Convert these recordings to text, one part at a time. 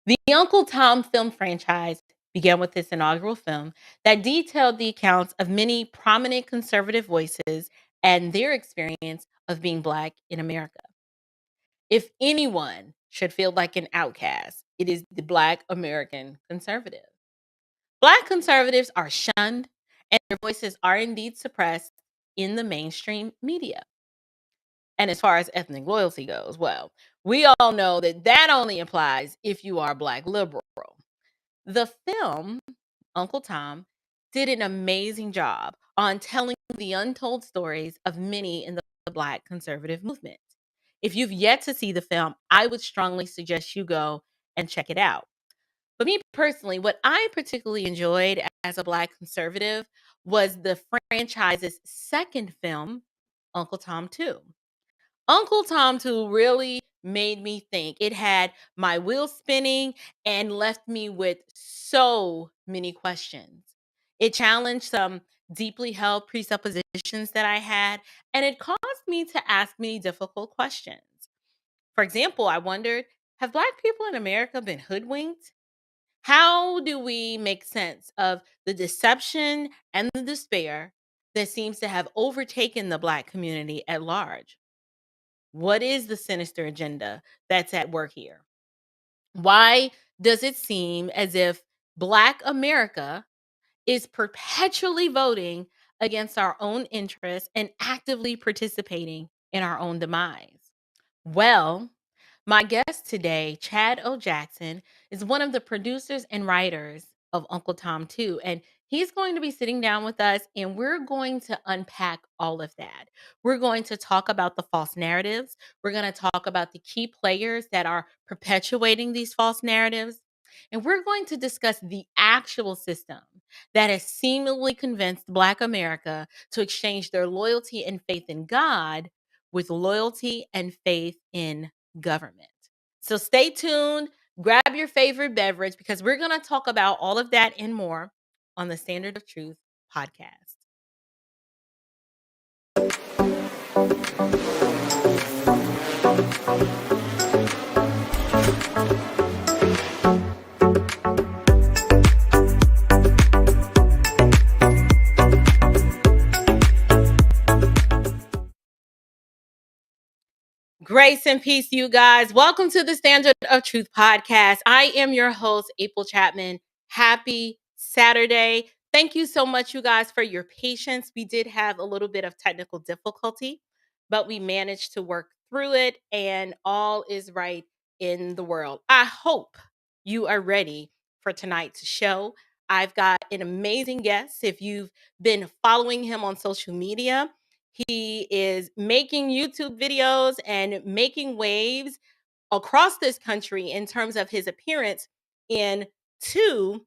The Uncle Tom film franchise began with this inaugural film that detailed the accounts of many prominent conservative voices and their experience of being Black in America. If anyone should feel like an outcast, it is the Black American conservative. Black conservatives are shunned and their voices are indeed suppressed in the mainstream media. And as far as ethnic loyalty goes, well, we all know that that only applies if you are Black liberal. The film, Uncle Tom, did an amazing job on telling the untold stories of many in the Black conservative movement. If you've yet to see the film, I would strongly suggest you go and check it out. But me personally, what I particularly enjoyed as a Black conservative was the franchise's second film, Uncle Tom 2. Uncle Tom 2 really made me think. It had my wheels spinning and left me with so many questions. It challenged some deeply held presuppositions that I had, and it caused me to ask many difficult questions. For example, I wondered, have Black people in America been hoodwinked? How do we make sense of the deception and the despair that seems to have overtaken the Black community at large? What is the sinister agenda that's at work here? Why does it seem as if Black America is perpetually voting against our own interests and actively participating in our own demise? Well, my guest today, Chad O. Jackson, is one of the producers and writers of Uncle Tom 2. And he's going to be sitting down with us and we're going to unpack all of that. We're going to talk about the false narratives. We're going to talk about the key players that are perpetuating these false narratives. And we're going to discuss the actual system that has seemingly convinced Black America to exchange their loyalty and faith in God with loyalty and faith in government. So stay tuned, grab your favorite beverage because we're going to talk about all of that and more on the Standard of Truth podcast. Grace and peace, you guys. Welcome to the Standard of Truth podcast. I am your host, April Chapman. Happy Saturday. Thank you so much, you guys, for your patience. We did have a little bit of technical difficulty, but we managed to work through it, and all is right in the world. I hope you are ready for tonight's show. I've got an amazing guest. If you've been following him on social media, he is making YouTube videos and making waves across this country in terms of his appearance in two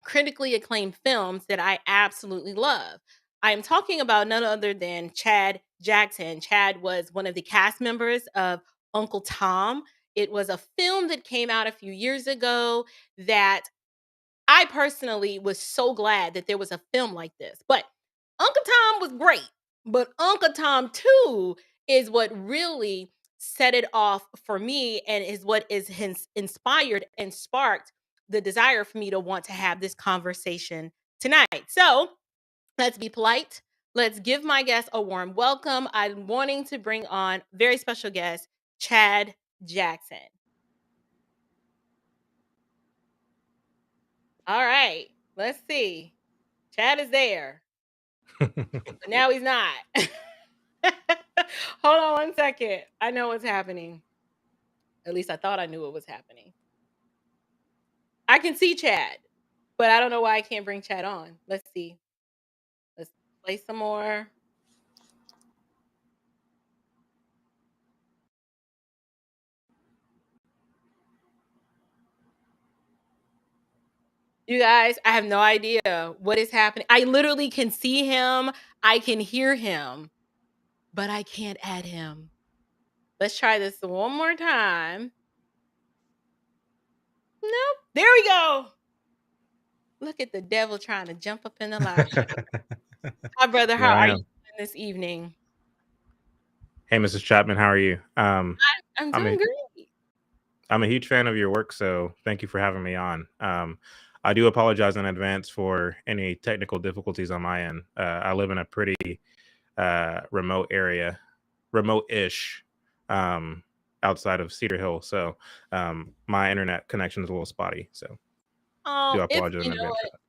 critically acclaimed films that I absolutely love. I am talking about none other than Chad Jackson. Chad was one of the cast members of Uncle Tom. It was a film that came out a few years ago that I personally was so glad that there was a film like this. But Uncle Tom was great. But Uncle Tom 2 is what really set it off for me and is what is inspired and sparked the desire for me to want to have this conversation tonight. So let's be polite. Let's give my guest a warm welcome. I'm wanting to bring on very special guest, Chad Jackson. All right, let's see. Chad is there. But now he's not. Hold on one second. I know what's happening. At least I thought I knew what was happening. I can see Chad, but I don't know why I can't bring Chad on. Let's see. Let's play some more. You guys, I have no idea what is happening. I literally can see him. I can hear him, but I can't add him. Let's try this one more time. Nope. There we go. Look at the devil trying to jump up in the live show. Hi, brother. How are you doing this evening? Hey, Mrs. Chapman, how are you? I'm doing great. I'm a huge fan of your work, so thank you for having me on. I do apologize in advance for any technical difficulties on my end. I live in a pretty remote area, remote-ish, um, outside of Cedar Hill, so my internet connection is a little spotty. So do Oh, it's apologize you in know advance for what? that.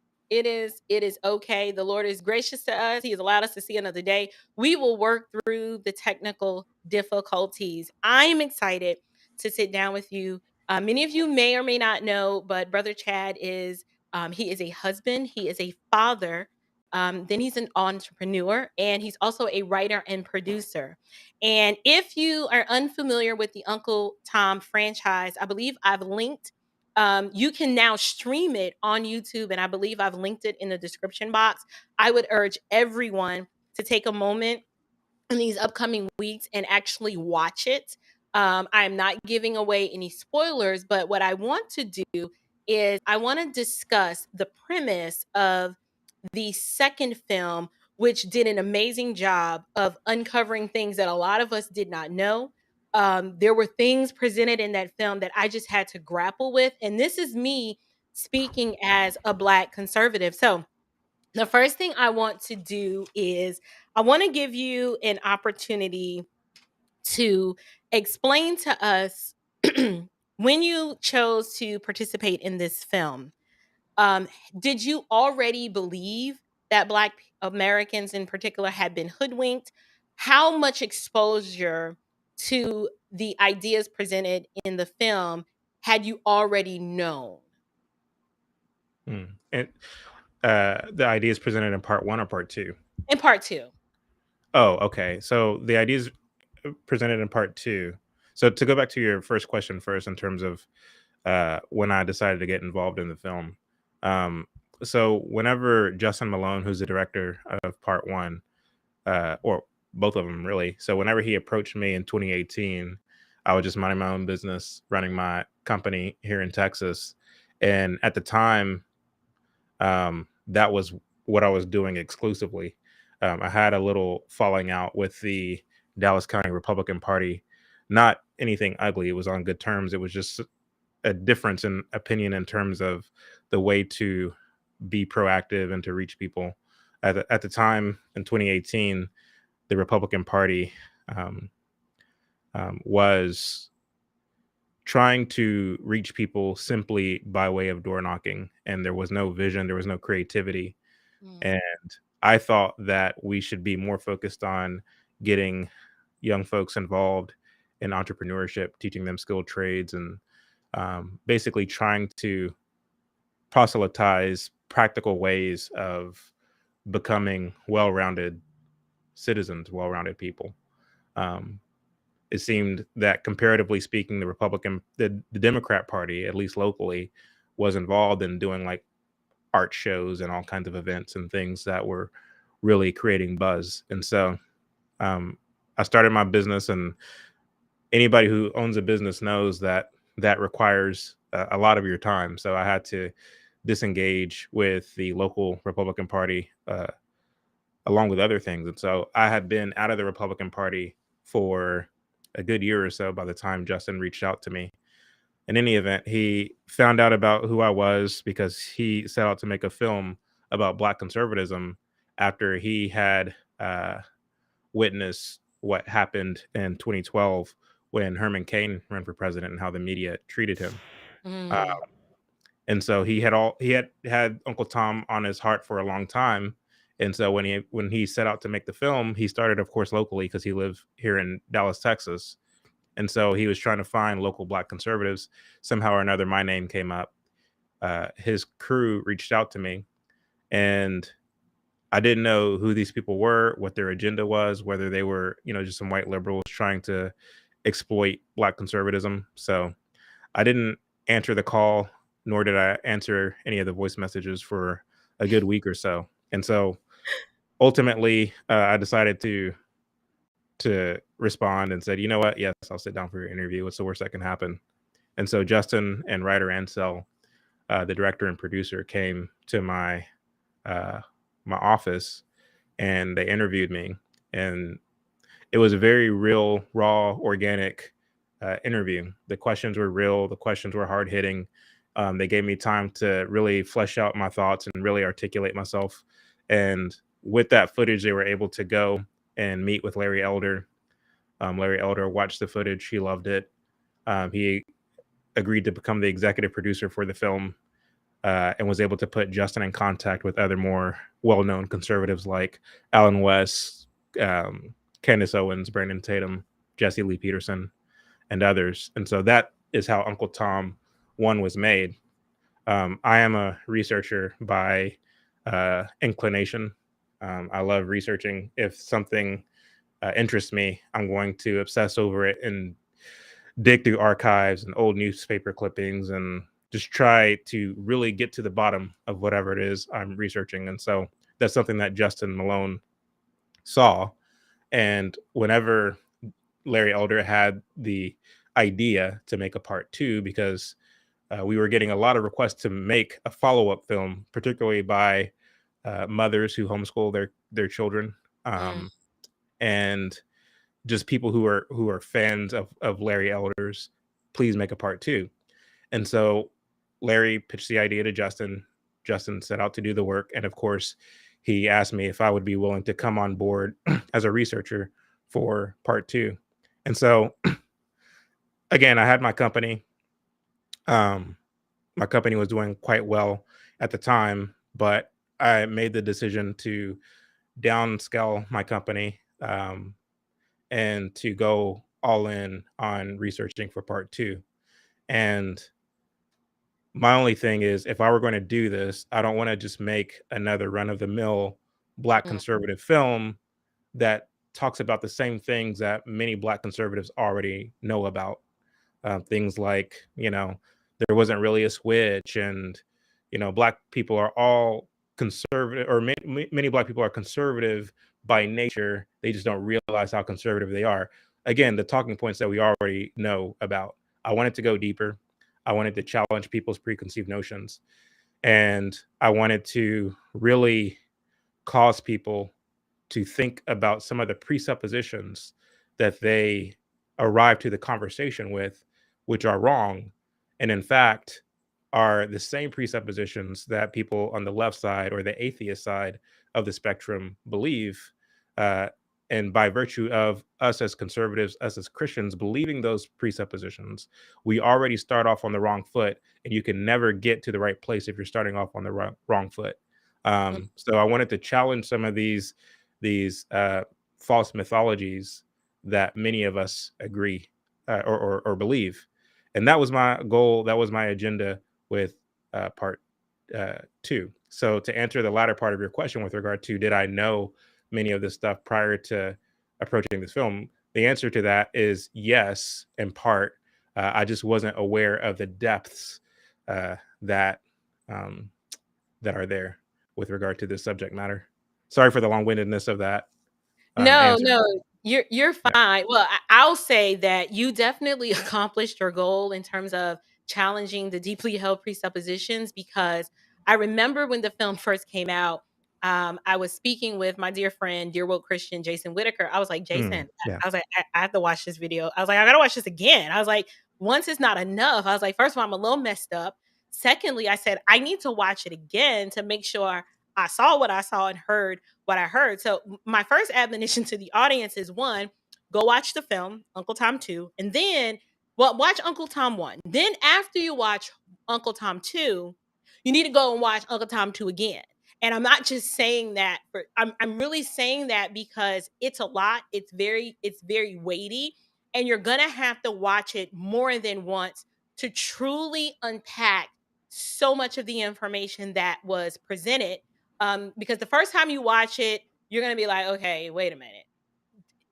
It is okay. The Lord is gracious to us. He has allowed us to see another day. We will work through the technical difficulties. I'm excited to sit down with you. Many of you may or may not know, but Brother Chad is he is a husband, he is a father, then he's an entrepreneur, and he's also a writer and producer. And if you are unfamiliar with the Uncle Tom franchise, I believe I've linked you can now stream it on YouTube, and I believe I've linked it in the description box. I would urge everyone to take a moment in these upcoming weeks and actually watch it. I'm not giving away any spoilers, but what I want to do is I want to discuss the premise of the second film, which did an amazing job of uncovering things that a lot of us did not know. There were things presented in that film that I just had to grapple with. And this is me speaking as a Black conservative. So, the first thing I want to do is I want to give you an opportunity to explain to us when you chose to participate in this film. Um, did you already believe that Black Americans in particular had been hoodwinked? How much exposure to the ideas presented in the film had you already known? And the ideas presented in part one or part two? In part two. Oh, okay. So the ideas presented in part two. So to go back to your first question first, in terms of when I decided to get involved in the film. Um, so whenever Justin Malone, who's the director of part one, or both of them really, so whenever he approached me in 2018, I was just minding my own business, running my company here in Texas, and at the time, that was what I was doing exclusively. I had a little falling out with the Dallas County Republican Party. Not anything ugly. It was on good terms. It was just a difference in opinion in terms of the way to be proactive and to reach people. At the time in 2018, the Republican Party um, was trying to reach people simply by way of door knocking, and there was no vision, there was no creativity. Mm, And I thought that we should be more focused on getting young folks involved in entrepreneurship, teaching them skilled trades, and basically trying to proselytize practical ways of becoming well-rounded citizens, well-rounded people. Um, it seemed that comparatively speaking, the Democrat Party, at least locally, was involved in doing like art shows and all kinds of events and things that were really creating buzz. And so um, I started my business, and anybody who owns a business knows that that requires a lot of your time. So I had to disengage with the local Republican Party, along with other things. And so I had been out of the Republican Party for a good year or so by the time Justin reached out to me. In any event, he found out about who I was because he set out to make a film about Black conservatism after he had witnessed what happened in 2012 when Herman Cain ran for president and how the media treated him. Uh, mm, and so he had Uncle Tom on his heart for a long time. And so when he set out to make the film, he started, of course, locally because he lived here in Dallas, Texas. And so he was trying to find local Black conservatives. Somehow or another, my name came up. His crew reached out to me, and I didn't know who these people were, what their agenda was, whether they were, just some white liberals trying to exploit Black conservatism. So I didn't answer the call, nor did I answer any of the voice messages for a good week or so. And so ultimately, I decided to respond and said, you know what? Yes, I'll sit down for your interview. What's the worst that can happen? And so Justin and writer Ansel, the director and producer, came to uh, my office, and they interviewed me. And it was a very real, raw, organic interview. The questions were real. The questions were hard hitting. They gave me time to really flesh out my thoughts and really articulate myself. And with that footage, they were able to go and meet with Larry Elder. Larry Elder watched the footage. He loved it. He agreed to become the executive producer for the film, and was able to put Justin in contact with other more well-known conservatives like Alan West, Candace Owens, Brandon Tatum, Jesse Lee Peterson, and others. And so that is how Uncle Tom 1 was made. I am a researcher by inclination. I love researching. If something interests me, I'm going to obsess over it and dig through archives and old newspaper clippings and just try to really get to the bottom of whatever it is I'm researching. And so that's something that Justin Malone saw. And whenever Larry Elder had the idea to make a part 2, because we were getting a lot of requests to make a follow-up film, particularly by mothers who homeschool their children, Mm. and just people who are fans of Larry Elder's. Please make a part 2. And so Larry pitched the idea to Justin. Justin set out to do the work, and of course, he asked me if I would be willing to come on board as a researcher for part 2. And so, again, I had my company. My company was doing quite well at the time, but I made the decision to downscale my company, and to go all in on researching for part 2. And my only thing is, if I were going to do this, I don't want to just make another run of the mill Black Mm. conservative film that talks about the same things that many Black conservatives already know about. Things like, there wasn't really a switch, and Black people are all conservative, or many Black people are conservative by nature. They just don't realize how conservative they are. Again, the talking points that we already know about. I wanted to go deeper. I wanted to challenge people's preconceived notions, and I wanted to really cause people to think about some of the presuppositions that they arrive to the conversation with, which are wrong, and in fact are the same presuppositions that people on the left side or the atheist side of the spectrum believe. Uh, and by virtue of us as conservatives, us as Christians, believing those presuppositions, we already start off on the wrong foot, and you can never get to the right place if you're starting off on the wrong foot. Mm. So I wanted to challenge some of these false mythologies that many of us agree, or believe, and that was my goal. That was my agenda with part 2. So to answer the latter part of your question with regard to did I know many of this stuff prior to approaching this film, the answer to that is yes, in part. I just wasn't aware of the depths that um, that are there with regard to this subject matter. Sorry for the long-windedness of that No, answer. no, you're Yeah. fine. Well, I'll say that you definitely accomplished your goal in terms of challenging the deeply held presuppositions, because I remember when the film first came out, I was speaking with my dear friend, dear woke Christian Jason Whitaker. I was like, Jason, Yeah. I was like, I have to watch this video. I was like, I gotta watch this again. I was like, once it's not enough. I was like, first of all, I'm a little messed up. Secondly, I said, I need to watch it again to make sure I saw what I saw and heard what I heard. So my first admonition to the audience is, one, go watch the film Uncle Tom 2, and then watch Uncle Tom 1. Then after you watch Uncle Tom 2, you need to go and watch Uncle Tom 2 again. And I'm not just saying that for I'm really saying that because it's a lot. It's very weighty, and you're going to have to watch it more than once to truly unpack so much of the information that was presented, because the first time you watch it, you're gonna be like, okay, wait a minute,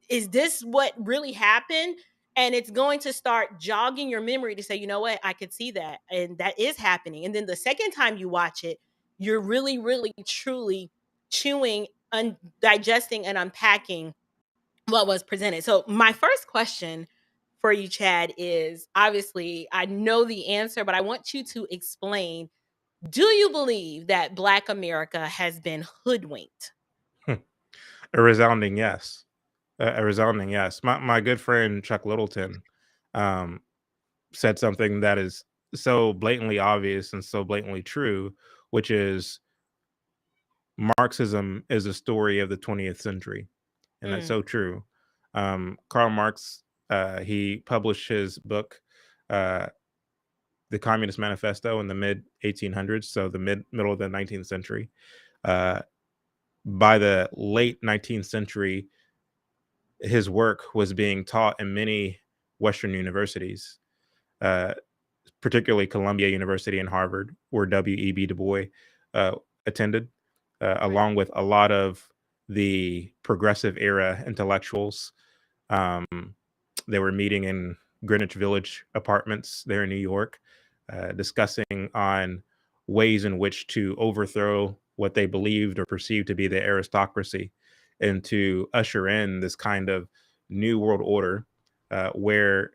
is this what really happened? And it's going to start jogging your memory to say, you know what, I could see that, and that is happening. And then the second time you watch it, you're really, really, truly chewing, digesting, and unpacking what was presented. So my first question for you, Chad, is, obviously I know the answer, but I want you to explain, do you believe that Black America has been hoodwinked? A resounding yes. A resounding yes. My good friend Chuck Littleton um, said something that is so blatantly obvious and so blatantly true, which is Marxism is a story of the 20th century. And that's Mm, so true. Karl Marx, he published his book, uh, The Communist Manifesto, in the mid 1800s, so the middle of the 19th century. Uh, by the late 19th century, his work was being taught in many Western universities, uh, particularly Columbia University and Harvard, where W.E.B. Du Bois uh, attended, right. along with a lot of the progressive era intellectuals. Um, they were meeting in Greenwich Village apartments there in New York, discussing on ways in which to overthrow what they believed or perceived to be the aristocracy and to usher in this kind of new world order where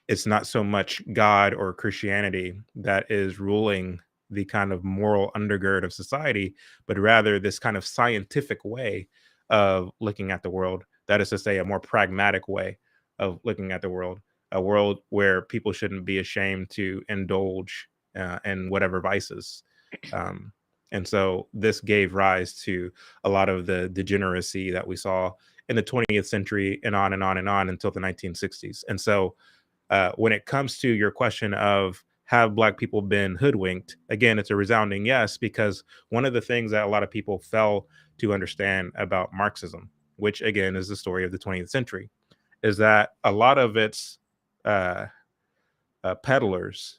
it's not so much God or Christianity that is ruling the kind of moral undergird of society, but rather this kind of scientific way of looking at the world. That is to say, a more pragmatic way of looking at the world, a world where people shouldn't be ashamed to indulge in whatever vices. Um, and so this gave rise to a lot of the degeneracy that we saw in the 20th century and on and on and on until the 1960s. And so when it comes to your question of have Black people been hoodwinked, again, it's a resounding yes, because one of the things that a lot of people fail to understand about Marxism, which again is the story of the 20th century, is that a lot of its uh, peddlers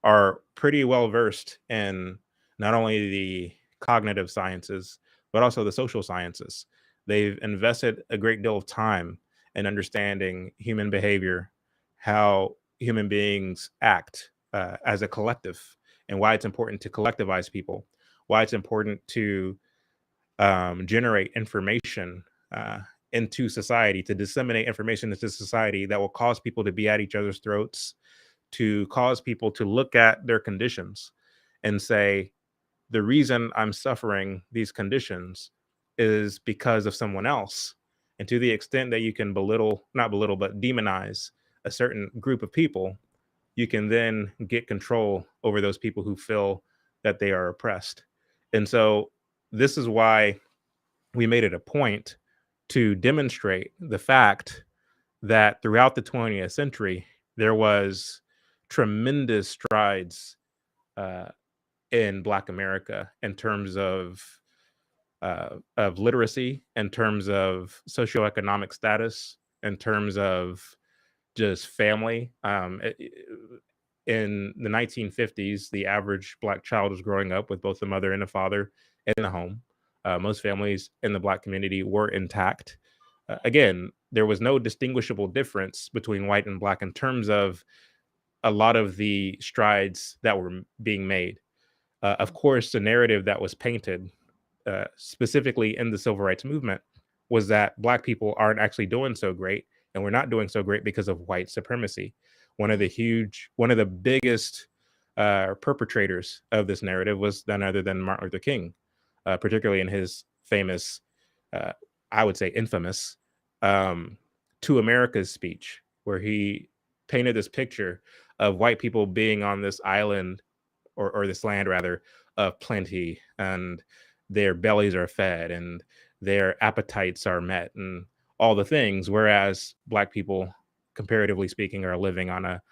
are pretty well versed in not only the cognitive sciences, but also the social sciences. They've invested a great deal of time in understanding human behavior, how human beings act as a collective, and why it's important to collectivize people, why it's important to generate information uh, into society, to disseminate information into society that will cause people to be at each other's throats, to cause people to look at their conditions and say, the reason I'm suffering these conditions is because of someone else. And to the extent that you can belittle, not belittle, but demonize a certain group of people, you can then get control over those people who feel that they are oppressed. And so this is why we made it a point to demonstrate the fact that throughout the 20th century, there was tremendous strides uh, in Black America in terms of literacy, in terms of socioeconomic status, in terms of just family. In the 1950s, the average Black child was growing up with both a mother and a father in the home. Most families in the Black community were intact. Again, there was no distinguishable difference between white and Black in terms of a lot of the strides that were being made. Of course, the narrative that was painted, specifically in the civil rights movement, was that Black people aren't actually doing so great, and we're not doing so great because of white supremacy. One of the biggest perpetrators of this narrative was none other than Martin Luther King, particularly in his famous, uh, I would say infamous, um, "To America's" speech, where he painted this picture of white people being on this island or this land rather of plenty, and their bellies are fed and their appetites are met and all the things, whereas Black people, comparatively speaking, are living on a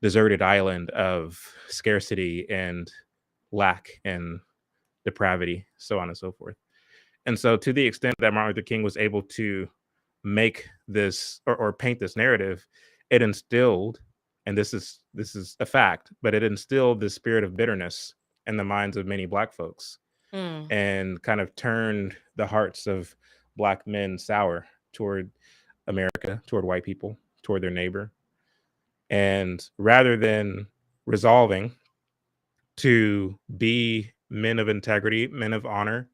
deserted island of scarcity and lack and depravity, so on and so forth. And so to the extent that Martin Luther King was able to make this or paint this narrative, it instilled, and this is a fact, but it instilled this spirit of bitterness in the minds of many Black folks Mm, and kind of turned the hearts of Black men sour toward America, toward white people, toward their neighbor. And rather than resolving to be men of integrity, men of honor,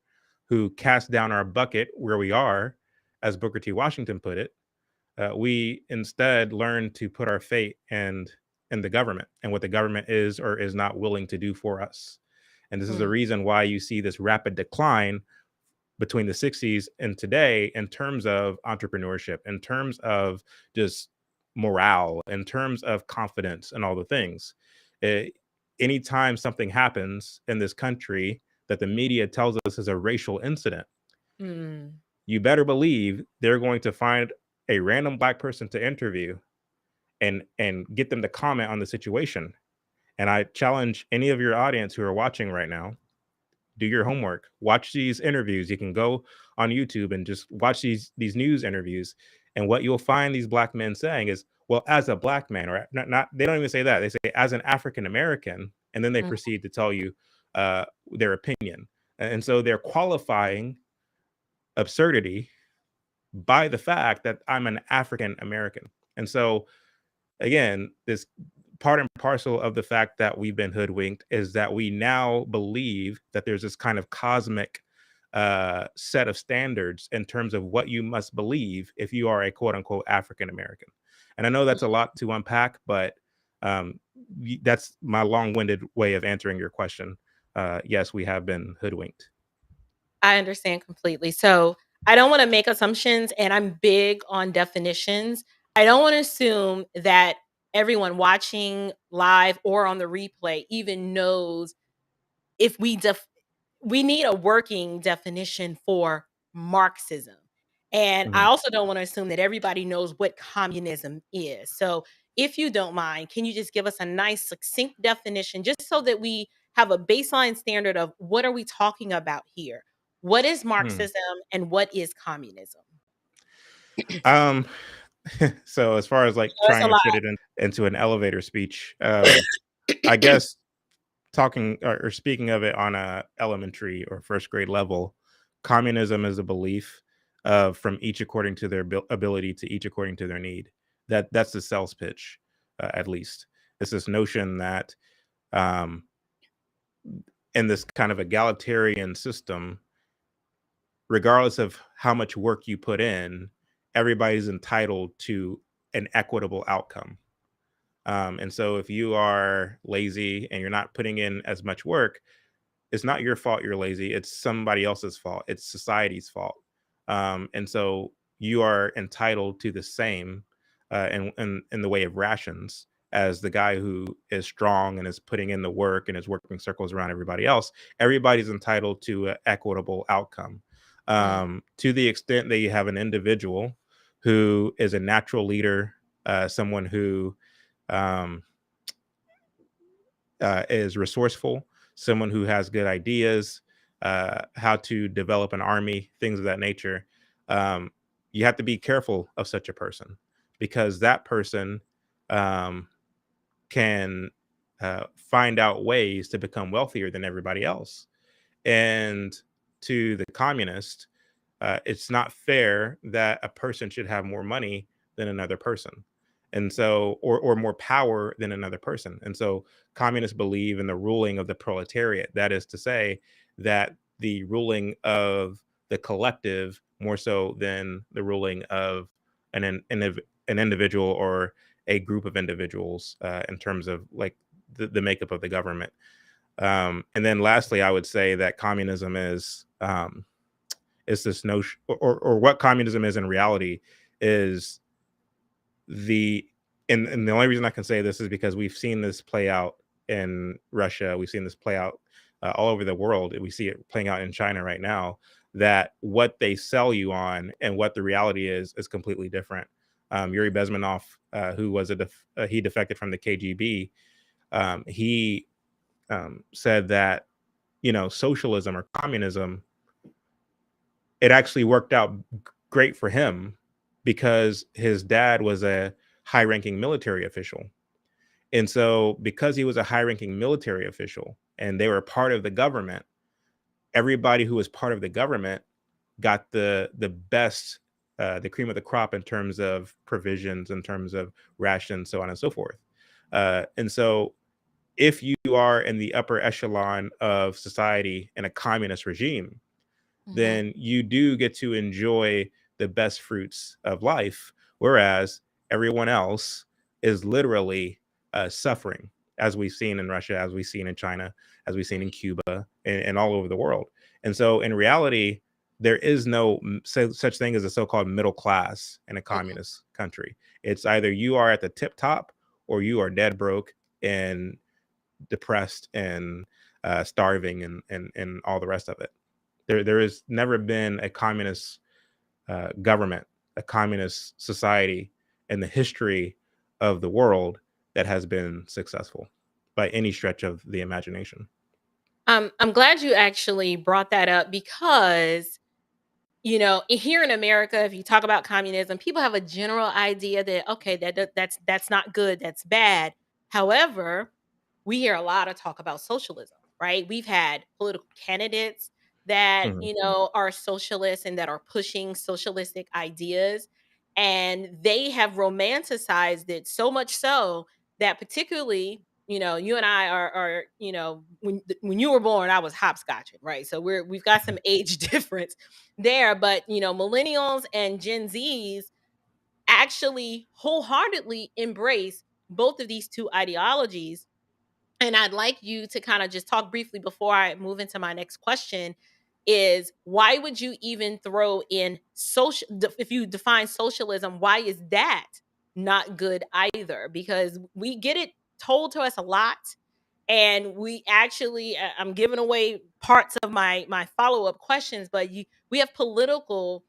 who cast down our bucket where we are, as Booker T. Washington put it, we instead learn to put our fate in the government and what the government is or is not willing to do for us. And this is the mm, reason why you see this rapid decline between the 60s and today in terms of entrepreneurship, in terms of just morale, in terms of confidence, and all the things. Eh, Anytime something happens in this country that the media tells us is a racial incident, Mm. you better believe they're going to find a random black person to interview and get them to comment on the situation. And I challenge any of your audience who are watching right now, do your homework, watch these interviews. You can go on YouTube and just watch these news interviews, and what you'll find these black men saying is, well, as a black man, or not, they don't even say that, they say as an African American, and then they Mm. proceed to tell you their opinion. And so they're qualifying absurdity by the fact that I'm an African American. And so again, this part and parcel of the fact that we've been hoodwinked is that we now believe that there's this kind of cosmic set of standards in terms of what you must believe if you are a quote unquote African American. And I know that's a lot to unpack, but um, that's my long winded way of answering your question. Yes, we have been hoodwinked. I understand completely. So I don't want to make assumptions, and I'm big on definitions. I don't want to assume that everyone watching live or on the replay even knows if we need a working definition for Marxism. And I Mhm. also don't want to assume that everybody knows what communism is. So if you don't mind, can you just give us a nice succinct definition just so that we have a baseline standard of what are we talking about here? What is Hmm. Marxism and what is communism? Um, so as far as like That's trying a to lot. fit it into an elevator speech, I guess talking or speaking of it on a elementary or first grade level, communism is a belief of from each according to their ability to each according to their need. That's the sales pitch, at least. It's this notion that um, in this kind of egalitarian system, regardless of how much work you put in, everybody's entitled to an equitable outcome. And so if you are lazy and you're not putting in as much work, it's not your fault you're lazy. It's somebody else's fault. It's society's fault. And so you are entitled to the same in the way of rations as the guy who is strong and is putting in the work and is working circles around everybody else. Everybody's entitled to an equitable outcome. Mm, To the extent that you have an individual who is a natural leader, someone who um, is resourceful, someone who has good ideas, how to develop an army, things of that nature. Um, you have to be careful of such a person because that person um, can find out ways to become wealthier than everybody else. And to the communist, it's not fair that a person should have more money than another person. And so, or more power than another person. And so, communists believe in the ruling of the proletariat. That is to say, that the ruling of the collective more so than the ruling of an individual or a group of individuals in terms of like the makeup of the government. And then, lastly, I would say that communism is this notion or what communism is in reality is the and the only reason I can say this is because we've seen this play out in Russia, we've seen this play out all over the world, and we see it playing out in China right now. That what they sell you on and what the reality is completely different. Yuri Bezmenov, who was he defected from the KGB, he said that socialism or communism, it actually worked out great for him because his dad was a high ranking military official. And so, because he was a high ranking military official and they were part of the government, everybody who was part of the government got the best, the cream of the crop in terms of provisions, in terms of rations, so on and so forth. And so, if you are in the upper echelon of society in a communist regime, mhm, then you do get to enjoy the best fruits of life, whereas everyone else is literally suffering, as we've seen in Russia, as we've seen in China, as we've seen in Cuba, and all over the world. And so, in reality, there is no such thing as a so-called middle class in a Mhm. communist country. It's either you are at the tip top or you are dead broke and depressed and starving and all the rest of it. There has never been a communist government, a communist society in the history of the world that has been successful by any stretch of the imagination. I'm glad you actually brought that up because here in America, if you talk about communism, people have a general idea that okay, that's not good, that's bad. However, we hear a lot of talk about socialism, right? We've had political candidates that, Mhm, are socialists and that are pushing socialistic ideas. And they have romanticized it so much so that particularly, you and I are, when you were born, I was hopscotching, right? So we've got mhm, some age difference there. But millennials and Gen Zs actually wholeheartedly embrace both of these two ideologies, and I'd like you to kind of just talk briefly before I move into my next question is why would you even throw in if you define socialism, why is that not good either? Because we get it told to us a lot, and we actually I'm giving away parts of my follow-up questions, but we have political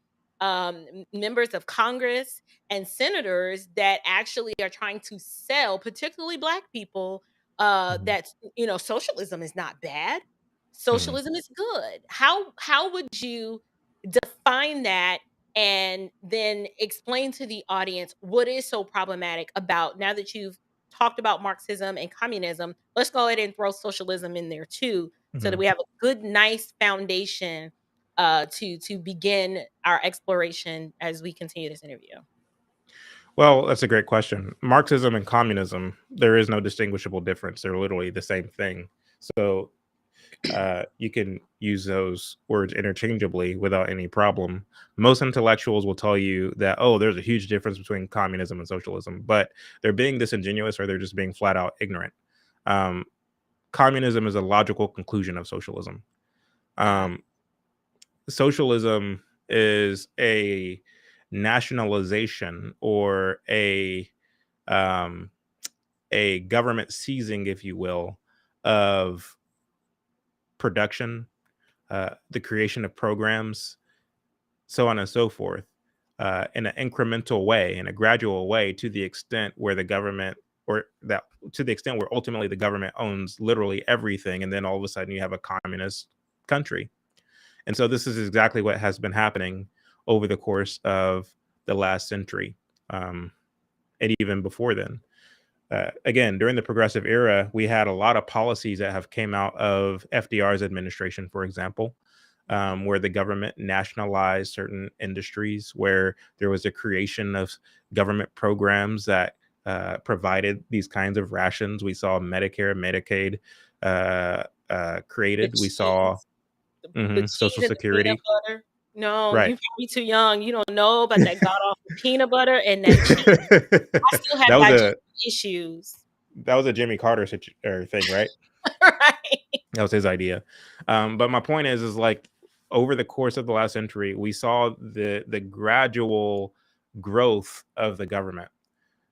members of Congress and senators that actually are trying to sell particularly black people mhm, that socialism is not bad, mhm. socialism is good. How would you define that and then explain to the audience what is so problematic about, now that you've talked about Marxism and communism, let's go ahead and throw socialism in there too, so that Mhm. we have a good, nice foundation to begin our exploration as we continue this interview. Well, that's a great question. Marxism and communism, there is no distinguishable difference. They're literally the same thing. So you can use those words interchangeably without any problem. Most intellectuals will tell you that, oh, there's a huge difference between communism and socialism, but they're being disingenuous or they're just being flat out ignorant. Um, Communism is a logical conclusion of socialism. Uh-huh. Um, Socialism is a nationalization or um, a government seizing, if you will, of production, the creation of programs, so on and so forth, in an incremental way, in a gradual way, to the extent where the government, or that to the extent where ultimately the government owns literally everything, and then all of a sudden you have a communist country. And so this is exactly what has been happening over the course of the last century, um, and even before then. Again, during the progressive era, we had a lot of policies that have came out of FDR's administration, for example, Mhm. where the government nationalized certain industries, where there was a creation of government programs that provided these kinds of rations. We saw Medicare, Medicaid The created. We saw cheese, the cheese Social and the peanut Security. butter. No, Right. you probably too young. You don't know about that god awful peanut butter and that cheese. I still have that was digestion a issues. Jimmy Carter thing, right? Right. That was his idea. But my point is like over the course of the last century, we saw the gradual growth of the government.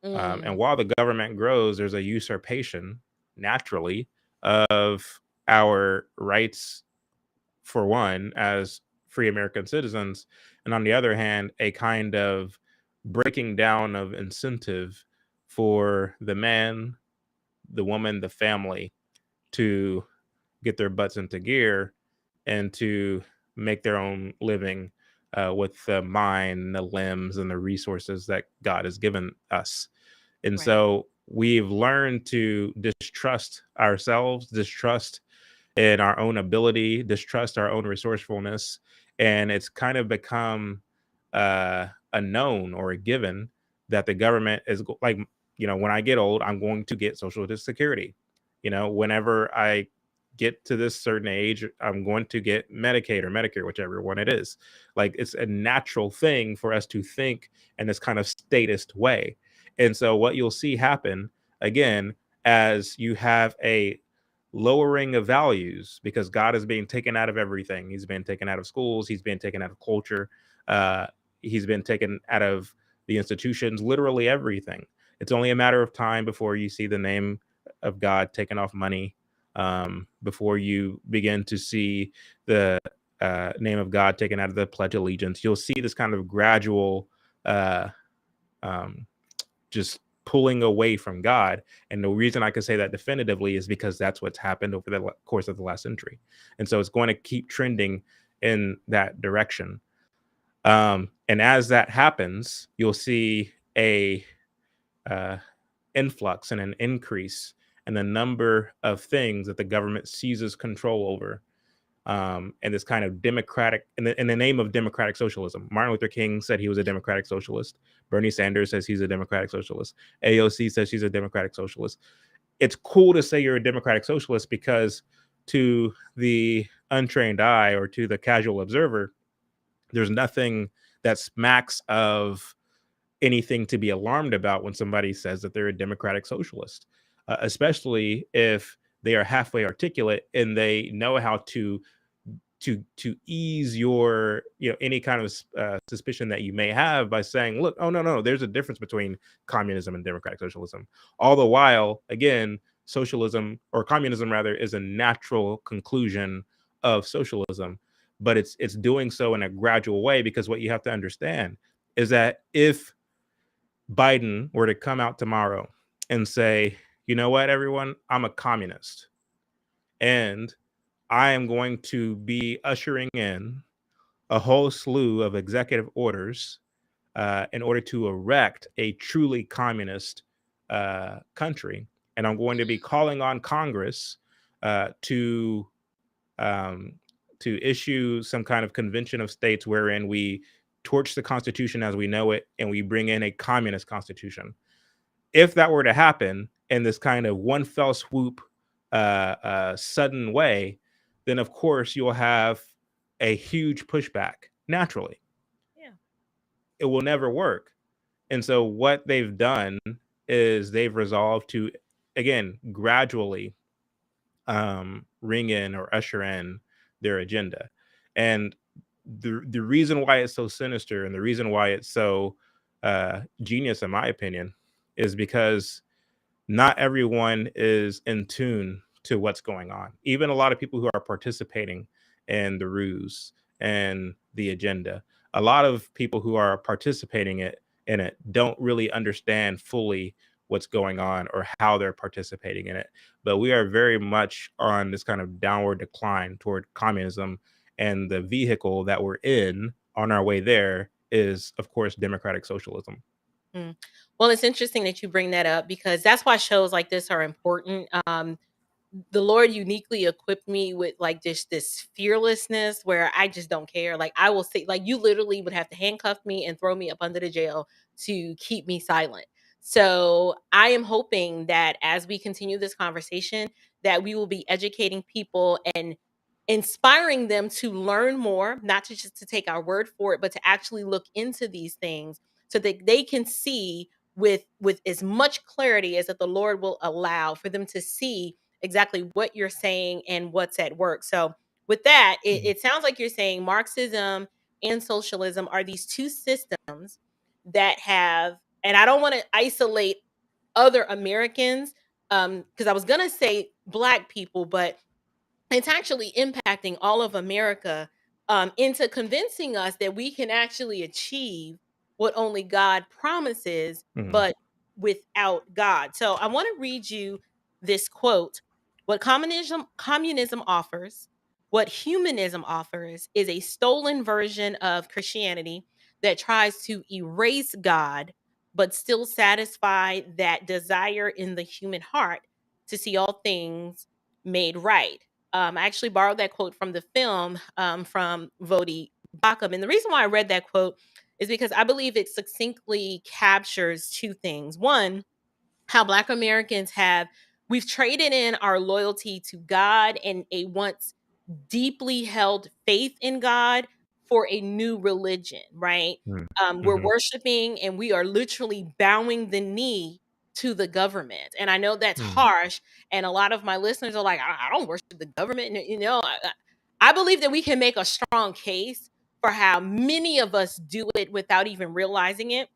And Mm, while the government grows, there's a usurpation naturally of our rights, for one, as free American citizens, and on the other hand, a kind of breaking down of incentive for the man, the woman, the family to get their butts into gear and to make their own living with the mind, the limbs, and the resources that God has given us. And right. so we've learned to distrust ourselves, distrust in our own ability, distrust our own resourcefulness. And it's kind of become a known or a given that the government is like, when I get old, I'm going to get Social Security. Whenever I get to this certain age, I'm going to get Medicaid or Medicare, whichever one it is. Like it's a natural thing for us to think in this kind of statist way. And so what you'll see happen again as you have a lowering of values because God is being taken out of everything. He's been taken out of schools. He's been taken out of culture. Uh, he's been taken out of the institutions, literally everything. It's only a matter of time before you see the name of God taken off money, before you begin to see the name of God taken out of the Pledge of Allegiance. You'll see this kind of gradual uh, um, just pulling away from God. And the reason I can say that definitively is because that's what's happened over the course of the last century. And so it's going to keep trending in that direction. And as that happens, you'll see a uh, influx and an increase in the number of things that the government seizes control over, and this kind of democratic in the name of democratic socialism. Martin Luther King said he was a democratic socialist. Bernie Sanders says he's a democratic socialist. AOC says she's a democratic socialist. It's cool to say you're a democratic socialist because to the untrained eye or to the casual observer, there's nothing that smacks of anything to be alarmed about when somebody says that they're a democratic socialist, especially if they are halfway articulate and they know how to ease your any kind of suspicion that you may have by saying, look, oh no, there's a difference between communism and democratic socialism. All the while, again, socialism or communism rather is a natural conclusion of socialism, but it's doing so in a gradual way, because what you have to understand is that if Biden were to come out tomorrow and say, you know what, everyone, I'm a communist and I am going to be ushering in a whole slew of executive orders in order to erect a truly communist country. And I'm going to be calling on Congress to um, to issue some kind of convention of states wherein we torch the Constitution as we know it and we bring in a communist constitution. If that were to happen in this kind of one fell swoop, sudden way, then of course you'll have a huge pushback naturally. Yeah. It will never work. And so what they've done is they've resolved to, again, gradually ring in or usher in their agenda. And the reason why it's so sinister and the reason why it's so genius, in my opinion, is because not everyone is in tune to what's going on. Even a lot of people who are participating in the ruse and the agenda, a lot of people who are participating in it don't really understand fully what's going on or how they're participating in it. But we are very much on this kind of downward decline toward communism, and the vehicle that we're in on our way there is, of course, democratic socialism. Mm. Well, it's interesting that you bring that up because that's why shows like this are important. The Lord uniquely equipped me with like this fearlessness where I just don't care. Like I will say, like you literally would have to handcuff me and throw me up under the jail to keep me silent. So I am hoping that as we continue this conversation, that we will be educating people and inspiring them to learn more, not to just to take our word for it, but to actually look into these things so that they can see with as much clarity as that the Lord will allow for them to see exactly what you're saying and what's at work. So, with that, Mhm. it sounds like you're saying Marxism and socialism are these two systems that have, and I don't want to isolate other Americans, because I was gonna say Black people, but it's actually impacting all of America into convincing us that we can actually achieve what only God promises, Mhm. but without God. So I want to read you this quote. What communism offers, what humanism offers, is a stolen version of Christianity that tries to erase God, but still satisfy that desire in the human heart to see all things made right. I actually borrowed that quote from the film from Vodi Bakum. And the reason why I read that quote is because I believe it succinctly captures two things. One, how Black Americans we've traded in our loyalty to God and a once deeply held faith in God for a new religion, right? Mhm. We're Mhm. worshiping and we are literally bowing the knee to the government. And I know that's Mm, harsh, and a lot of my listeners are like, I don't worship the government. I believe that we can make a strong case for how many of us do it without even realizing it.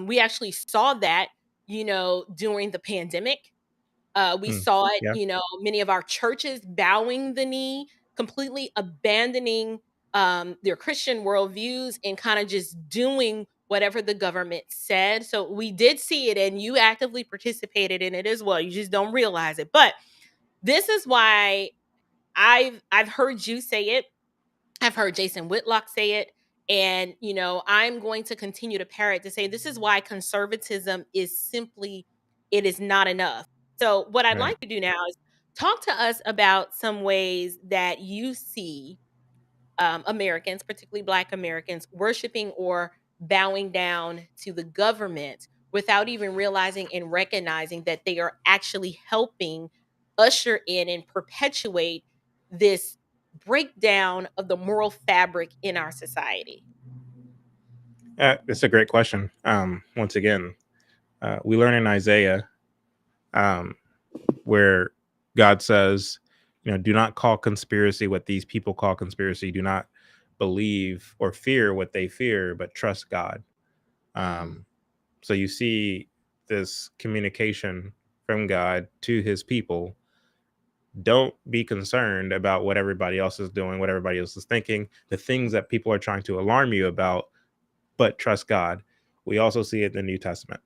We actually saw that, during the pandemic. We mm, saw it, yeah. many of our churches bowing the knee, completely abandoning their Christian worldviews and kind of just doing whatever the government said. So we did see it, and you actively participated in it as well. You just don't realize it. But this is why I've heard you say it. I've heard Jason Whitlock say it. And, I'm going to continue to parrot to say this is why conservatism is simply, it is not enough. So, what I'd Right. like to do now is talk to us about some ways that you see Americans, particularly Black Americans, worshiping or bowing down to the government without even realizing and recognizing that they are actually helping usher in and perpetuate this breakdown of the moral fabric in our society. It's a great question. Once again, we learn in Isaiah um, where God says, do not call conspiracy what these people call conspiracy. Do not believe or fear what they fear, but trust God. Mm, Um, so you see this communication from God to his people. Don't be concerned about what everybody else is doing, what everybody else is thinking, the things that people are trying to alarm you about, but trust God. We also see it in the New Testament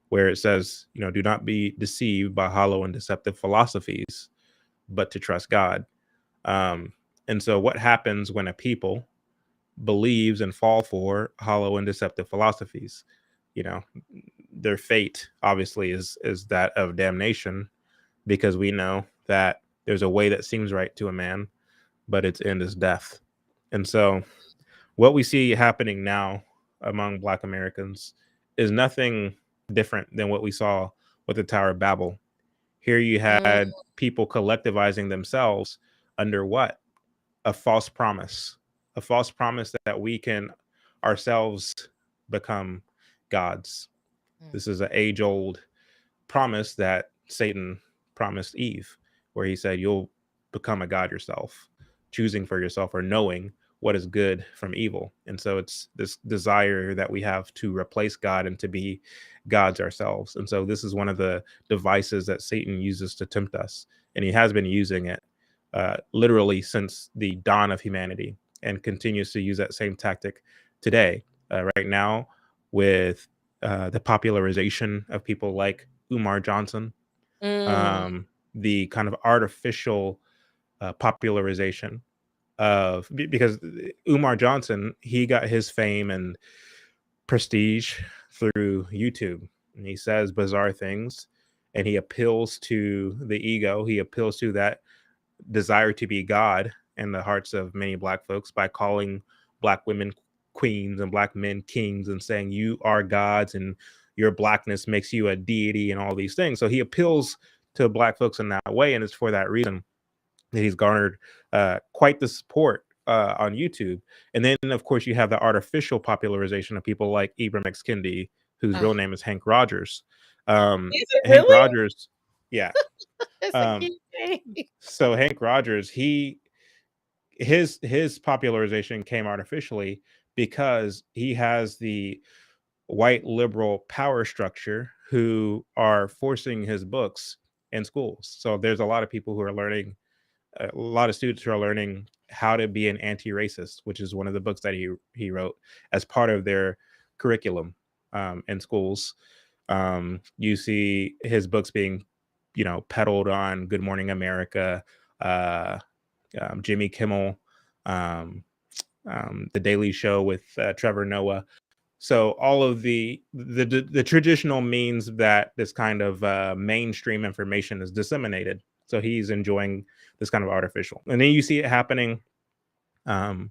where it says, do not be deceived by hollow and deceptive philosophies, but to trust God. Um, and so, what happens when a people believes and fall for hollow and deceptive philosophies? You know, their fate obviously is that of damnation, because we know that there's a way that seems right to a man, but its end is death. And so, what we see happening now among Black Americans is nothing different than what we saw with the Tower of Babel. Here you mm, had people collectivizing themselves under what? A false promise that we can ourselves become gods. mm, This is an age old promise that Satan promised Eve, where he said, you'll become a god yourself, choosing for yourself or knowing what is good from evil. And so it's this desire that we have to replace God and to be gods ourselves. And so this is one of the devices that Satan uses to tempt us. And he has been using it literally since the dawn of humanity and continues to use that same tactic today. Right now, with the popularization of people like Umar Johnson, mm, um, the kind of artificial popularization of because Umar Johnson, he got his fame and prestige through YouTube, and he says bizarre things, and he appeals to the ego. He appeals to that desire to be God in the hearts of many Black folks by calling Black women queens and Black men kings and saying you are gods and your Blackness makes you a deity and all these things. So he appeals to Black folks in that way, and it's for that reason that he's garnered quite the support on YouTube. And then, of course, you have the artificial popularization of people like Ibram X. Kendi, whose oh, real name is Hank Rogers. is it Hank really? Rogers, yeah. That's a Um, cute name. so Hank Rogers, his popularization came artificially because he has the white liberal power structure who are forcing his books in schools. So there's a lot of people who are learning, a lot of students who are learning how to be an anti-racist, which is one of the books that he wrote as part of their curriculum in schools. You see his books being, peddled on Good Morning America, uh, Jimmy Kimmel, um, the Daily Show with Trevor Noah. So all of the traditional means that this kind of mainstream information is disseminated. So he's enjoying this kind of artificial, and then you see it happening um,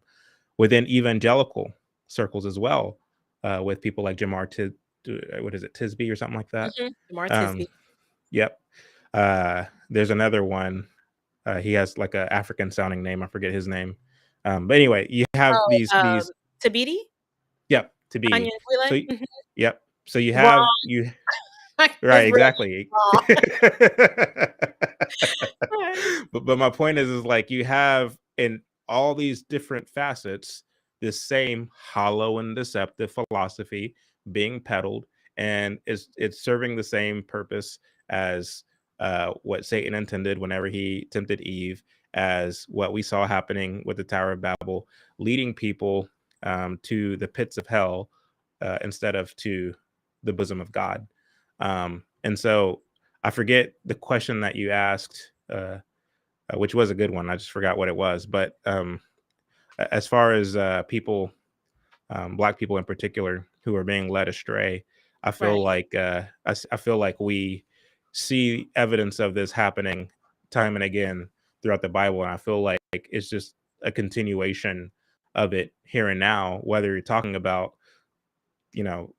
within evangelical circles as well, with people like what is it, Tisby or something like that. Jamar Um, Tisby. yep. There's another one. He has like a African sounding name. I forget his name. But anyway, you have Oh, these. Tabidi? Yep, to Anya be. So Wheeler? Mhm. yep. So you have Wrong. you. Right, It's really exactly. small. Right. But my point is like you have in all these different facets this same hollow and deceptive philosophy being peddled, and it's serving the same purpose as what Satan intended whenever he tempted Eve, as what we saw happening with the Tower of Babel, leading people to the pits of hell instead of to the bosom of God. And so I forget the question that you asked, which was a good one. I just forgot what it was. But as far as people, Black people in particular, who are being led astray, I feel Right. like I feel like we see evidence of this happening time and again throughout the Bible, and I feel like it's just a continuation of it here and now. Whether you're talking about you know,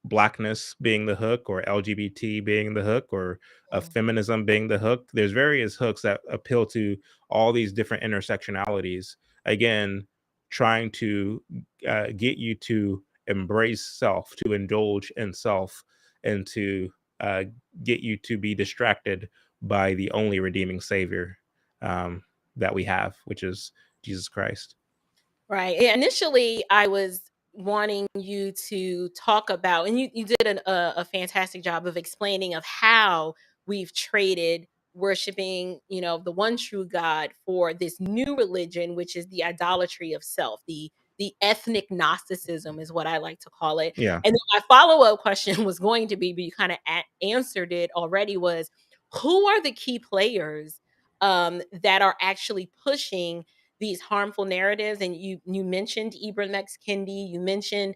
blackness being the hook, or LGBT being the hook, or Mm. feminism being the hook. There's various hooks that appeal to all these different intersectionalities. Again, trying to get you to embrace self, to indulge in self, and to uh, get you to be distracted by the only redeeming Savior um, that we have, which is Jesus Christ. Right. Yeah, initially, I was wanting you to talk about, and you did a fantastic job of explaining of how we've traded worshiping, the one true God for this new religion, which is the idolatry of self, the ethnic Gnosticism is what I like to call it. Yeah. And then my follow up question was going to be, but you kind of answered it already, was who are the key players that are actually pushing these harmful narratives? And you mentioned Ibram X Kendi, you mentioned,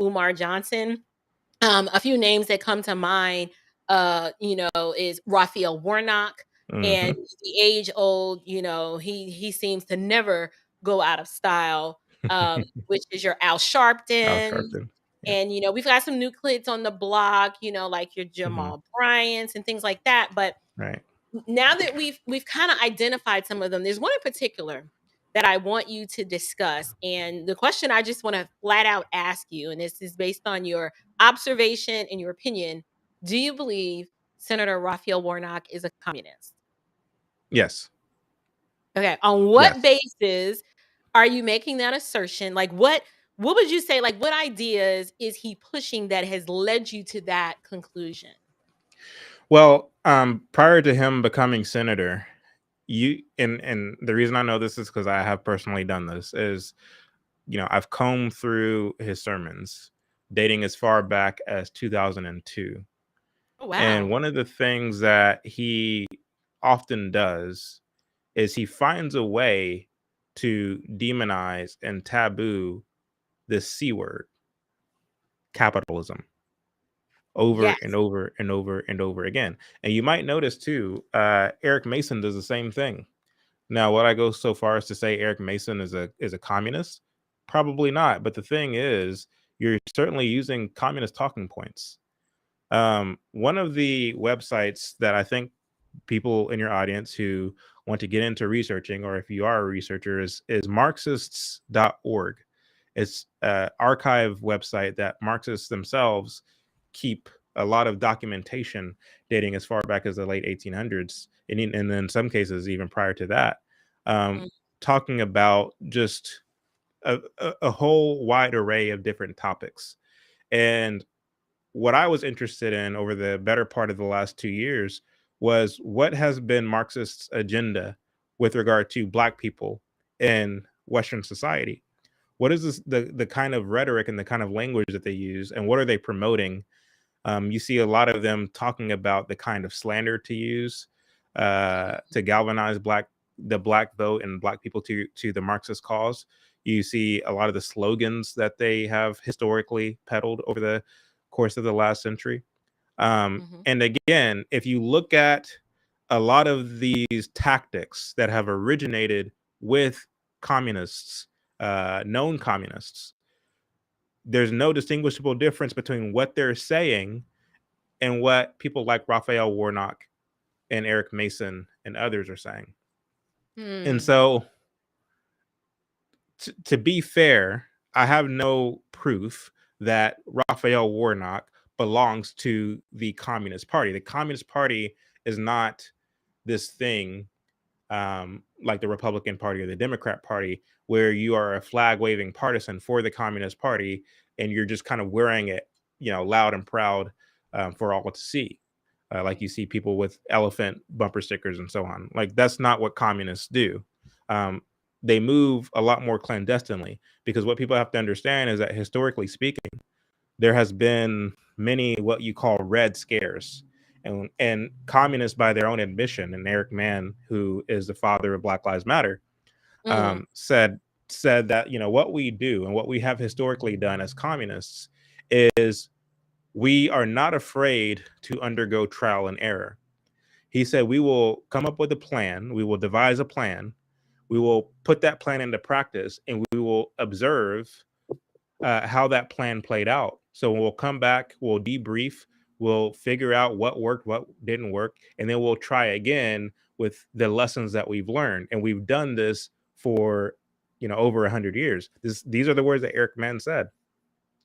Umar Johnson. A few names that come to mind, is Raphael Warnock, and Hmm. the age old, he seems to never go out of style, which is your Al Al Sharpton. Sharpton. Yeah. And we've got some new kids on the block, like your Hmm. Jamal Bryants and things like that. But Right. now that we've kind of identified some of them, there's one in particular that I want you to discuss. And the question I just want to flat out ask you, and this is based on your observation and your opinion: do you believe Senator Raphael Warnock is a communist? Yes. Okay. On what Yes. basis are you making that assertion? Like what would you say, like what ideas is he pushing that has led you to that conclusion? Well, prior to him becoming senator, and the reason I know this is because I have personally done this, is I've combed through his sermons dating as far back as 2002. Oh And wow. one of the things that he often does is he finds a way to demonize and taboo the C word, capitalism, over and Yes. over and over and over again. And you might notice too, Eric Mason does the same thing. Now, would I go so far as to say Eric Mason is a communist? Probably not. But the thing is, you're certainly using communist talking points. One of the websites that I think people in your audience who want to get into researching, or if you are a researcher, is Marxists.org. It's an archive website that Marxists themselves keep a lot of documentation dating as far back as the late 1800s, and in some cases even prior to that, um, Mm, talking about just a whole wide array of different topics. And what I was interested in over the better part of the last 2 years was what has been Marxist's agenda with regard to Black people in Western society. What is the kind of rhetoric and the kind of language that they use, and what are they promoting? You see a lot of them talking about the kind of slander to use to galvanize the Black vote and Black people to the Marxist cause. You see a lot of the slogans that they have historically peddled over the course of the last century. mhm. And again, if you look at a lot of these tactics that have originated with communists, known communists, there's no distinguishable difference between what they're saying and what people like Raphael Warnock and Eric Mason and others are saying. And Hmm. so, to be fair, I have no proof that Raphael Warnock belongs to the Communist Party. The Communist Party is not this thing like the Republican Party or the Democrat Party, where you are a flag waving partisan for the Communist Party and you're just kind of wearing it, loud and proud for all to see. Like you see people with elephant bumper stickers and so on. Like that's not what communists do. Um, they move a lot more clandestinely because what people have to understand is that historically speaking, there has been many what you call red scares. And communists, by their own admission, and Eric Mann, who is the father of Black Lives Matter, Mm, said that what we do and what we have historically done as communists is we are not afraid to undergo trial and error. He said we will come up with a plan, we will devise a plan, we will put that plan into practice, and we will observe how that plan played out. So we'll come back, we'll debrief, we'll figure out what worked, what didn't work, and then we'll try again with the lessons that we've learned. And we've done this for over 100 years. These are the words that Eric Mann said.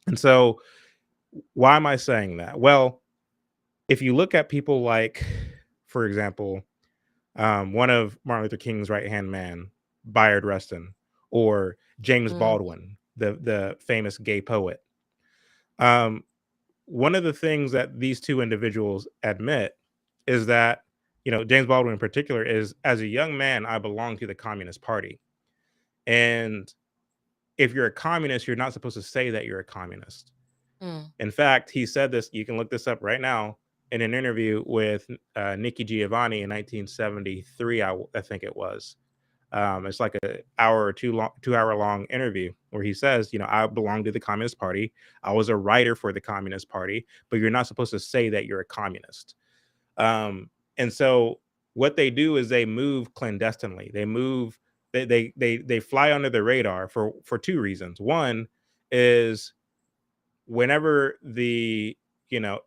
And so, why am I saying that? Well, if you look at people like, for example, one of Martin Luther King's right hand man, Bayard Rustin, or James mm, Baldwin, the famous gay poet. Um, One of the things that these two individuals admit is that, James Baldwin in particular is, as a young man, I belong to the Communist Party. And if you're a communist, you're not supposed to say that you're a communist. mm. In fact, he said this, you can look this up right now, in an interview with Nikki Giovanni in 1973, I think it was. It's like an hour or 2 hour long interview where he says, I belong to the Communist Party. I was a writer for the Communist Party, but you're not supposed to say that you're a communist. And so what they do is they move clandestinely. They fly under the radar for two reasons. One is whenever the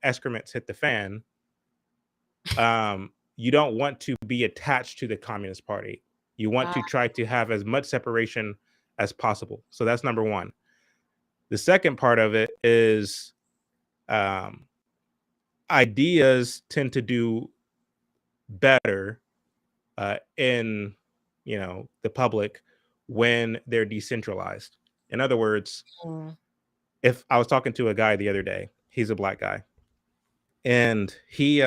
excrements hit the fan, you don't want to be attached to the Communist Party. You want Ah, to try to have as much separation as possible. So that's number one. The second part of it is um, ideas tend to do better in the public when they're decentralized. In other words, mm, if I was talking to a guy the other day, he's a black guy, and he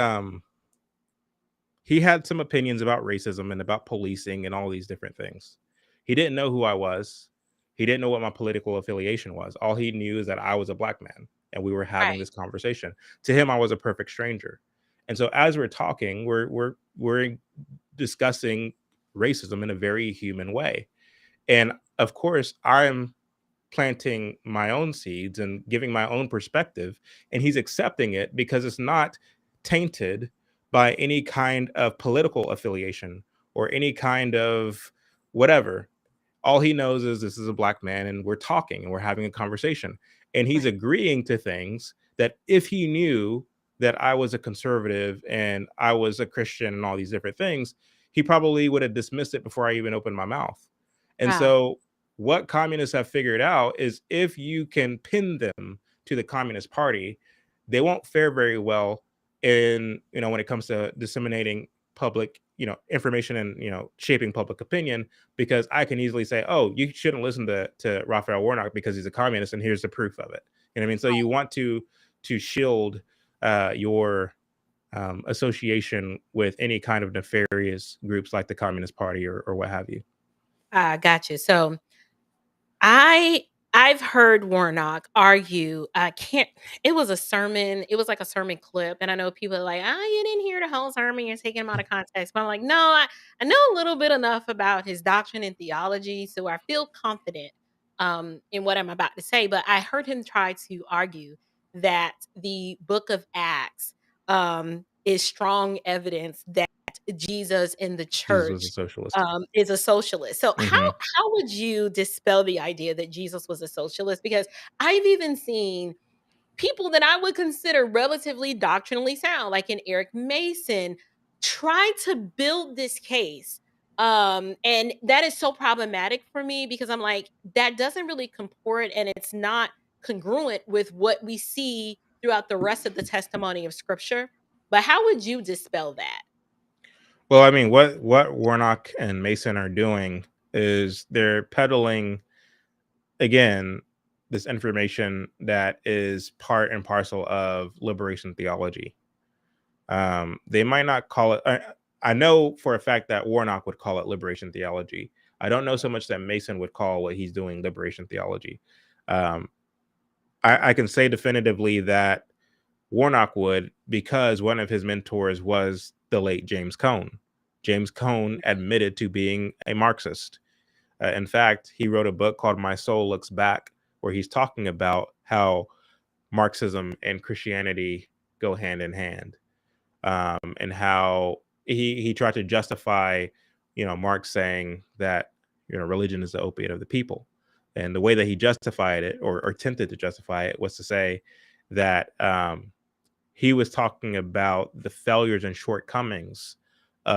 had some opinions about racism and about policing and all these different things. He didn't know who I was. He didn't know what my political affiliation was. All he knew is that I was a black man and we were having right, this conversation. To him, I was a perfect stranger. And so as we're talking, we're discussing racism in a very human way. And of course, I'm planting my own seeds and giving my own perspective, and he's accepting it because it's not tainted by any kind of political affiliation or any kind of whatever. All he knows is this is a black man and we're talking and we're having a conversation, and he's right, agreeing to things that if he knew that I was a conservative and I was a Christian and all these different things, he probably would have dismissed it before I even opened my mouth. And right, so what communists have figured out is if you can pin them to the Communist Party, they won't fare very well in, when it comes to disseminating public, information and, shaping public opinion, because I can easily say, oh, you shouldn't listen to Raphael Warnock because he's a communist, and here's the proof of it. You know what I mean? So you want to shield your association with any kind of nefarious groups like the Communist Party or what have you. I got you. So I I've heard Warnock argue, I can't it was a sermon, it was like a sermon clip, and I know people are like, "Ah, you didn't hear the whole sermon, you're taking him out of context." But I'm like, "No, I know a little bit enough about his doctrine and theology, so I feel confident in what I'm about to say." But I heard him try to argue that the book of Acts is strong evidence that Jesus and the Jesus was a church socialist. is a socialist. So Mhm. how would you dispel the idea that Jesus was a socialist? Because I've even seen people that I would consider relatively doctrinally sound, like an Eric Mason, try to build this case. And that is so problematic for me because I'm like, that doesn't really comport and it's not congruent with what we see. throughout the rest of the testimony of Scripture. But how would you dispel that? Well, I mean, what Warnock and Mason are doing is they're peddling again this information that is part and parcel of liberation theology. They might not call it. I know for a fact that Warnock would call it liberation theology. I don't know so much that Mason would call what he's doing liberation theology. Um, I can say definitively that Warnock would, because one of his mentors was the late James Cone. James Cone admitted to being a Marxist. In fact, he wrote a book called My Soul Looks Back, where he's talking about how Marxism and Christianity go hand in hand, and how he tried to justify, Marx saying that religion is the opiate of the people, and the way that he justified it or attempted to justify it was to say that he was talking about the failures and shortcomings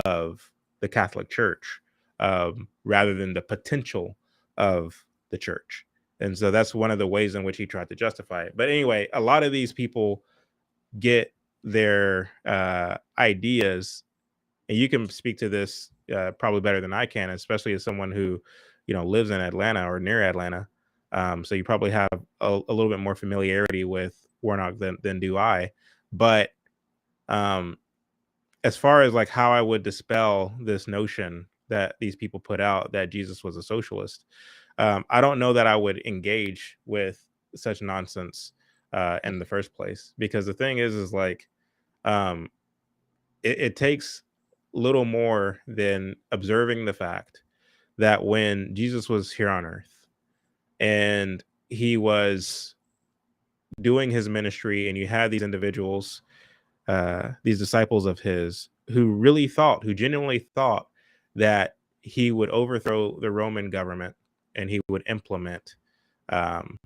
of the Catholic Church, rather than the potential of the church. And so that's one of the ways in which he tried to justify it. But anyway, a lot of these people get their ideas, and you can speak to this probably better than I can, especially as someone who, lives in Atlanta or near Atlanta. So you probably have a little bit more familiarity with Warnock than do I. But um, as far as like how I would dispel this notion that these people put out that Jesus was a socialist, I don't know that I would engage with such nonsense in the first place, because the thing is like, um, it takes little more than observing the fact that when Jesus was here on earth and he was doing his ministry, and you had these individuals, these disciples of his, who genuinely thought that he would overthrow the Roman government and he would implement um,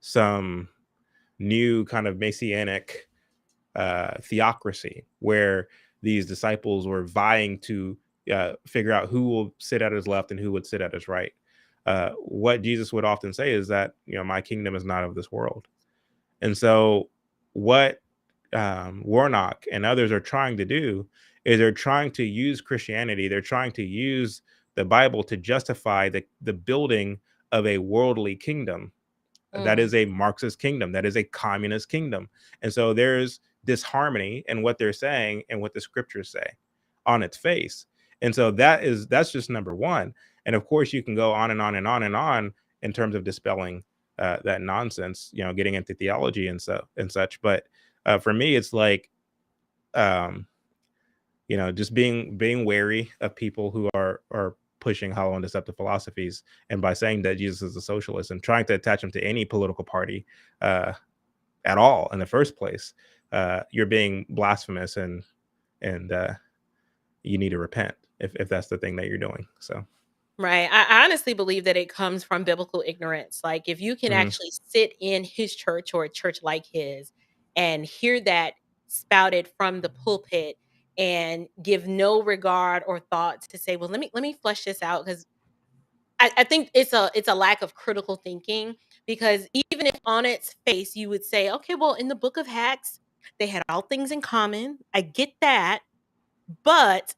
some new kind of messianic theocracy, where these disciples were vying to figure out who will sit at his left and who would sit at his right. What Jesus would often say is that, my kingdom is not of this world. And so, what Warnock and others are trying to do is they're trying to use Christianity, they're trying to use the Bible to justify the building of a worldly kingdom that Mm, is a Marxist kingdom, that is a communist kingdom. And so there's disharmony in what they're saying and what the scriptures say on its face. And so that's just number one. And of course, you can go on and on and on and on in terms of dispelling that nonsense, getting into theology and such. But for me, it's like, um, just being wary of people who are pushing hollow and deceptive philosophies, and by saying that Jesus is a socialist and trying to attach him to any political party uh, at all in the first place, you're being blasphemous, and you need to repent if that's the thing that you're doing. So, right. I honestly believe that it comes from biblical ignorance. Like, if you can mhm, actually sit in his church or a church like his and hear that spouted from the pulpit and give no regard or thought to say, well, let me flesh this out, because I think it's a lack of critical thinking. Because even if on its face you would say, okay, well, in the book of Acts, they had all things in common. I get that, but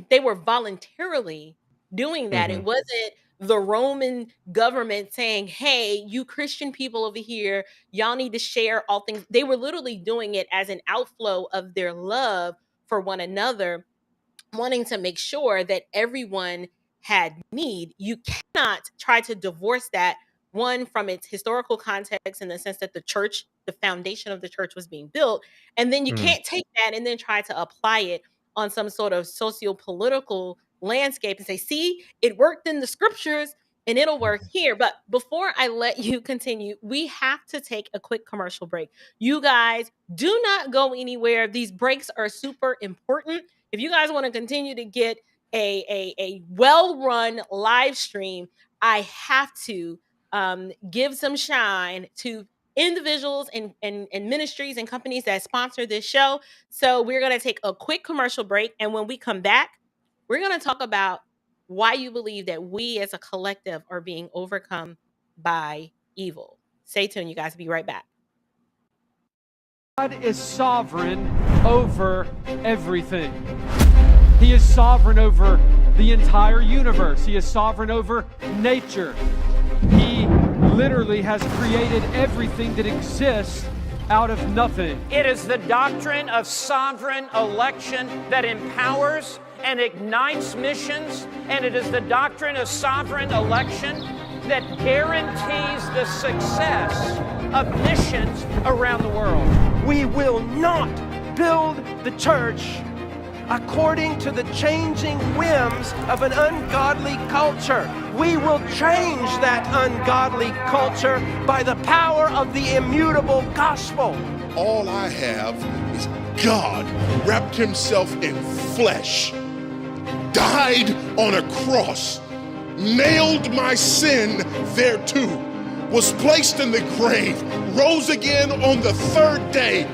they were voluntarily doing that. It mhm, wasn't the Roman government saying, hey, you Christian people over here, y'all need to share all things. They were literally doing it as an outflow of their love for one another, wanting to make sure that everyone had need. You cannot try to divorce that, one, from its historical context, in the sense that the church, the foundation of the church was being built, and then you mhm, can't take that and then try to apply it on some sort of socio-political landscape and say, see, it worked in the scriptures and it'll work here. But before I let you continue, we have to take a quick commercial break. You guys do not go anywhere. These breaks are super important. If you guys want to continue to get a well-run live stream, I have to give some shine to individuals and ministries and companies that sponsor this show. So we're going to take a quick commercial break. And when we come back, we're going to talk about why you believe that we as a collective are being overcome by evil. Stay tuned, you guys. Be right back. is sovereign over everything. He is sovereign over the entire universe. He is sovereign over nature. He literally has created everything that exists out of nothing. It is the doctrine of sovereign election that empowers and ignites missions, and it is the doctrine of sovereign election that guarantees the success of missions around the world. We will not build the church according to the changing whims of an ungodly culture. We will change that ungodly culture by the power of the immutable gospel. All I have is God wrapped himself in flesh, died on a cross, nailed my sin thereto, was placed in the grave, rose again on the third day,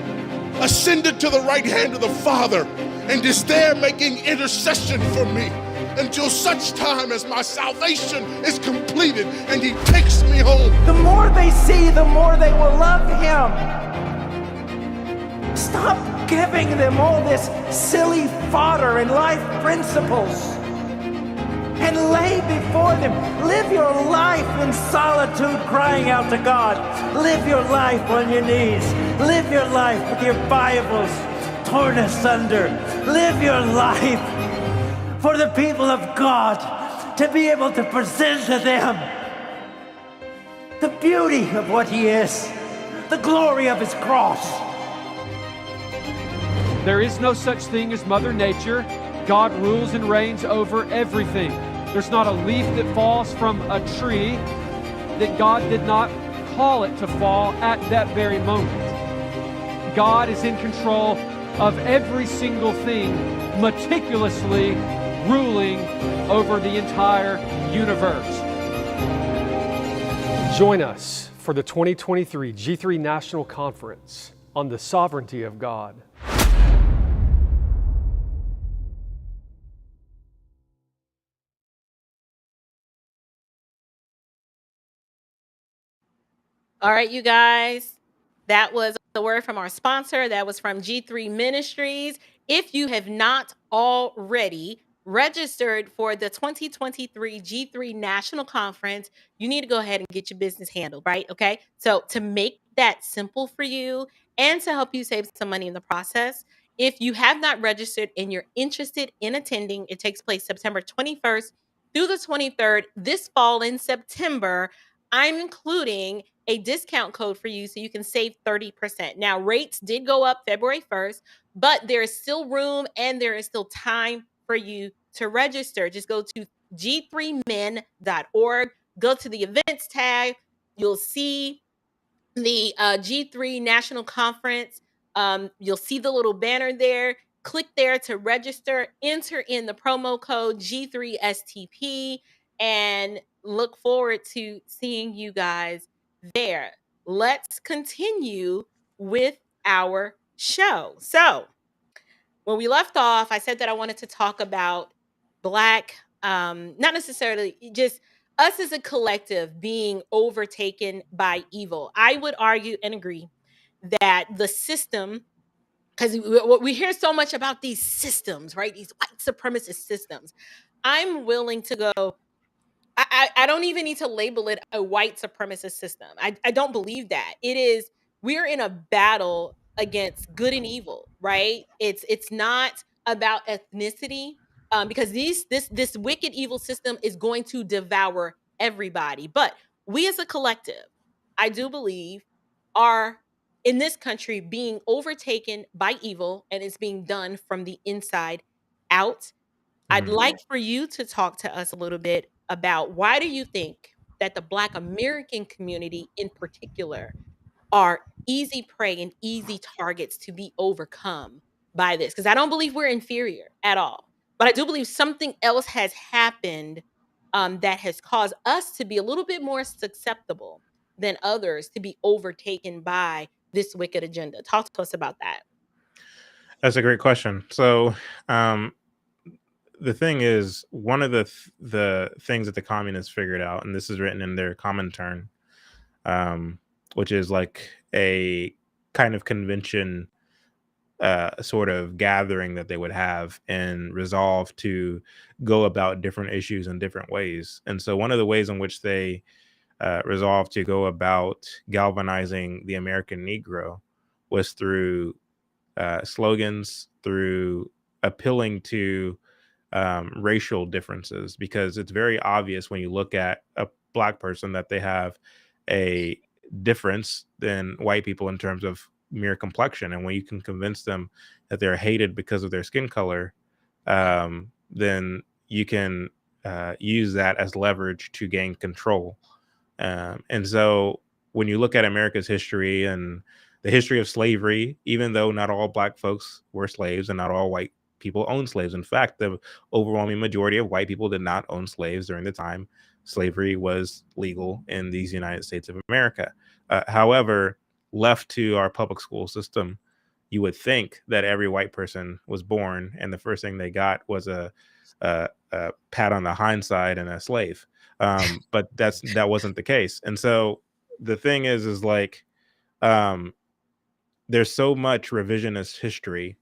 ascended to the right hand of the Father, and is there making intercession for me until such time as my salvation is completed and he takes me home. The more they see, the more they will love him. Stop giving them all this silly fodder and life principles and lay before them. Live your life in solitude, crying out to God. Live your life on your knees. Live your life with your Bibles torn asunder. Live your life for the people of God to be able to present to them the beauty of what he is, the glory of his cross. There is no such thing as Mother Nature. God rules and reigns over everything. There's not a leaf that falls from a tree that God did not call it to fall at that very moment. God is in control of every single thing, meticulously ruling over the entire universe. Join us for the 2023 G3 National Conference on the Sovereignty of God. All right, you guys, that was the word from our sponsor. That was from G3 Ministries. If you have not already registered for the 2023 G3 National Conference, you need to go ahead and get your business handled, right? Okay. So to make that simple for you and to help you save some money in the process, if you have not registered and you're interested in attending, it takes place September 21st through the 23rd this fall in September. I'm including a discount code for you so you can save 30%. Now, rates did go up February 1st, but there is still room and there is still time for you to register. Just go to g3men.org, go to the events tab. You'll see the G3 National Conference. You'll see the little banner there. Click there to register, enter in the promo code G3STP, and look forward to seeing you guys there. Let's continue with our show. So, when we left off, I said that I wanted to talk about Black, not necessarily just us as a collective being overtaken by evil. I would argue and agree that the system, because we hear so much about these systems, right? These white supremacist systems. I'm willing to go, I don't even need to label it a white supremacist system. I don't believe that. It is, we're in a battle against good and evil, right? It's not about ethnicity, because this wicked evil system is going to devour everybody. But we as a collective, I do believe, are in this country being overtaken by evil, and it's being done from the inside out. I'd like for you to talk to us a little bit about, why do you think that the Black American community in particular are easy prey and easy targets to be overcome by this? Because I don't believe we're inferior at all, but I do believe something else has happened, that has caused us to be a little bit more susceptible than others to be overtaken by this wicked agenda. Talk to us about that. That's a great question. So, the thing is, one of the things that the communists figured out, and this is written in their Comintern, which is like a kind of convention sort of gathering that they would have and resolve to go about different issues in different ways. And so one of the ways in which they resolved to go about galvanizing the American Negro was through slogans, through appealing to racial differences, because it's very obvious when you look at a black person that they have a difference than white people in terms of mere complexion. And when you can convince them that they're hated because of their skin color, then you can use that as leverage to gain control. And so when you look at America's history and the history of slavery, even though not all black folks were slaves and not all white people owned slaves. In fact, the overwhelming majority of white people did not own slaves during the time slavery was legal in these United States of America. However, left to our public school system, you would think that every white person was born and the first thing they got was a pat on the hindside and a slave. But that wasn't the case. And so the thing is like, there's so much revisionist history,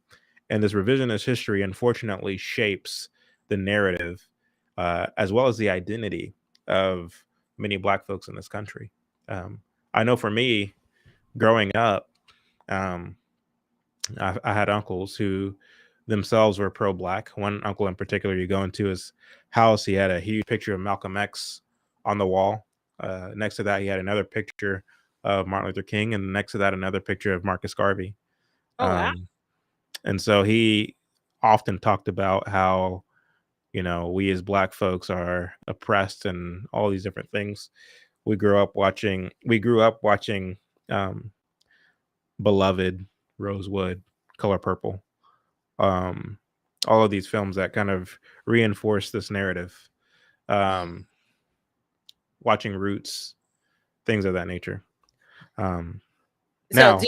and this revisionist history unfortunately shapes the narrative as well as the identity of many black folks in this country. I know for me, growing up, I had uncles who themselves were pro-black. One uncle in particular, you go into his house, he had a huge picture of Malcolm X on the wall. Next to that, he had another picture of Martin Luther King, and next to that, another picture of Marcus Garvey. Oh, wow. And so he often talked about how, we as black folks are oppressed and all these different things. We grew up watching Beloved, Rosewood, Color Purple, all of these films that kind of reinforce this narrative. Watching Roots, things of that nature. So Now,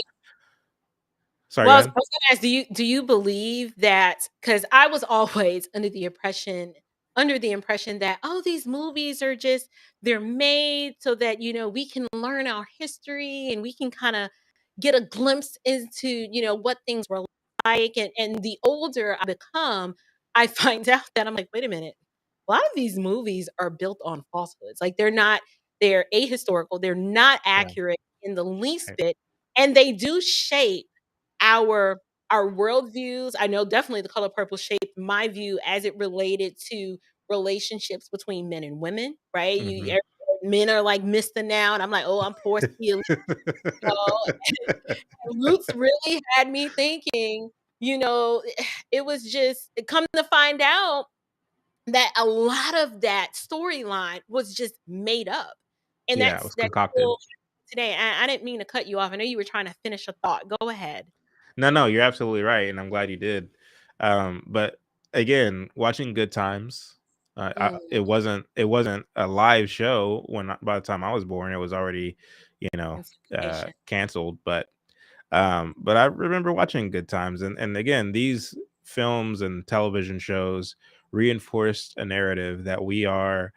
sorry, well, I go was ahead. going to ask, do you believe that? Because I was always under the impression that, oh, these movies are just, they're made so that we can learn our history and we can kind of get a glimpse into what things were like. And the older I become, I find out that I'm like, wait a minute, a lot of these movies are built on falsehoods. Like they're ahistorical, they're not Yeah. accurate in the least Right. bit, and they do shape our worldviews. I know definitely The Color Purple shaped my view as it related to relationships between men and women, right? Mhm. Men are like missing out. I'm like, oh, I'm poor still. Roots really had me thinking, it was just come to find out that a lot of that storyline was just made up. And Yeah, it was that's concocted. still today. I didn't mean to cut you off. I know you were trying to finish a thought. Go ahead. No, you're absolutely right, and I'm glad you did. But again, watching Good Times, Mm, it wasn't a live show by the time I was born. It was already, anticipation. canceled. But I remember watching Good Times, and again, these films and television shows reinforced a narrative that we are,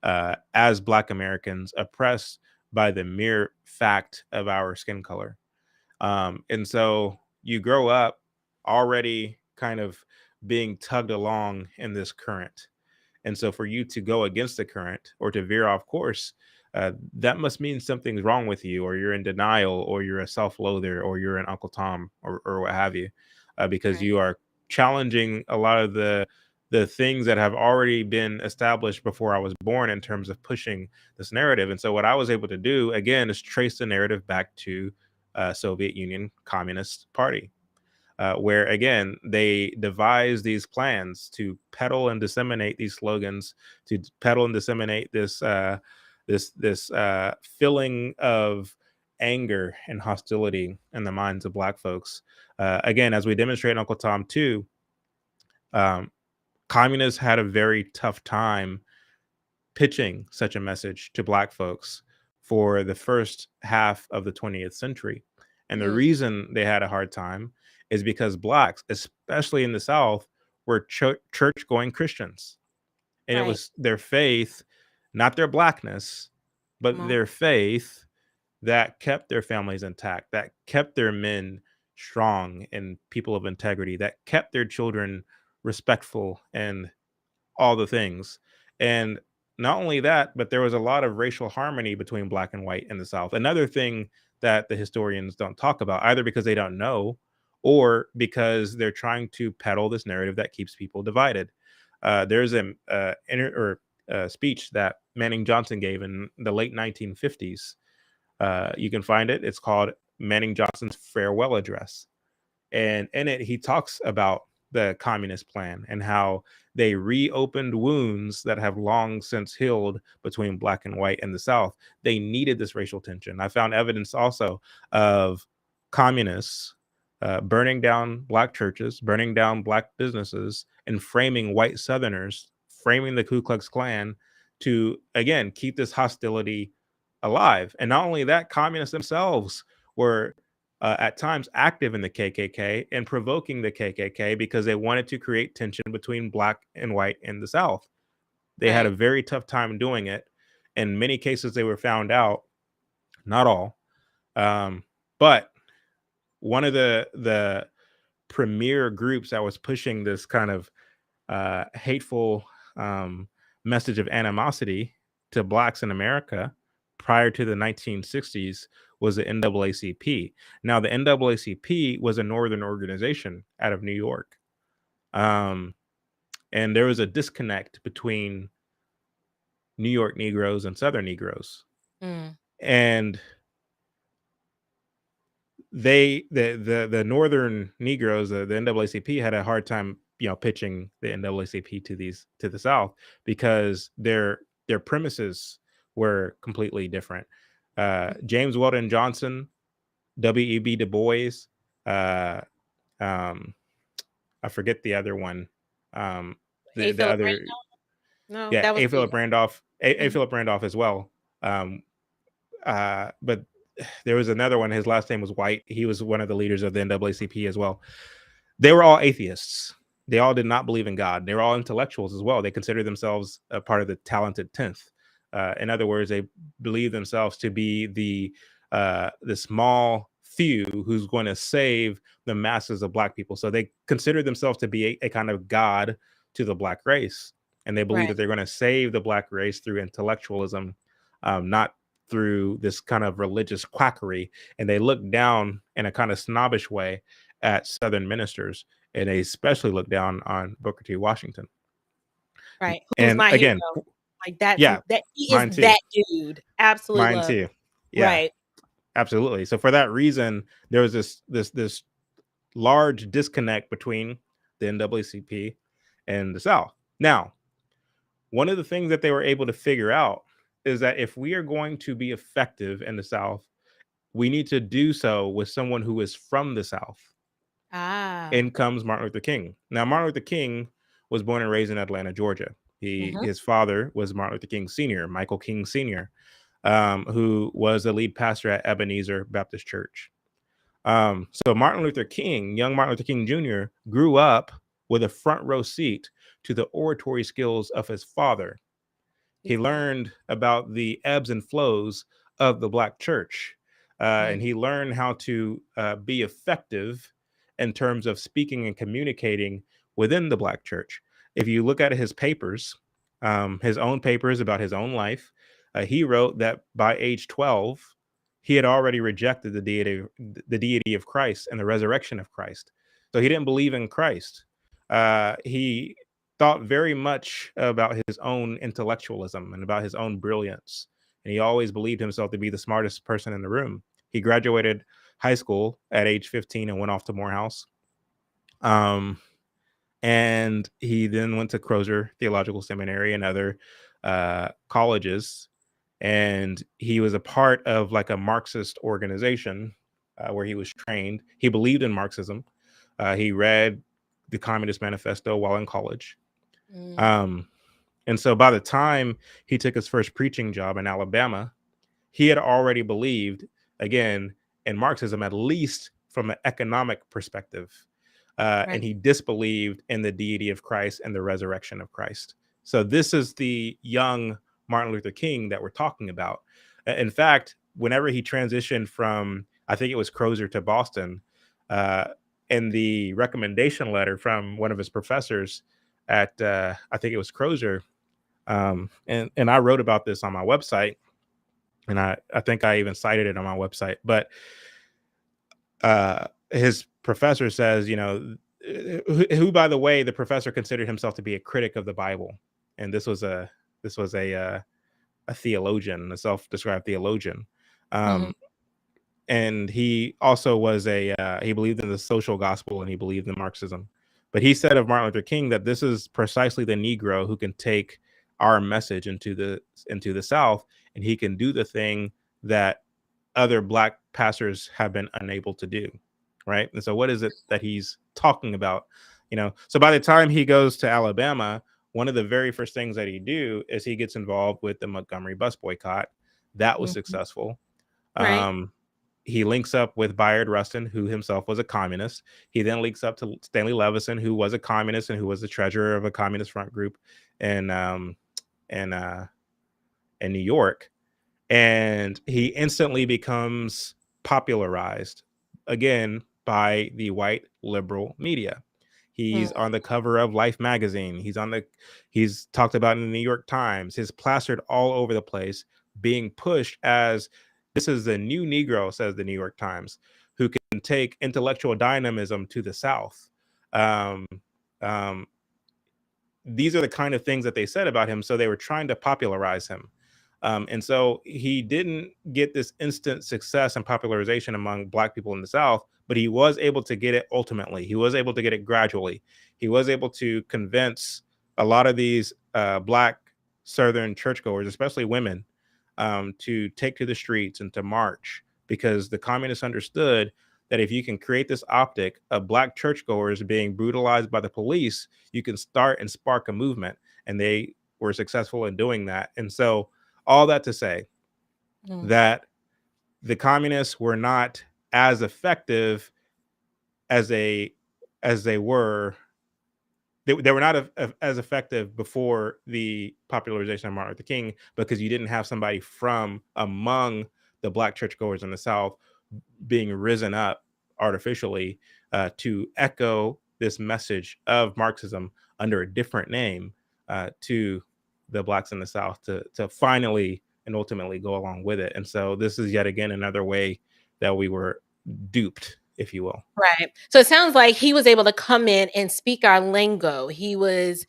as Black Americans, oppressed by the mere fact of our skin color. And so you grow up already kind of being tugged along in this current. And so for you to go against the current or to veer off course, that must mean something's wrong with you, or you're in denial, or you're a self-loather, or you're an Uncle Tom, or what have you, because Right. you are challenging a lot of the things that have already been established before I was born in terms of pushing this narrative. And so what I was able to do again is trace the narrative back to Soviet Union Communist Party, where again they devised these plans to peddle and disseminate these slogans, to peddle and disseminate this feeling of anger and hostility in the minds of Black folks. Again, as we demonstrate in Uncle Tom 2, um, communists had a very tough time pitching such a message to Black folks for the first half of the 20th century. And the Mm, reason they had a hard time is because Blacks, especially in the South, were church going Christians. And it right. was their faith, not their Blackness, Come but on. their faith that kept their families intact, that kept their men strong and people of integrity, that kept their children respectful and all the things. And not only that, but there was a lot of racial harmony between black and white in the South. Another thing that the historians don't talk about, either because they don't know or because they're trying to peddle this narrative that keeps people divided. There's a speech that Manning Johnson gave in the late 1950s. You can find it. It's called Manning Johnson's Farewell Address. And in it, he talks about the communist plan and how they reopened wounds that have long since healed between black and white in the South. They needed this racial tension. I found evidence also of communists burning down black churches, burning down black businesses, and framing white Southerners, framing the Ku Klux Klan to, again, keep this hostility alive. And not only that, communists themselves were at times active in the KKK and provoking the KKK because they wanted to create tension between black and white in the South. They had a very tough time doing it. In many cases, they were found out, not all. But one of the premier groups that was pushing this kind of hateful message of animosity to blacks in America prior to the 1960s was the NAACP. Now, the NAACP was a northern organization out of New York. And there was a disconnect between New York Negroes and Southern Negroes. And the Northern Negroes, the NAACP had a hard time, pitching the NAACP to the South because their premises were completely different. James Weldon Johnson, W.E.B. Du Bois, I forget the other one. The other, no, yeah, that was A. Philip Randolph, A. Philip Randolph as well. But there was another one. His last name was White. He was one of the leaders of the NAACP as well. They were all atheists. They all did not believe in God. They were all intellectuals as well. They considered themselves a part of the talented 10th. In other words, they believe themselves to be the small few who's going to save the masses of black people. So they consider themselves to be a kind of God to the black race. And they believe that they're going to save the black race through intellectualism, not through this kind of religious quackery. And they look down in a kind of snobbish way at Southern ministers. And they especially look down on Booker T. Washington. Right. Who's And my again, hero. Like that. Yeah, That he mine is too. that dude. Absolutely Mine love. too. Yeah, Right. absolutely. So for that reason, there was this large disconnect between the NAACP and the South. Now, one of the things that they were able to figure out is that if we are going to be effective in the South, we need to do so with someone who is from the South. In comes Martin Luther King. Now, Martin Luther King was born and raised in Atlanta, Georgia. His father was Martin Luther King Sr., Michael King Sr., who was the lead pastor at Ebenezer Baptist Church. So Martin Luther King, young Martin Luther King Jr., grew up with a front row seat to the oratory skills of his father. He learned about the ebbs and flows of the black church, and he learned how to be effective in terms of speaking and communicating within the black church. If you look at his papers, his own papers about his own life, he wrote that by age 12, he had already rejected the deity of Christ and the resurrection of Christ. So he didn't believe in Christ. He thought very much about his own intellectualism and about his own brilliance. And he always believed himself to be the smartest person in the room. He graduated high school at age 15 and went off to Morehouse. And he then went to Crozer Theological Seminary and other colleges. And he was a part of like a Marxist organization where he was trained. He believed in Marxism. He read the Communist Manifesto while in college. And so by the time he took his first preaching job in Alabama, he had already believed, again, in Marxism, at least from an economic perspective. And he disbelieved in the deity of Christ and the resurrection of Christ. So this is the young Martin Luther King that we're talking about. In fact, whenever he transitioned from, I think it was Crozer to Boston, uh, in the recommendation letter from one of his professors at, I think it was Crozer, and I wrote about this on my website, and I think I even cited it on my website. But his professor says, who, by the way, the professor considered himself to be a critic of the Bible, and this was a theologian, a self-described theologian. Mhm. And he also was he believed in the social gospel, and he believed in Marxism. But he said of Martin Luther King that this is precisely the Negro who can take our message into the South, and he can do the thing that other black pastors have been unable to do, right? And so what is it that he's talking about? So by the time he goes to Alabama, one of the very first things that he do is he gets involved with the Montgomery bus boycott. That was Mhm. successful. Right. He links up with Bayard Rustin, who himself was a communist. He then links up to Stanley Levison, who was a communist and who was the treasurer of a communist front group in in uh, in New York. And he instantly becomes popularized again by the white liberal media. Mm. He's on the cover of Life magazine. He's talked about in the New York Times. He's plastered all over the place, being pushed as this is the new Negro, says the New York Times, who can take intellectual dynamism to the South. Um, um, these are the kind of things that they said about him. So they were trying to popularize him. And so he didn't get this instant success and popularization among black people in the South, but he was able to get it ultimately. He was able to get it gradually. He was able to convince a lot of these black Southern churchgoers, especially women, to take to the streets and to march, because the communists understood that if you can create this optic of black churchgoers being brutalized by the police, you can start and spark a movement. And they were successful in doing that. And so all that to say Mm. that the communists were not as effective as they were. They were not as effective before the popularization of Martin Luther King, because you didn't have somebody from among the black churchgoers in the South being risen up artificially to echo this message of Marxism under a different name to the blacks in the South to finally and ultimately go along with it. And so this is yet again another way that we were duped, if you will. Right. So it sounds like he was able to come in and speak our lingo. He was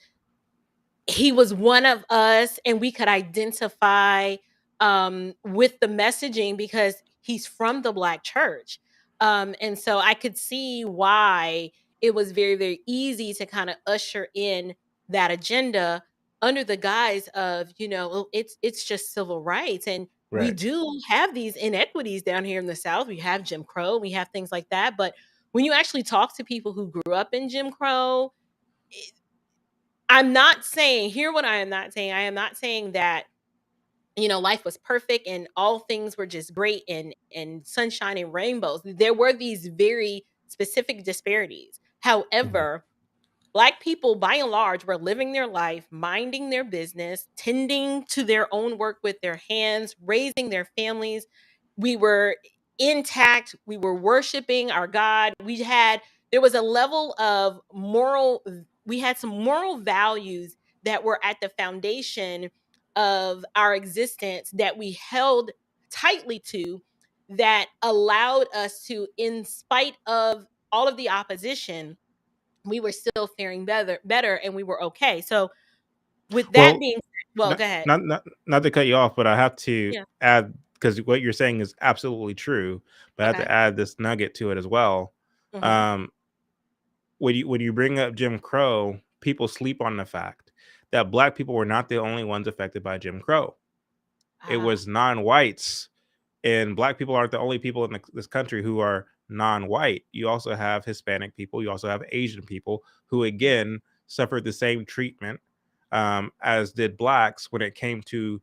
one of us, and we could identify with the messaging because he's from the black church. And so I could see why it was very, very easy to kind of usher in that agenda under the guise of, "Oh, it's just civil rights." And we Right. do have these inequities down here in the South. We have Jim Crow, we have things like that. But when you actually talk to people who grew up in Jim Crow, I'm not saying, hear what I am not saying. I am not saying that, life was perfect and all things were just great and sunshine and rainbows. There were these very specific disparities. Mhm. However, Black people, by and large, were living their life, minding their business, tending to their own work with their hands, raising their families. We were intact. We were worshiping our God. There was a level of we had some moral values that were at the foundation of our existence that we held tightly to, that allowed us to, in spite of all of the opposition, we were still faring better and we were okay. So with that Well, being well, not go ahead. not to cut you off, but I have to Yeah. add, because what you're saying is absolutely true, but I have Okay. to add this nugget to it as well. Mhm. Um, when you bring up Jim Crow, people sleep on the fact that black people were not the only ones affected by Jim Crow. It Ah. was non-whites, and black people aren't the only people in this country who are non-white. You also have Hispanic people, you also have Asian people who again suffered the same treatment as did blacks when it came to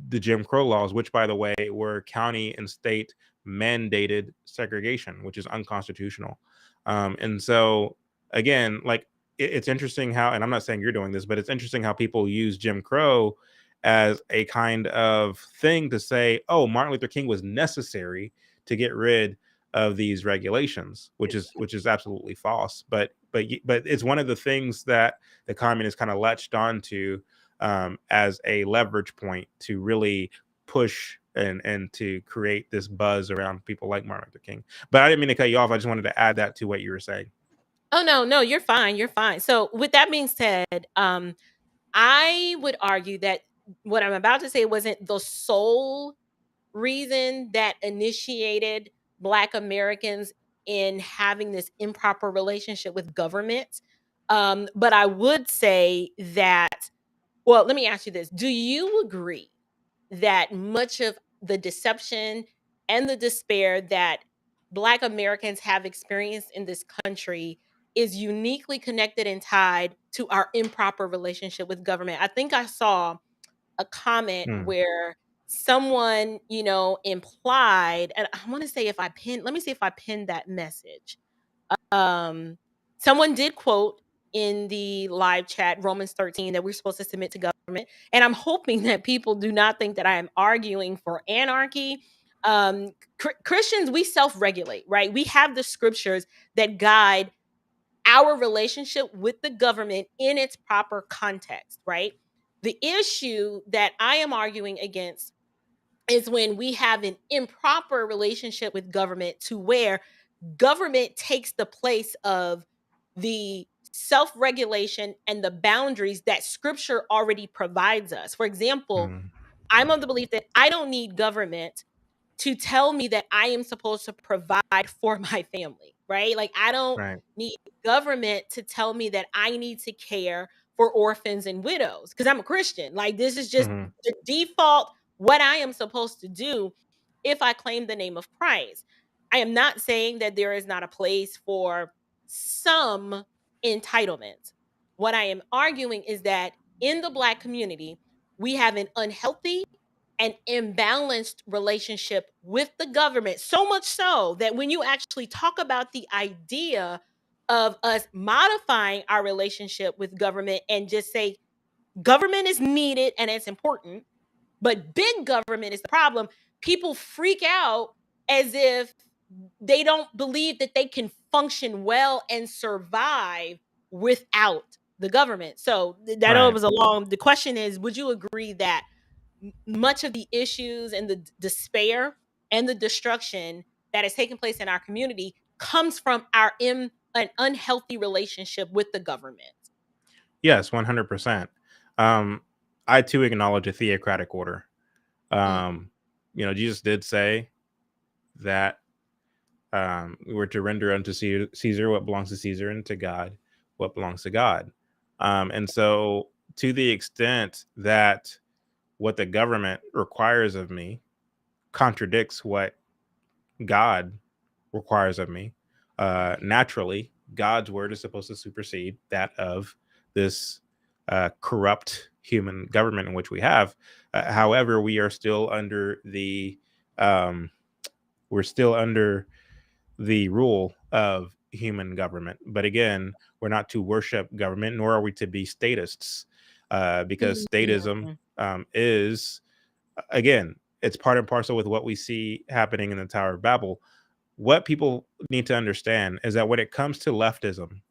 the Jim Crow laws, which, by the way, were county and state mandated segregation, which is unconstitutional. And so again, like it's interesting how, and I'm not saying you're doing this, but it's interesting how people use Jim Crow as a kind of thing to say, oh, Martin Luther King was necessary to get rid of these regulations, which is absolutely false. But it's one of the things that the communists kind of latched onto as a leverage point to really push and to create this buzz around people like Martin Luther King. But I didn't mean to cut you off. I just wanted to add that to what you were saying. Oh, no, you're fine. You're fine. So, with that being said, I would argue that what I'm about to say wasn't the sole reason that initiated Black Americans in having this improper relationship with government. But I would say that, well, let me ask you this. Do you agree that much of the deception and the despair that Black Americans have experienced in this country is uniquely connected and tied to our improper relationship with government? I think I saw a comment Hmm. where someone, implied, and I want to say let me see if I pinned that message. Um, Someone did quote in the live chat Romans 13 that we're supposed to submit to government. And I'm hoping that people do not think that I am arguing for anarchy. Christians, we self regulate, right? We have the scriptures that guide our relationship with the government in its proper context, right? The issue that I am arguing against is when we have an improper relationship with government to where government takes the place of the self-regulation and the boundaries that scripture already provides us. For example, Hmm. I'm of the belief that I don't need government to tell me that I am supposed to provide for my family, right? Like, I don't Right. need government to tell me that I need to care for orphans and widows because I'm a Christian. Like, this is just Hmm. the default what I am supposed to do if I claim the name of Christ. I am not saying that there is not a place for some entitlement. What I am arguing is that in the Black community, we have an unhealthy and imbalanced relationship with the government, so much so that when you actually talk about the idea of us modifying our relationship with government and just say government is needed and it's important, but big government is the problem, people freak out as if they don't believe that they can function well and survive without the government. So I know it Right. was a long, the question is, would you agree that much of the issues and the despair and the destruction that has taken place in our community comes from an unhealthy relationship with the government? Yes, 100%. Um, I too acknowledge a theocratic order. Mm, Jesus did say that we were to render unto Caesar what belongs to Caesar, and to God what belongs to God. And so, to the extent that what the government requires of me contradicts what God requires of me, naturally, God's word is supposed to supersede that of this corrupt human government in which we have. However, um, we're still under the rule of human government. But again, we're not to worship government, nor are we to be statists, because statism mm, is, again, it's part and parcel with what we see happening in the Tower of Babel. What people need to understand is that when it comes to leftism,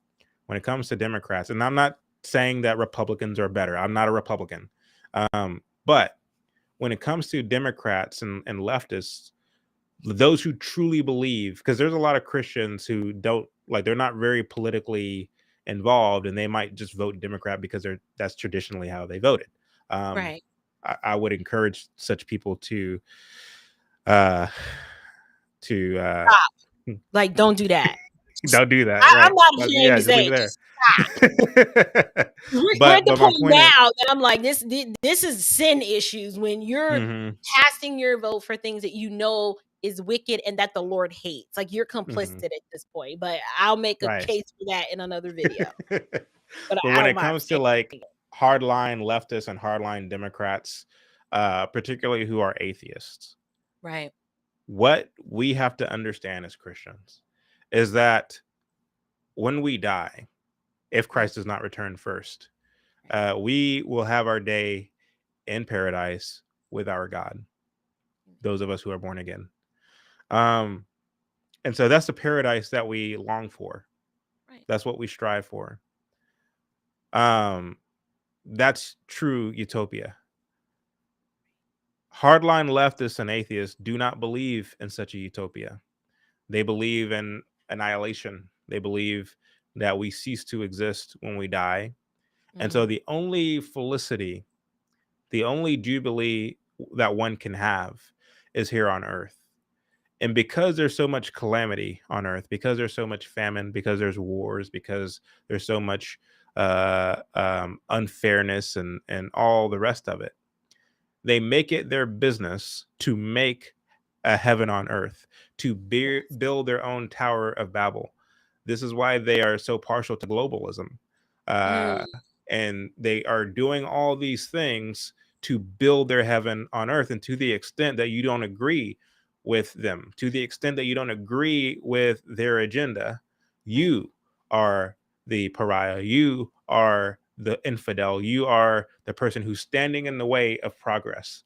when it comes to Democrats, and I'm not saying that Republicans are better, I'm not a Republican, but when it comes to Democrats and leftists, those who truly believe, because there's a lot of Christians who don't, like, they're not very politically involved, and they might just vote Democrat because that's traditionally how they voted. Um, right. I would encourage such people uh, to Stop. Like, don't do that. don't do that, I'm right? not But ashamed yeah, to just say leave it it. there. Just we're at the But my point point is, now that I'm like, this is sin issues when you're mhm, casting your vote for things that you know is wicked and that the Lord hates. Like, you're mhm, complicit at this point. But I'll make a right. case for that in another video. But But I when don't it mind comes to saying like it. hardline leftists and hardline Democrats, particularly who are atheists, Right. what we have to understand as Christians is that when we die, if Mm, Christ does not return first, we will have our day in paradise with our God, those of us who are born again. And so that's the paradise that we long for. Right. That's what we strive for. That's true utopia. Hardline leftists and atheists do not believe in such a utopia. They believe in annihilation. They believe that we cease to exist when we die. And so the only felicity, the only jubilee that one can have is here on earth. And because there's so much calamity on earth, because there's so much famine, because there's wars, because there's so much unfairness and all the rest of it, they make it their business to make a heaven on earth, to build their own Tower of Babel. This is why they are so partial to globalism. And they are doing all these things to build their heaven on earth. And to the extent that you don't agree with them, to the extent that you don't agree with their agenda, you are the pariah. You are the infidel. You are the person who's standing in the way of progress.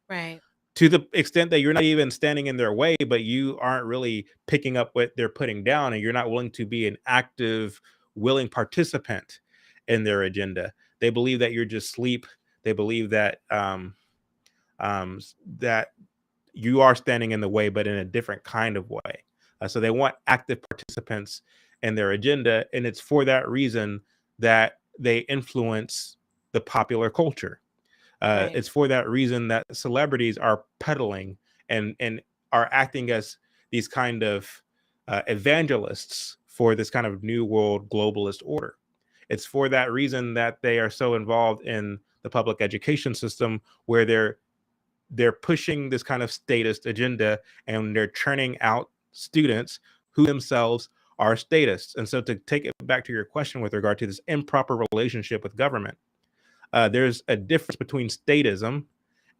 Right. To the extent that you're not even standing in their way, but you aren't really picking up what they're putting down, and you're not willing to be an active, willing participant in their agenda. They believe that you're just asleep. They believe that that you are standing in the way, but in a different kind of way. So they want active participants in their agenda, and it's for that reason that they influence the popular culture. It's for that reason that celebrities are peddling and are acting as these kind of evangelists for this kind of new world globalist order. It's for that reason that they are so involved in the public education system, where they're pushing this kind of statist agenda, and they're churning out students who themselves are statists. And so to take it back to your question with regard to this improper relationship with government, there's a difference between statism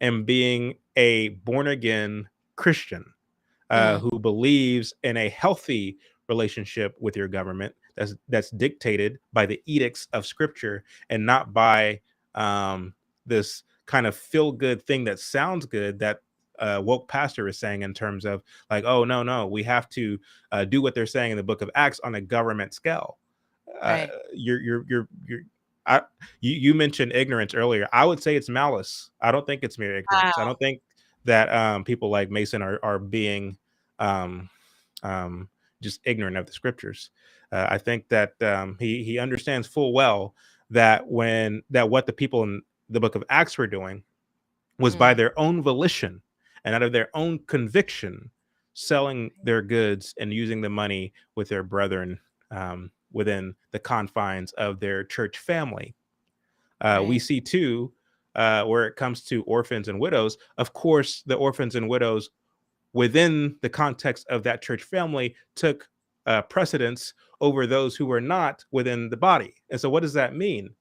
and being a born-again Christian who believes in a healthy relationship with your government that's dictated by the edicts of Scripture, and not by this kind of feel-good thing that sounds good that woke pastor is saying, in terms of like, oh, no, we have to do what they're saying in the book of Acts on a government scale. You mentioned ignorance earlier. I would say it's malice. I don't think it's mere ignorance. I don't think that people like Mason are being just ignorant of the Scriptures. I think that he understands full well that what the people in the book of Acts were doing was by their own volition and out of their own conviction, selling their goods and using the money with their brethren within the confines of their church family. We see too, where it comes to orphans and widows, of course, the orphans and widows within the context of that church family took precedence over those who were not within the body. And so what does that mean?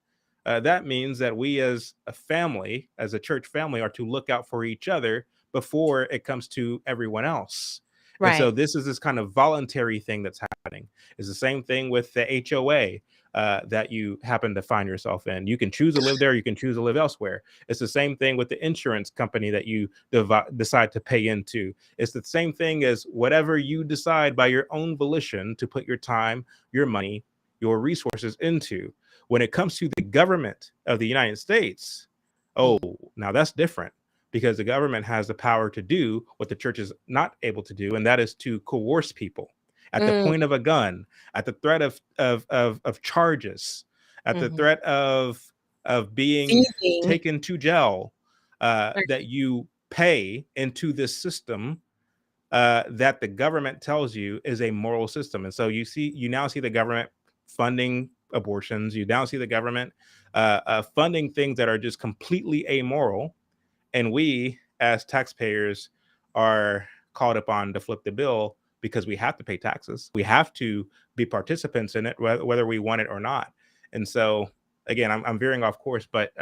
That means that we as a family, as a church family, are to look out for each other before it comes to everyone else. And so this is this kind of voluntary thing that's happening. It's the same thing with the HOA that you happen to find yourself in. You can choose to live there. You can choose to live elsewhere. It's the same thing with the insurance company that you decide to pay into. It's the same thing as whatever you decide by your own volition to put your time, your money, your resources into. When it comes to the government of the United States, now that's different, because the government has the power to do what the church is not able to do, and that is to coerce people at the point of a gun, at the threat of charges, at the threat of being taken to jail, that you pay into this system that the government tells you is a moral system. And so you now see the government funding abortions. You now see the government funding things that are just completely amoral. And we, as taxpayers, are called upon to flip the bill because we have to pay taxes. We have to be participants in it, whether we want it or not. And so, again, I'm veering off course, but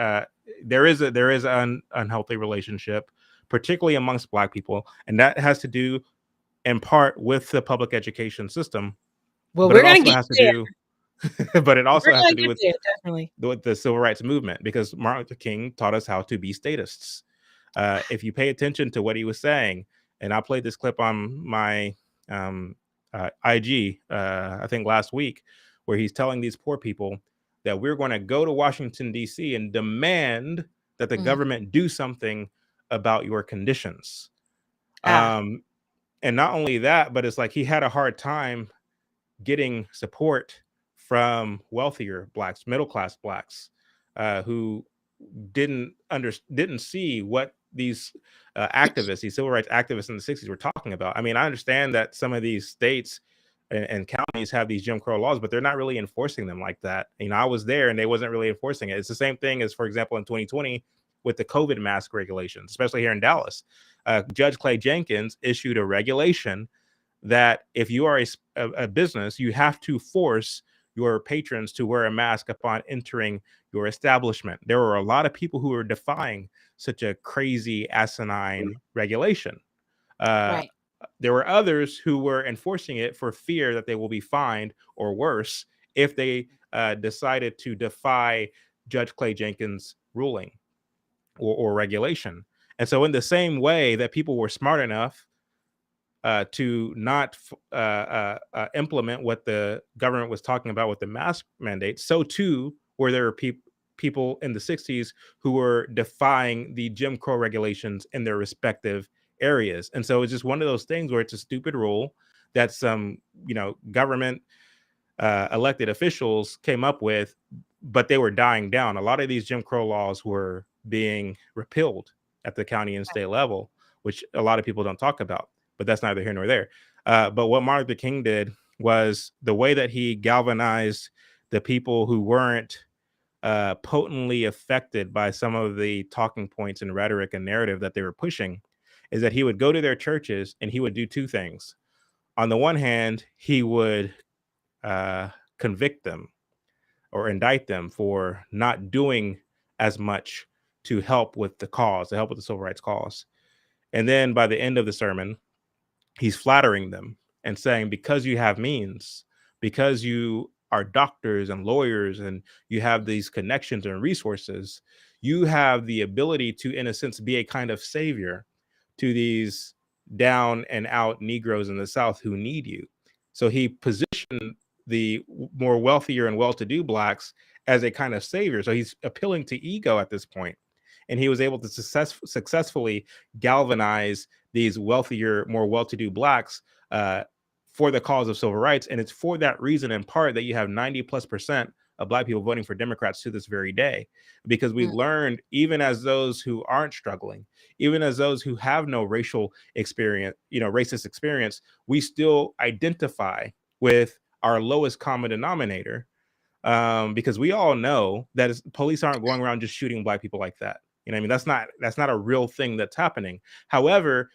there is an unhealthy relationship, particularly amongst Black people, and that has to do in part with the public education system. Well, but we're it going also to has to get do but it also We're has gonna to do get there, definitely. with the civil rights movement, because Martin Luther King taught us how to be statists. If you pay attention to what he was saying, and I played this clip on my IG, I think last week, where he's telling these poor people that we're going to go to Washington, D.C. and demand that the government do something about your conditions. And not only that, but it's like he had a hard time getting support from wealthier blacks, middle class blacks, who didn't see what these activists, these civil rights activists in the 60s were talking about. I mean, I understand that some of these states and counties have these Jim Crow laws, but they're not really enforcing them like that. You know, I was there and they wasn't really enforcing it. It's the same thing as, for example, in 2020 with the COVID mask regulations, especially here in Dallas. Judge Clay Jenkins issued a regulation that if you are a business, you have to force your patrons to wear a mask upon entering your establishment. There were a lot of people who were defying such a crazy, asinine regulation. Right. There were others who were enforcing it for fear that they will be fined, or worse, if they decided to defy Judge Clay Jenkins' ruling or regulation. And so in the same way that people were smart enough to not implement what the government was talking about with the mask mandate, so too were there people in the 60s who were defying the Jim Crow regulations in their respective areas. And so it's just one of those things where it's a stupid rule that some, government elected officials came up with, but they were dying down. A lot of these Jim Crow laws were being repealed at the county and state level, which a lot of people don't talk about, but that's neither here nor there. But what Martin Luther King did was the way that he galvanized the people who weren't potently affected by some of the talking points and rhetoric and narrative that they were pushing, is that he would go to their churches and he would do two things. On the one hand, he would convict them or indict them for not doing as much to help with the cause, to help with the civil rights cause. And then by the end of the sermon, he's flattering them and saying, because you have means, because you are doctors and lawyers and you have these connections and resources, you have the ability to, in a sense, be a kind of savior to these down and out Negroes in the South who need you. So he positioned the more wealthier and well-to-do blacks as a kind of savior. So he's appealing to ego at this point. And he was able to successfully galvanize these wealthier, more well-to-do blacks for the cause of civil rights. And it's for that reason, in part, that you have 90+% of Black people voting for Democrats to this very day, because we've learned, even as those who aren't struggling, even as those who have no racial experience, racist experience, we still identify with our lowest common denominator, because we all know that police aren't going around just shooting Black people like that. I mean, that's not a real thing that's happening. However,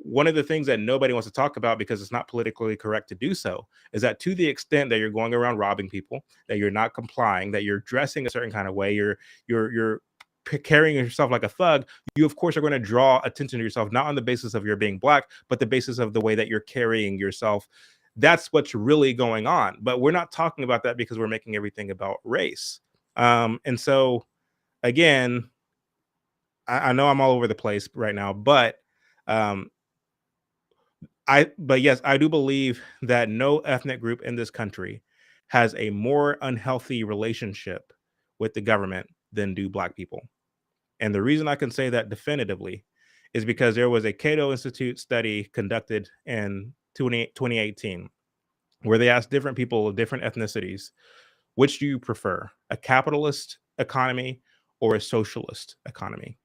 one of the things that nobody wants to talk about, because it's not politically correct to do so, is that to the extent that you're going around robbing people, that you're not complying, that you're dressing a certain kind of way, you're carrying yourself like a thug, you of course are going to draw attention to yourself, not on the basis of your being Black, but the basis of the way that you're carrying yourself. That's what's really going on. But we're not talking about that because we're making everything about race. And so, again, I know I'm all over the place right now, but yes, I do believe that no ethnic group in this country has a more unhealthy relationship with the government than do Black people. And the reason I can say that definitively is because there was a Cato Institute study conducted in 2018 where they asked different people of different ethnicities, which do you prefer, a capitalist economy or a socialist economy?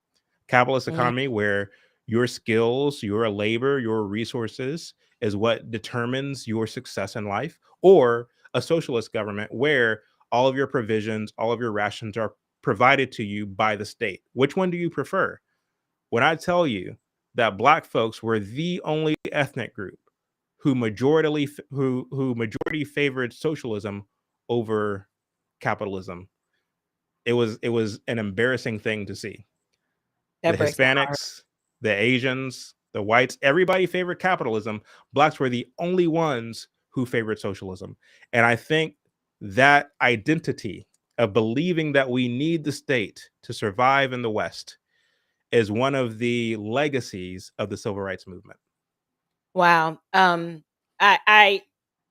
Capitalist economy where your skills, your labor, your resources is what determines your success in life, or a socialist government where all of your provisions, all of your rations are provided to you by the state. Which one do you prefer? When I tell you that Black folks were the only ethnic group who majority favored socialism over capitalism, it was an embarrassing thing to see. The Hispanics, the Asians, the whites, everybody favored capitalism. Blacks were the only ones who favored socialism. And I think that identity of believing that we need the state to survive in the West is one of the legacies of the civil rights movement. Wow. I I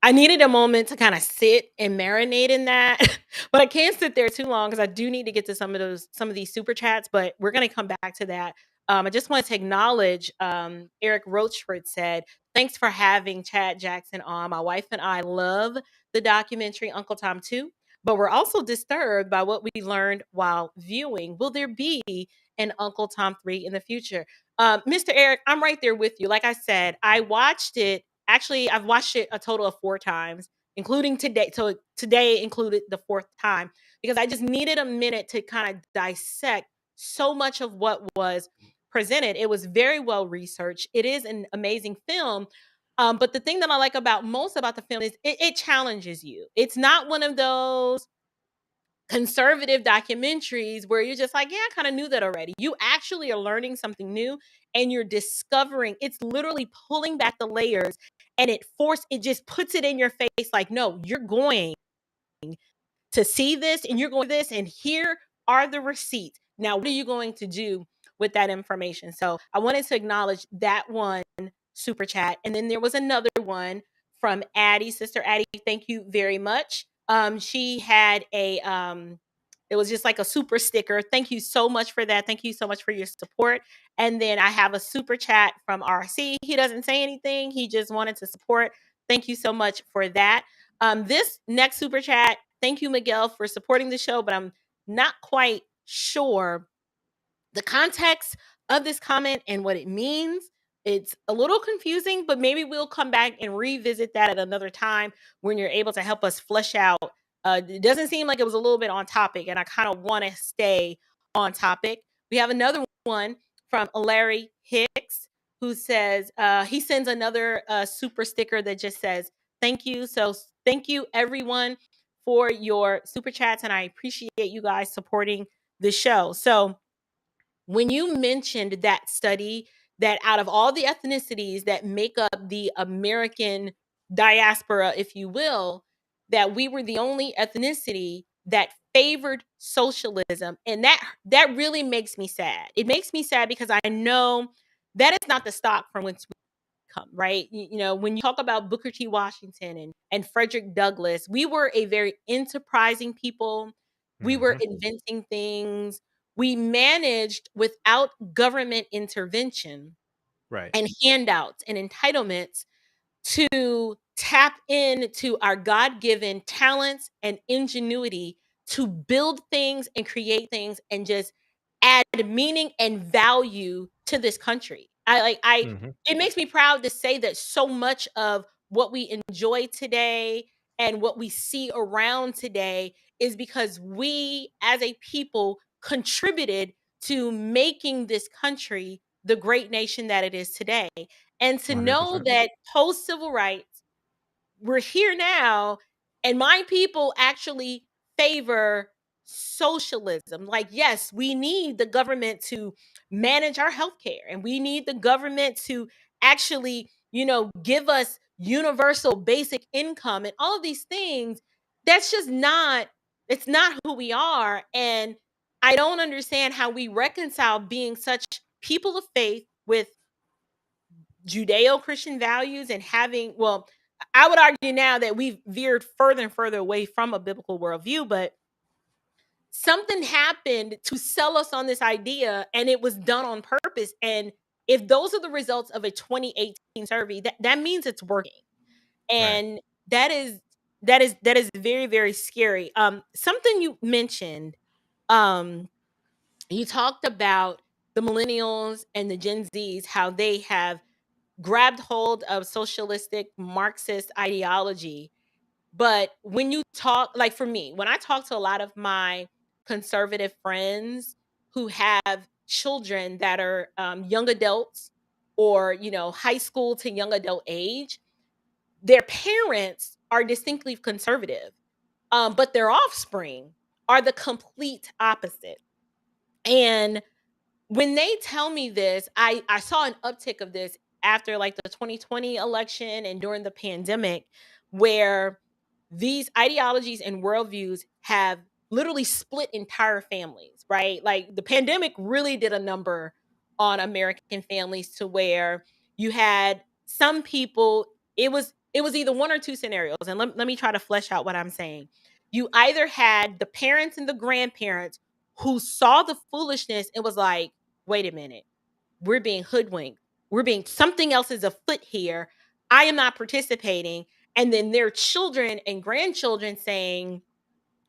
I needed a moment to kind of sit and marinate in that, but I can't sit there too long because I do need to get to some of these super chats. But we're gonna come back to that. I just wanted to acknowledge Eric Rochford said, "Thanks for having Chad Jackson on. My wife and I love the documentary Uncle Tom too, but we're also disturbed by what we learned while viewing. Will there be an Uncle Tom 3 in the future?" Mr. Eric, I'm right there with you. Like I said, I watched it. Actually, I've watched it a total of 4 times, including today. So today included the fourth time because I just needed a minute to kind of dissect so much of what was presented. It was very well researched. It is an amazing film. But the thing that I like about most about the film is it challenges you. It's not one of those conservative documentaries where you're just like, yeah, I kind of knew that already. You actually are learning something new and you're discovering it's literally pulling back the layers and it just puts it in your face like, no, you're going to see this and you're going to this and here are the receipts. Now, what are you going to do with that information? So I wanted to acknowledge that one super chat. And then there was another one from Addie, Sister Addie. Thank you very much. She had it was just like a super sticker. Thank you so much for that. Thank you so much for your support. And then I have a super chat from RC. He doesn't say anything. He just wanted to support. Thank you so much for that. This next super chat, thank you, Miguel, for supporting the show, but I'm not quite sure the context of this comment and what it means. It's a little confusing, but maybe we'll come back and revisit that at another time when you're able to help us flesh out. It doesn't seem like it was a little bit on topic, and I kind of want to stay on topic. We have another one from Larry Hicks who says he sends another super sticker that just says, "Thank you." So thank you, everyone, for your super chats, and I appreciate you guys supporting the show. So when you mentioned that study that out of all the ethnicities that make up the American diaspora, if you will, that we were the only ethnicity that favored socialism, and that really makes me sad. It makes me sad because I know that is not the stock from whence we come, right? When you talk about Booker T. Washington and Frederick Douglass, we were a very enterprising people. We were Mhm. inventing things. We managed without government intervention Right. and handouts and entitlements to tap into our God-given talents and ingenuity to build things and create things and just add meaning and value to this country. I Mhm. it makes me proud to say that so much of what we enjoy today and what we see around today is because we as a people contributed to making this country the great nation that it is today. And to know 100%. that post civil rights, we're here now, and my people actually favor socialism. Like, yes, we need the government to manage our healthcare, and we need the government to actually, give us universal basic income and all of these things. That's just not, it's not who we are. And I don't understand how we reconcile being such people of faith with Judeo-Christian values and having, well, I would argue now that we've veered further and further away from a biblical worldview, but something happened to sell us on this idea and it was done on purpose. And if those are the results of a 2018 survey, that means it's working. Right. And that is very, very scary. Something you mentioned, um, you talked about the millennials and the Gen Zs, how they have grabbed hold of socialistic Marxist ideology. But when you talk, like for me, when I talk to a lot of my conservative friends who have children that are young adults or, high school to young adult age, their parents are distinctly conservative, but their offspring are the complete opposite. And when they tell me this, I saw an uptick of this after like the 2020 election and during the pandemic where these ideologies and worldviews have literally split entire families, right? Like the pandemic really did a number on American families to where you had some people, it was either one or two scenarios. And let me try to flesh out what I'm saying. You either had the parents and the grandparents who saw the foolishness and was like, wait a minute, we're being hoodwinked. We're being something else is afoot here. I am not participating. And then their children and grandchildren saying,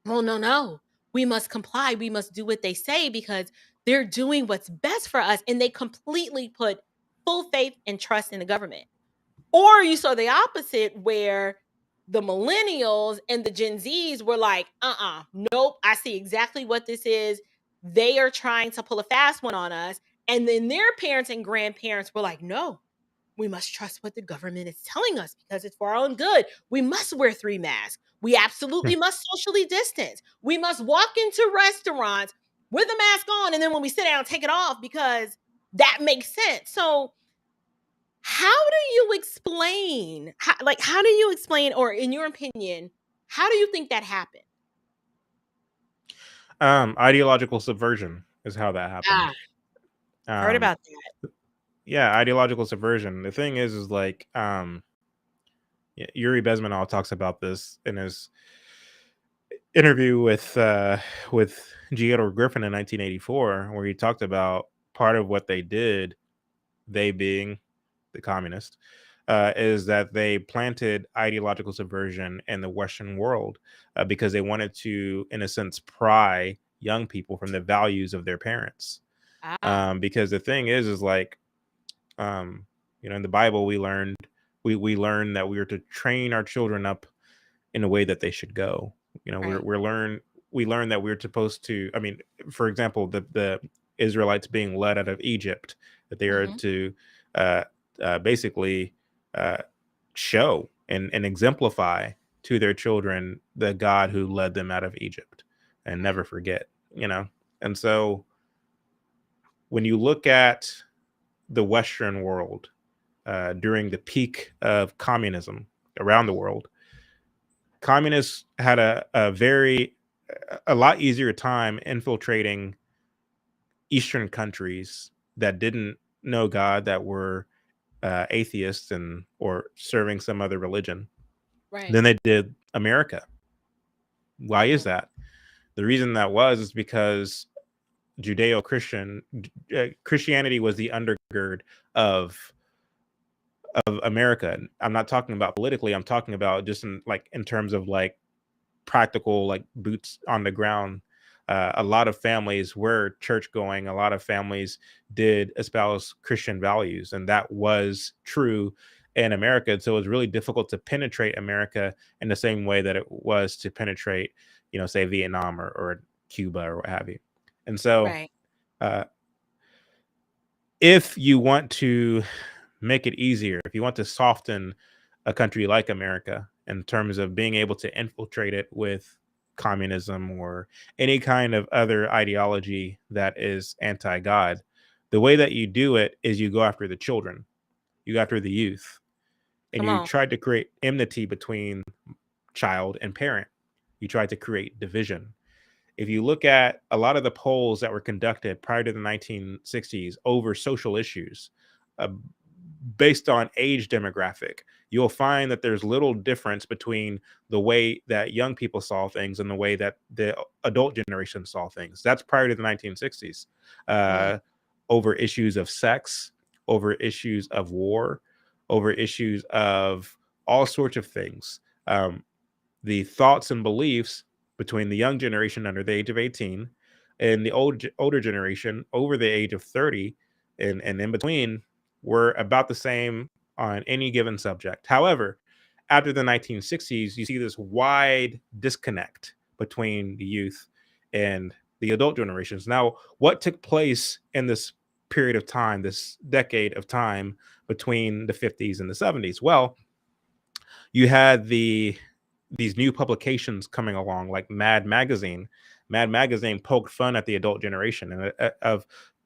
oh, no, no, we must comply. We must do what they say because they're doing what's best for us. And they completely put full faith and trust in the government. Or you saw the opposite where the millennials and the Gen Zs were like, nope, I see exactly what this is. They are trying to pull a fast one on us. And then their parents and grandparents were like, no, we must trust what the government is telling us because it's for our own good. We must wear 3 masks. We absolutely must socially distance. We must walk into restaurants with a mask on. And then when we sit down, take it off because that makes sense. So how do you explain, how do you explain, or in your opinion, how do you think that happened? Ideological subversion is how that happened. Heard Um, about that. yeah, ideological subversion. The thing is like, Yuri Bezmenov talks about this in his interview with G. Edward Griffin in 1984, where he talked about part of what they did, they being the communist, is that they planted ideological subversion in the Western world because they wanted to, in a sense, pry young people from the values of their parents. Because the thing is like, in the Bible, we learned that we are to train our children up in a way that they should go. Right. We learn that we're supposed to. I mean, for example, the Israelites being led out of Egypt, that they are to basically show and exemplify to their children the God who led them out of Egypt and never forget. And so when you look at the Western world during the peak of communism around the world, communists had a lot easier time infiltrating Eastern countries that didn't know God, that were atheists or serving some other religion, Right. than they did America. Why is that? The reason that is because Christianity was the undergird of America. I'm not talking about politically. I'm talking about just in terms of like practical, like boots on the ground. A lot of families were church going. A lot of families did espouse Christian values, and that was true in America. So it was really difficult to penetrate America in the same way that it was to penetrate, say Vietnam or Cuba or what have you. And so, Right. If you want to make it easier, if you want to soften a country like America in terms of being able to infiltrate it with communism or any kind of other ideology that is anti-God, the way that you do it is you go after the children, you go after the youth, and Come you on. try to create enmity between child and parent. You try to create division. If you look at a lot of the polls that were conducted prior to the 1960s over social issues, uh, based on age demographic, you'll find that there's little difference between the way that young people saw things and the way that the adult generation saw things. That's prior to the 1960s. Over issues of sex, over issues of war, over issues of all sorts of things. The thoughts and beliefs between the young generation under the age of 18 and the older generation over the age of 30 and in between were about the same on any given subject. However, after the 1960s, you see this wide disconnect between the youth and the adult generations. Now, what took place in this period of time, this decade of time between the 50s and the 70s? Well, you had these new publications coming along like Mad Magazine. Mad Magazine poked fun at the adult generation and of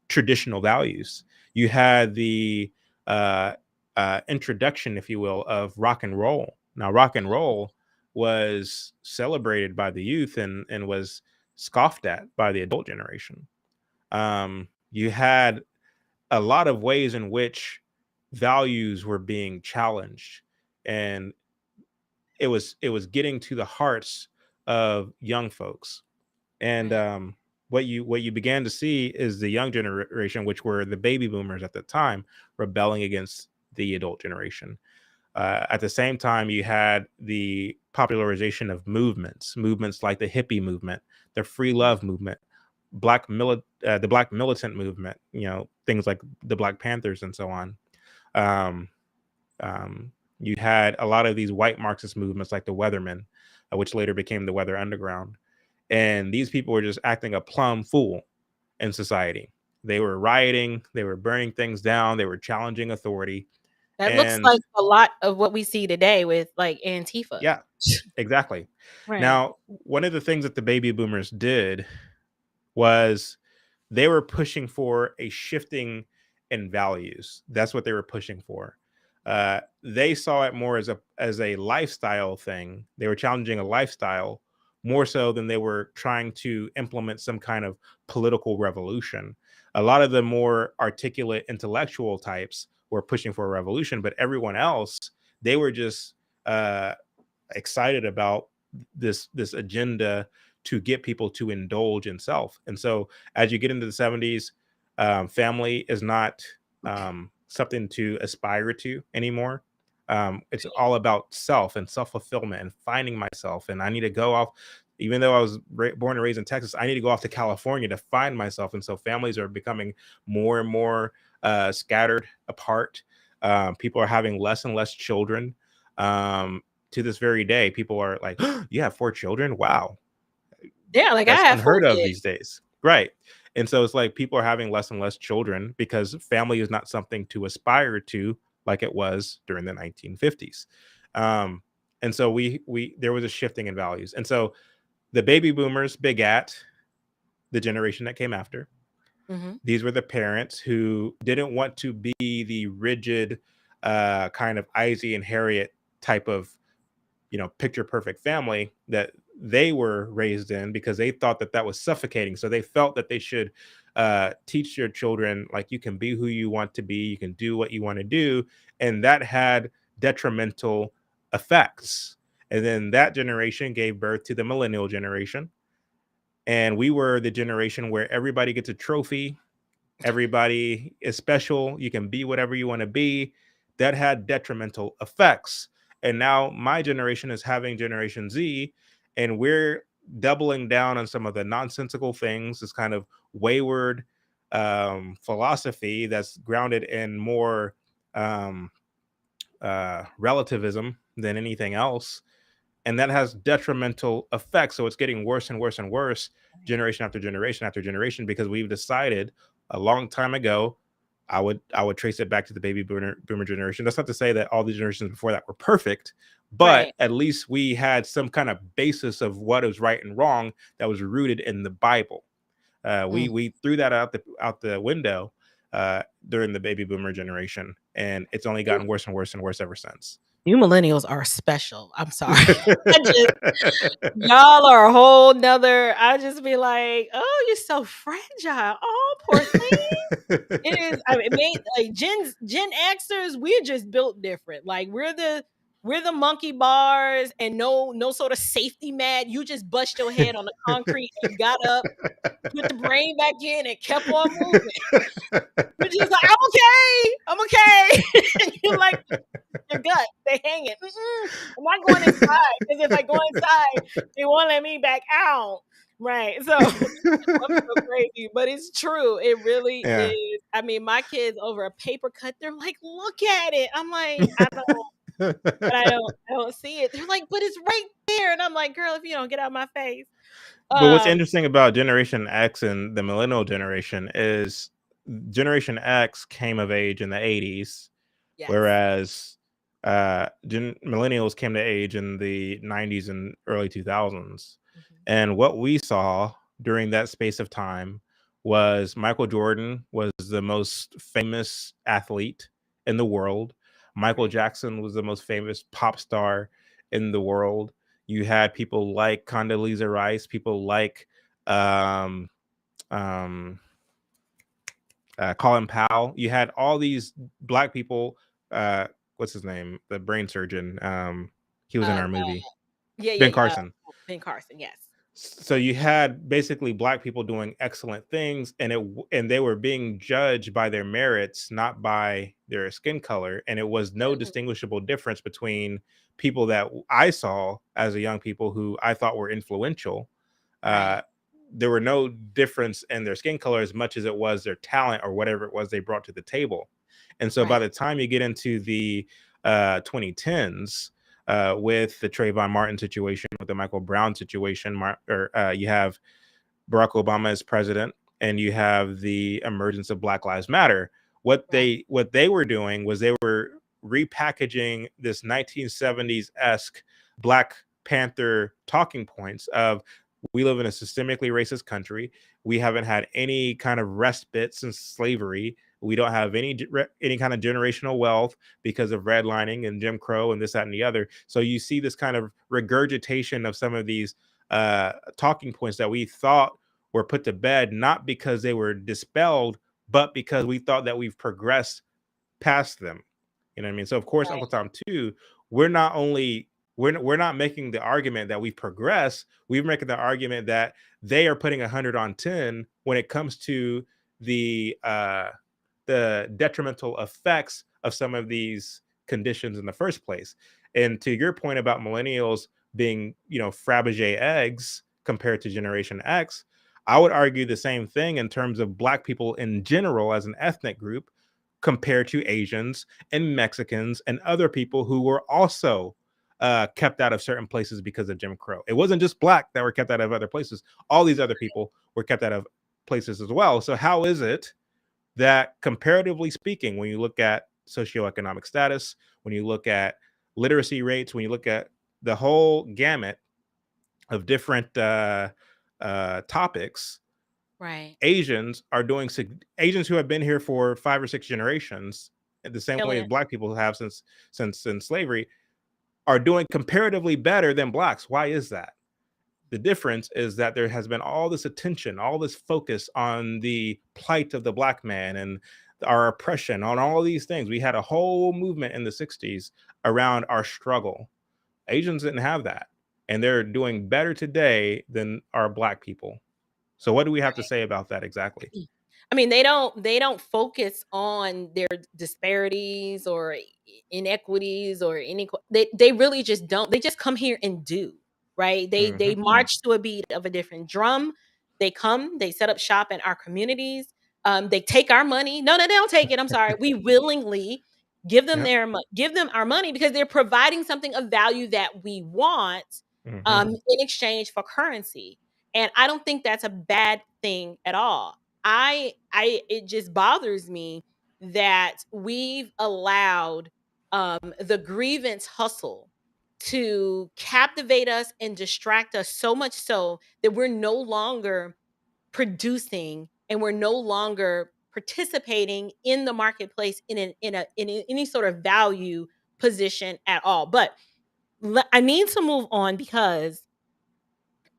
traditional values. You had the introduction, if you will, of rock and roll. Now, rock and roll was celebrated by the youth and was scoffed at by the adult generation. You had a lot of ways in which values were being challenged, and it was getting to the hearts of young folks. And Right. what you began to see is the young generation, which were the baby boomers at the time, rebelling against the adult generation. At the same time, you had the popularization of movements like the hippie movement, the free Mhm. love movement, the black militant movement. Things like the Black Panthers and so on. Um, you had a lot of these white Marxist movements like the Weathermen, which later became the Weather Underground. And these people were just acting a plumb fool in society. They were rioting, they were burning things down, they were challenging authority. That looks And like a lot of what we see today with, like, Antifa. yeah, exactly. Right. Now, one of the things that the baby boomers did was they were pushing for a shifting in values. That's what they were pushing for. They saw it more as a lifestyle thing. They were challenging a lifestyle more so than they were trying to implement some kind of political revolution. A lot of the more articulate intellectual types were pushing for a revolution, but everyone else, they were just uh, excited about this agenda to get people to indulge in self. And so as you get into the 70s, family is not something to aspire to anymore. It's all about self and self-fulfillment and finding myself. And I need to go off, even though I was born and raised in Texas, I need to go off to California to find myself. And so families are becoming more and more scattered apart. People are having less and less children. To this very day, people are like, "Oh, you have 4 children? Wow, Yeah, like, I that's have 4 unheard of kids. these days." Right. And so it's like people are having less and less children because family is not something to aspire to like it was during the 1950s. Um, and so we there was a shifting in values. And so the baby boomers begat the generation that came after. Mhm. These were the parents who didn't want to be the rigid kind of Izzy and Harriet type of picture perfect family that they were raised in, because they thought that that was suffocating. So they felt that they should teach their children, like, you can be who you want to be, you can do what you want to do. And that had detrimental effects. And then that generation gave birth to the millennial generation. And we were the generation where everybody gets a trophy, everybody is special, you can be whatever you want to be. That had detrimental effects. And now my generation is having Generation Z, and we're doubling down on some of the nonsensical things, this kind of wayward philosophy that's grounded in more um, relativism than anything else. And that has detrimental effects. So it's getting worse and worse and worse, generation after generation after generation, because we've decided a long time ago. I would trace it back to the baby boomer generation. That's not to say that all the generations before that were perfect, but Right. at least we had some kind of basis of what is right and wrong that was rooted in the Bible. We Mm. we threw that out the window during the baby boomer generation, and it's only You gotten worse and worse and worse ever since. you millennials are special. I'm sorry. I just Y'all are a whole nother. I just be like, "Oh, you're so fragile. Oh, poor thing." It is, I mean, like, Gen Xers, we're just built different. Like, we're the monkey bars and no sort of safety mat. You just bust your head on the concrete and got up, put the brain back in, and kept on moving. You're just like, I'm okay. And you're like, your gut, they hanging. I'm not going inside, because if I go inside, they won't let me back out. Right. So I'm so crazy, but it's true. It really Yeah. is. I mean, my kids over a paper cut, they're like, "Look at it." I'm like, I don't see it. They're like, "But it's right there." And I'm like, "Girl, if you don't get out of my face." But what's Um, interesting about Generation X and the millennial generation is Generation X came of age in the 80s, yes. whereas millennials came to age in the 90s and early 2000s. Mhm. And what we saw during that space of time was Michael Jordan was the most famous athlete in the world. Michael Right. Jackson was the most famous pop star in the world. You had people like Condoleezza Rice, people like um, um, Colin Powell. You had all these black people. What's his name? The brain surgeon. He was in our movie. Yeah, Ben yeah, Carson. Ben Carson, yes. So you had basically black people doing excellent things, and they were being judged by their merits, not by their skin color, and it was no distinguishable difference between people that I saw as a young people who I thought were influential. Right. There were no difference in their skin color as much as it was their talent or whatever it was they brought to the table. And so by Right. the time you get into the 2010s, with the Trayvon Martin situation, with the Michael Brown situation, you have Barack Obama as president, and you have the emergence of Black Lives Matter. What they were doing was they were repackaging this 1970s-esque Black Panther talking points of, we live in a systemically racist country. We haven't had any kind of respite since slavery. We don't have any kind of generational wealth because of redlining and Jim Crow and this, that, and the other. So you see this kind of regurgitation of some of these talking points that we thought were put to bed, not because they were dispelled, but because we thought that we've progressed past them. You know what I mean? So of course, Uncle Tom too, we're not only we're not making the argument that we've progressed, we're making the argument that they are putting 100 on 10 when it comes to the detrimental effects of some of these conditions in the first place. And to your point about millennials being, Fabergé eggs compared to Generation X, I would argue the same thing in terms of Black people in general as an ethnic group compared to Asians and Mexicans and other people who were also kept out of certain places because of Jim Crow. It wasn't just Black that were kept out of other places. All these other people were kept out of places as well. So how is it that, comparatively speaking, when you look at socioeconomic status, when you look at literacy rates, when you look at the whole gamut of different topics, Right. Asians who have been here for 5 or 6 generations, the same way as Black people have since slavery, are doing comparatively better than Blacks. Why is that? The difference is that there has been all this attention, all this focus on the plight of the Black man and our oppression, on all these things. We had a whole movement in the 60s around our struggle. Asians didn't have that, and they're doing better today than our Black people. So what do we have to say about that exactly? I mean, they don't focus on their disparities or inequities or they really just don't. They just come here and do, right? They march to a beat of a different drum. They come, they set up shop in our communities. They take our money. No, they don't take it. I'm sorry. We willingly give them give them our money because they're providing something of value that we want in exchange for currency. And I don't think that's a bad thing at all. It just bothers me that we've allowed the grievance hustle to captivate us and distract us so much so that we're no longer producing and we're no longer participating in the marketplace in any sort of value position at all. But I need to move on because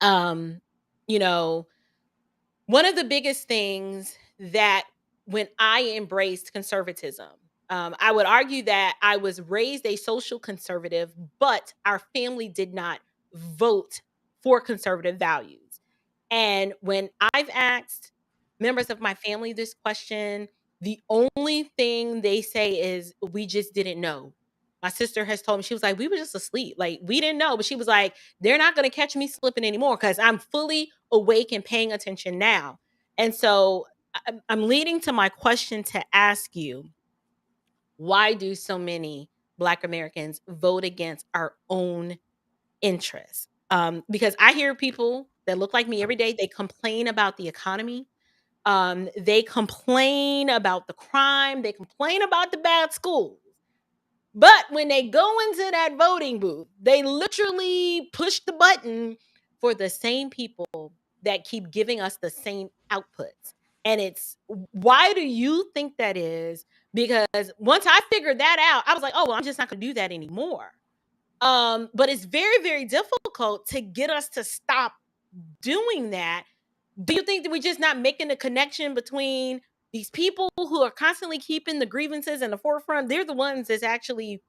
um you know one of the biggest things that when I embraced conservatism, I would argue that I was raised a social conservative, but our family did not vote for conservative values. And when I've asked members of my family this question, the only thing they say is, we just didn't know. My sister has told me, she was like, we were just asleep. Like, we didn't know. But she was like, they're not going to catch me slipping anymore because I'm fully awake and paying attention now. And so I'm leading to my question to ask you, why do so many Black Americans vote against our own interests? Because I hear people that look like me every day, they complain about the economy. They complain about the crime. They complain about the bad schools. But when they go into that voting booth, they literally push the button for the same people that keep giving us the same outputs. And it's, why do you think that is? Because once I figured that out, I was like, oh, well, I'm just not going to do that anymore. But it's very, very difficult to get us to stop doing that. Do you think that we're just not making the connection between these people who are constantly keeping the grievances in the forefront? They're the ones that's actually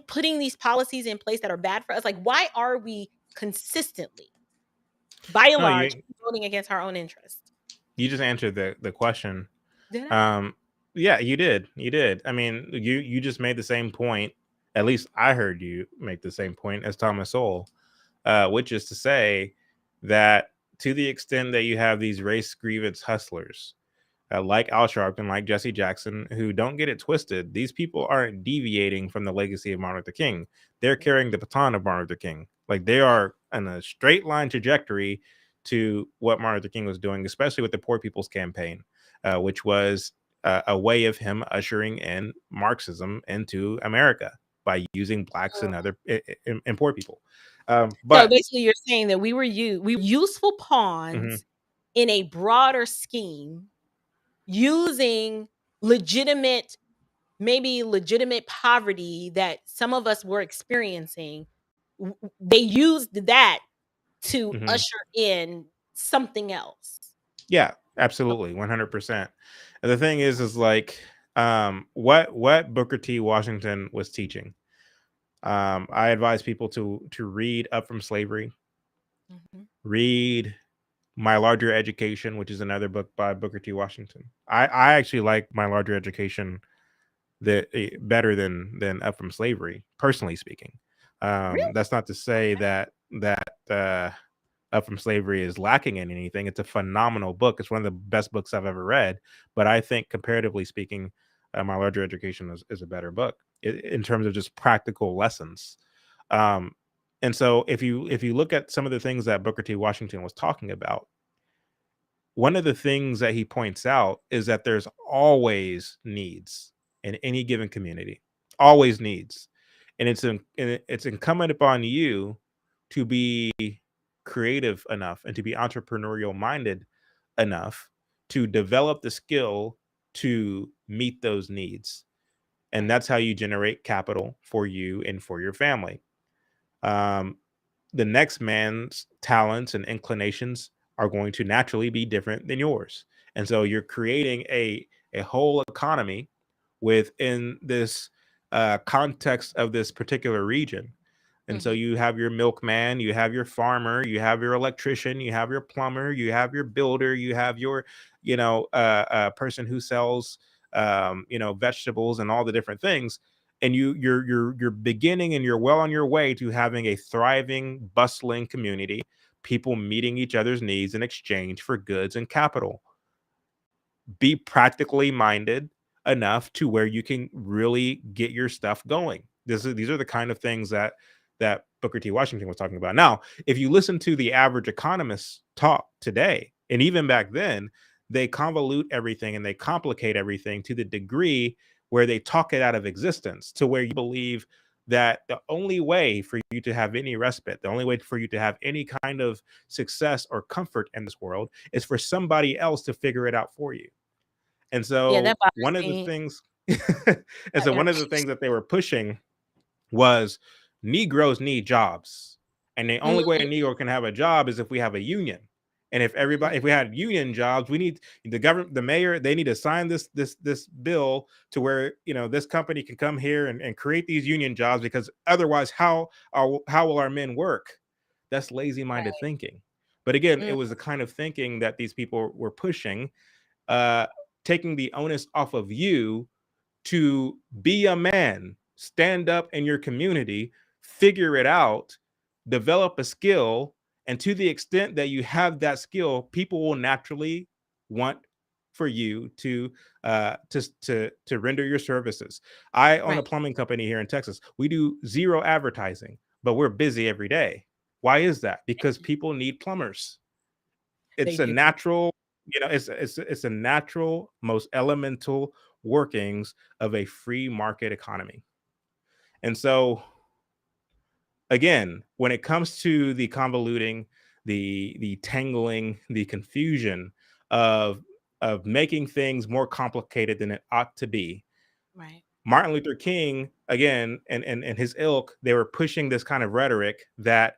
putting these policies in place that are bad for us. Like, why are we consistently, by and No, large, voting against our own interests? you just answered the question. Did I? Yeah, you did. You did. I mean, you just made the same point. At least I heard you make the same point as Thomas Sowell, which is to say that to the extent that you have these race grievance hustlers, like Al Sharpton, like Jesse Jackson, who, don't get it twisted, these people aren't deviating from the legacy of Martin Luther King. They're carrying the baton of Martin Luther King. Like, they are in a straight line trajectory to what Martin Luther King was doing, especially with the Poor People's Campaign, which was a way of him ushering in Marxism into America by using blacks and other and poor people. So But basically, you're saying that we were useful mhm, pawns in a broader scheme, using maybe legitimate poverty that some of us were experiencing. They used that to mhm. usher in something else. Yeah, absolutely, 100%. And the thing is like, what Booker T. Washington was teaching. I advise people to read Up From Slavery, Mhm. read My Larger Education, which is another book by Booker T. Washington. I actually like My Larger Education better than Up From Slavery, personally speaking. Really? That's not to say that Up From Slavery is lacking in anything. It's a phenomenal book. It's one of the best books I've ever read. But I think, comparatively speaking, My Larger Education is a better book in terms of just practical lessons. Um, and so, if you look at some of the things that Booker T. Washington was talking about, one of the things that he points out is that there's always needs in any given community, always needs, and it's incumbent upon you to be creative enough and to be entrepreneurial minded enough to develop the skill to meet those needs, and that's how you generate capital for you and for your family. um, the next man's talents and inclinations are going to naturally be different than yours. And so you're creating a whole economy within this context of this particular region. And so Mhm. you have your milkman, you have your farmer, you have your electrician, you have your plumber, you have your builder, you have your, person who sells, vegetables and all the different things. And you're beginning, and you're well on your way to having a thriving, bustling community, people meeting each other's needs in exchange for goods and capital. Be practically minded enough to where you can really get your stuff going. These are the kind of things that Booker T. Washington was talking about. Now, if you listen to the average economist talk today, and even back then, they convolute everything and they complicate everything to the degree where they talk it out of existence, to where you believe that the only way for you to have any respite, the only way for you to have any kind of success or comfort in this world, is for somebody else to figure it out for you. And Yeah, so that bothers one of the me. things and so one of the things that they were pushing was Negroes need jobs. And the only way a Negro can have a job is if we have a union. And if we had union jobs, we need the government, the mayor, they need to sign this bill to where, this company can come here and create these union jobs, because otherwise, how will our men work? That's lazy-minded Right. thinking. But again, it Mm. was the kind of thinking that these people were pushing, uh, taking the onus off of you to be a man, stand up in your community, figure it out, develop a skill, and to the extent that you have that skill, people will naturally want for you to render your services. I own a Right. plumbing company here in Texas. We do zero advertising, but we're busy every day. Why is that? Because people need plumbers. They It's a do. natural, it's a natural, most elemental workings of a free market economy. And so, again, when it comes to the convoluting, the tangling, the confusion of making things more complicated than it ought to be, Right. Martin Luther King, again, and his ilk, they were pushing this kind of rhetoric that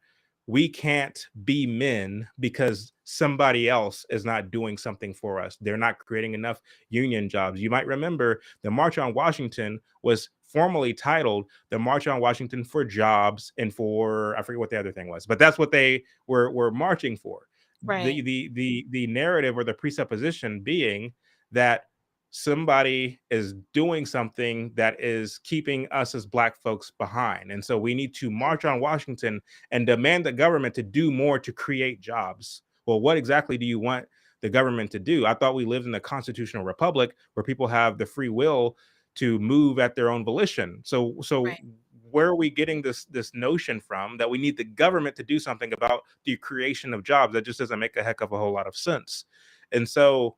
we can't be men because somebody else is not doing something for us. They're not creating enough union jobs. You might remember the March on Washington was formally titled the March on Washington for Jobs and for, I forget what the other thing was, but that's what they were marching for. Right. The narrative or the presupposition being that somebody is doing something that is keeping us as Black folks behind. And so we need to march on Washington and demand the government to do more to create jobs. Well, what exactly do you want the government to do? I thought we lived in a constitutional republic where people have the free will to move at their own volition. So Right. where are we getting this notion from that we need the government to do something about the creation of jobs? That just doesn't make a heck of a whole lot of sense. And so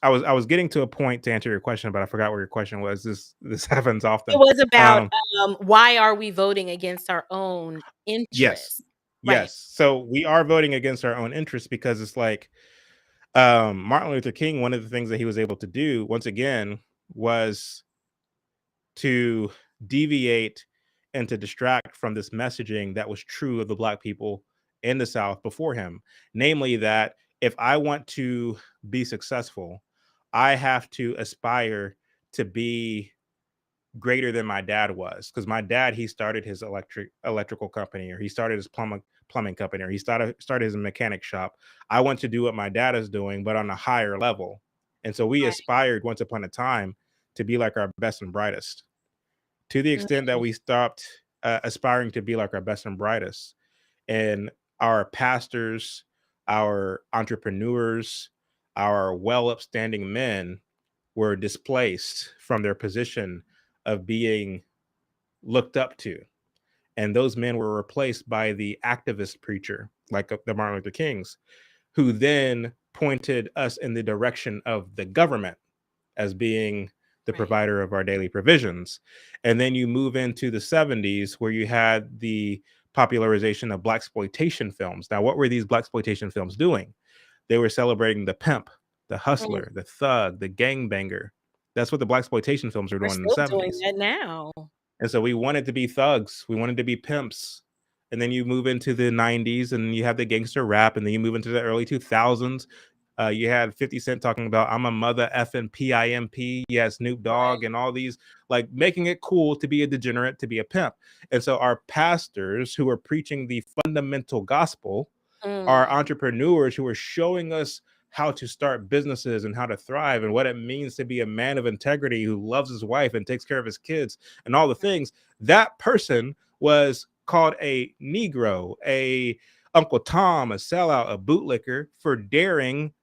I was getting to a point to answer your question, but I forgot what your question was. This happens often. It was about, Um, why are we voting against our own yes, interests? Right. yes. So we are voting against our own interests because it's like Martin Luther King. One of the things that he was able to do, once again, was to deviate and to distract from this messaging that was true of the Black people in the South before him, namely that if I want to be successful, I have to aspire to be greater than my dad was, because my dad, he started his electrical company, or he started his plumbing company, or he started his mechanic shop. I want to do what my dad is doing, but on a higher level. And so we Right. aspired once upon a time to be like our best and brightest. To the extent that Mm. we stopped aspiring to be like our best and brightest, and our pastors, our entrepreneurs, our well upstanding men were displaced from their position of being looked up to. And those men were replaced by the activist preacher, like the Martin Luther Kings, who then pointed us in the direction of the government as being the Right. provider of our daily provisions. And then you move into the 70s where you had the popularization of blaxploitation films. Now, what were these blaxploitation films doing? They were celebrating the pimp, the Mm. hustler, the thug, the gangbanger. That's what the blaxploitation films were We're doing in the still doing 70s. that now. And so we wanted to be thugs. We wanted to be pimps. And then you move into the 90s and you have the gangster rap. And then you move into the early 2000s. You had 50 Cent talking about I'm a mother effing PIMP. You had Snoop Right. Dogg and all these, like making it cool to be a degenerate, to be a pimp. And so our pastors who are preaching the fundamental gospel, our Mm. entrepreneurs who are showing us how to start businesses and how to thrive and what it means to be a man of integrity who loves his wife and takes care of his kids and all the things. That person was called a Negro, a Uncle Tom, a sellout, a bootlicker for daring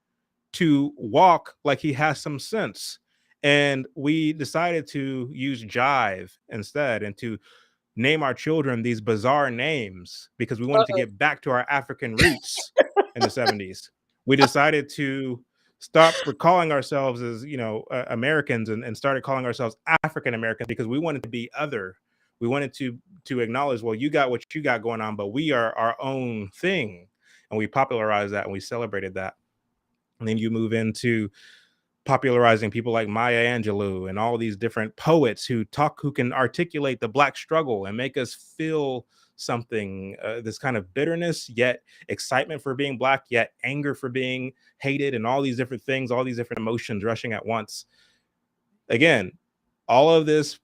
to walk like he has some sense. And we decided to use jive instead and to name our children these bizarre names because we wanted to Uh-oh. get back to our African roots in the 70s. We decided to stop calling ourselves as, Americans and started calling ourselves African Americans because we wanted to be other. We wanted to acknowledge, well, you got what you got going on, but we are our own thing. And we popularized that and we celebrated that. And then you move into popularizing people like Maya Angelou and all these different poets who can articulate the Black struggle and make us feel something, this kind of bitterness, yet excitement for being Black, yet anger for being hated, and all these different things, all these different emotions rushing at once. Again, all of this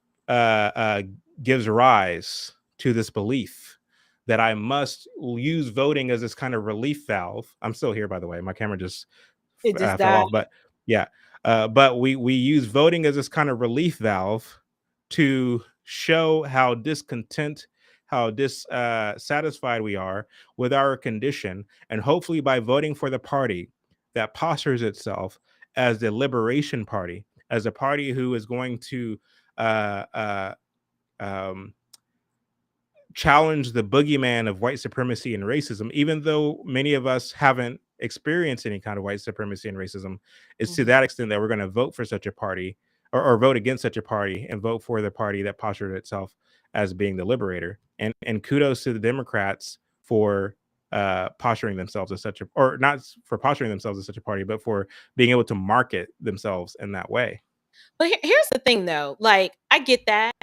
gives rise to this belief that I must use voting as this kind of relief valve. I'm still here, by the way. My camera just It just fell died. off, but yeah. But we use voting as this kind of relief valve to show how discontent, how dissatisfied we are with our condition, and hopefully by voting for the party that postures itself as the Liberation Party, as a party who is going to uh, uh, um, challenge the boogeyman of white supremacy and racism, even though many of us haven't experienced any kind of white supremacy and racism. It's to Mhm. that extent that we're going to vote for such a party or vote against such a party and vote for the party that postured itself as being the liberator. And kudos to the Democrats for posturing themselves as such a, or not for posturing themselves as such a party, but for being able to market themselves in that way. But here's the thing though, like I get that,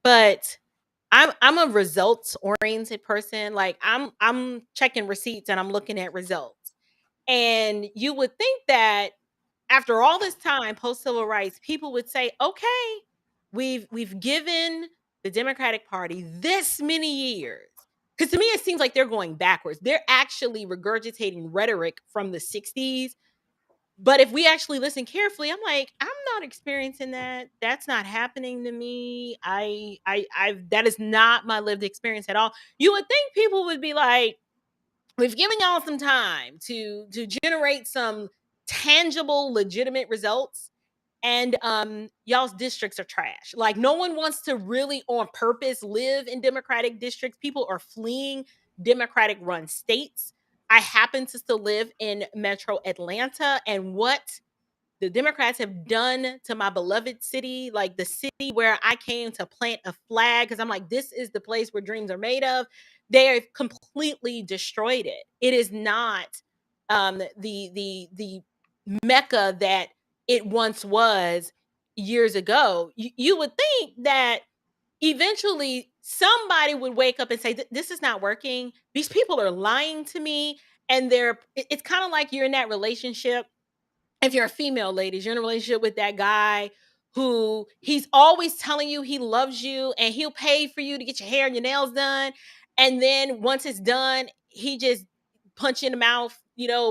but I'm a results oriented person. Like I'm checking receipts and I'm looking at results. And you would think that after all this time post civil rights, people would say, "Okay, we've given the Democratic Party this many years." Because to me, it seems like they're going backwards. They're actually regurgitating rhetoric from the 60s. But if we actually listen carefully, I'm like, I'm not experiencing that. That's not happening to me. That is not my lived experience at all. You would think people would be like, we've given y'all some time to generate some tangible, legitimate results, and y'all's districts are trash. Like no one wants to really on purpose live in democratic districts. People are fleeing democratic run states. I happen to still live in metro Atlanta, and what the Democrats have done to my beloved city, like the city where I came to plant a flag, because I'm like, this is the place where dreams are made of. They have completely destroyed it. It is not the mecca that it once was years ago. You would think that eventually somebody would wake up and say, This is not working. These people are lying to me." And it's kind of like you're in that relationship. If you're a female, ladies, you're in a relationship with that guy who he's always telling you he loves you and he'll pay for you to get your hair and your nails done. And then once it's done, he just punch you in the mouth,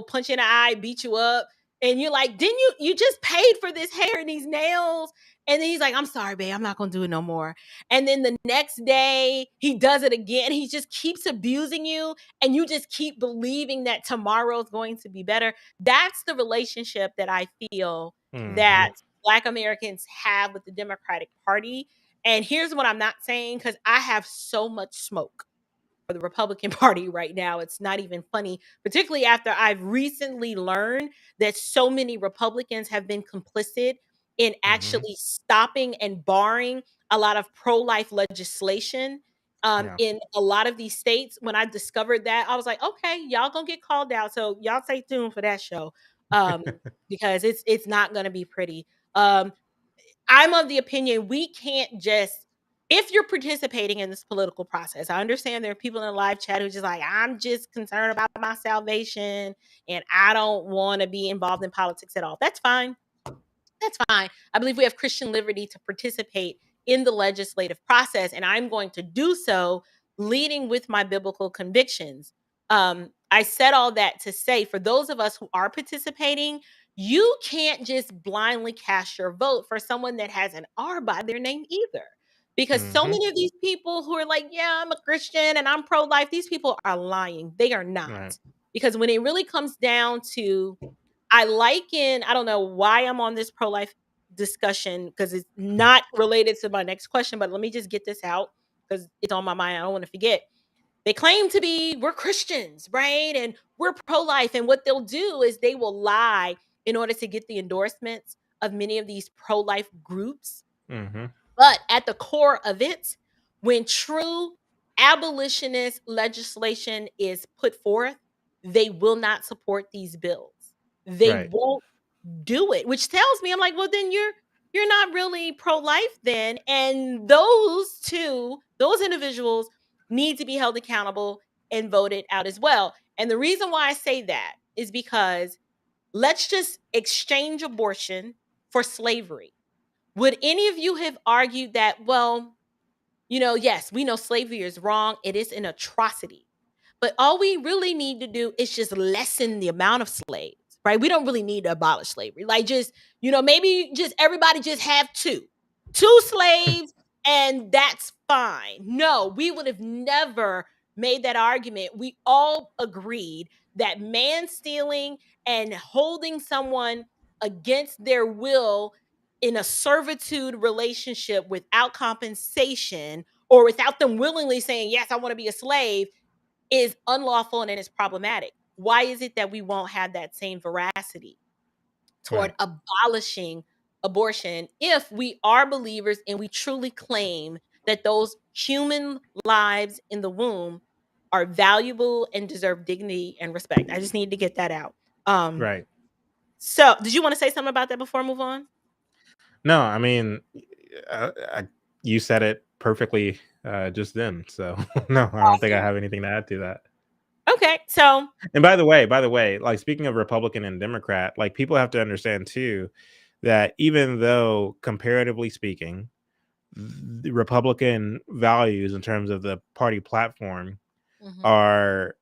punch you in the eye, beat you up. And you're like, didn't you just paid for this hair and these nails? And then he's like, I'm sorry, babe, I'm not gonna do it no more. And then the next day he does it again. He just keeps abusing you, and you just keep believing that tomorrow's going to be better. That's the relationship that I feel Hmm. that Black Americans have with the Democratic Party. And here's what I'm not saying, because I have so much smoke for the Republican Party right now. It's not even funny, particularly after I've recently learned that so many Republicans have been complicit in Hmm. actually stopping and barring a lot of pro-life legislation Yeah. in a lot of these states. When I discovered that, I was like, okay, y'all gonna get called out. So y'all stay tuned for that show. Um, because it's not gonna be pretty. Um, I'm of the opinion we can't just, if you're participating in this political process, I understand there are people in the live chat who just like, I'm just concerned about my salvation and I don't want to be involved in politics at all. That's fine. That's fine. I believe we have Christian liberty to participate in the legislative process, and I'm going to do so leading with my biblical convictions. I said all that to say, for those of us who are participating, you can't just blindly cast your vote for someone that has an R by their name either. Because so Hmm. many of these people who are like, yeah, I'm a Christian and I'm pro life, these people are lying. They are not. Right. Because when it really comes down to, I don't know why I'm on this pro life discussion because it's not related to my next question, but let me just get this out because it's on my mind. I don't want to forget. They claim to be, we're Christians, right? And we're pro life. And what they'll do is they will lie in order to get the endorsements of many of these pro life groups. Hmm. But at the core of it, when true abolitionist legislation is put forth, they will not support these bills. They Right. won't do it, which tells me, I'm like, well, then you're not really pro-life then. And those individuals need to be held accountable and voted out as well. And the reason why I say that is because let's just exchange abortion for slavery. Would any of you have argued that, well, yes, we know slavery is wrong, it is an atrocity. But all we really need to do is just lessen the amount of slaves, right? We don't really need to abolish slavery. Like just, maybe just everybody just have two slaves and that's fine. No, we would have never made that argument. We all agreed that man stealing and holding someone against their will in a servitude relationship without compensation or without them willingly saying, yes, I want to be a slave, is unlawful and it is problematic. Why is it that we won't have that same veracity toward Right. abolishing abortion if we are believers and we truly claim that those human lives in the womb are valuable and deserve dignity and respect? I just need to get that out. Um, Right. so did you want to say something about that before I move on? No, I mean, you said it perfectly just then. So no, I don't think I Awesome. have anything to add to that. Okay, so And by the way, like speaking of Republican and Democrat, like people have to understand too that even though comparatively speaking, the Republican values in terms of the party platform mhm, are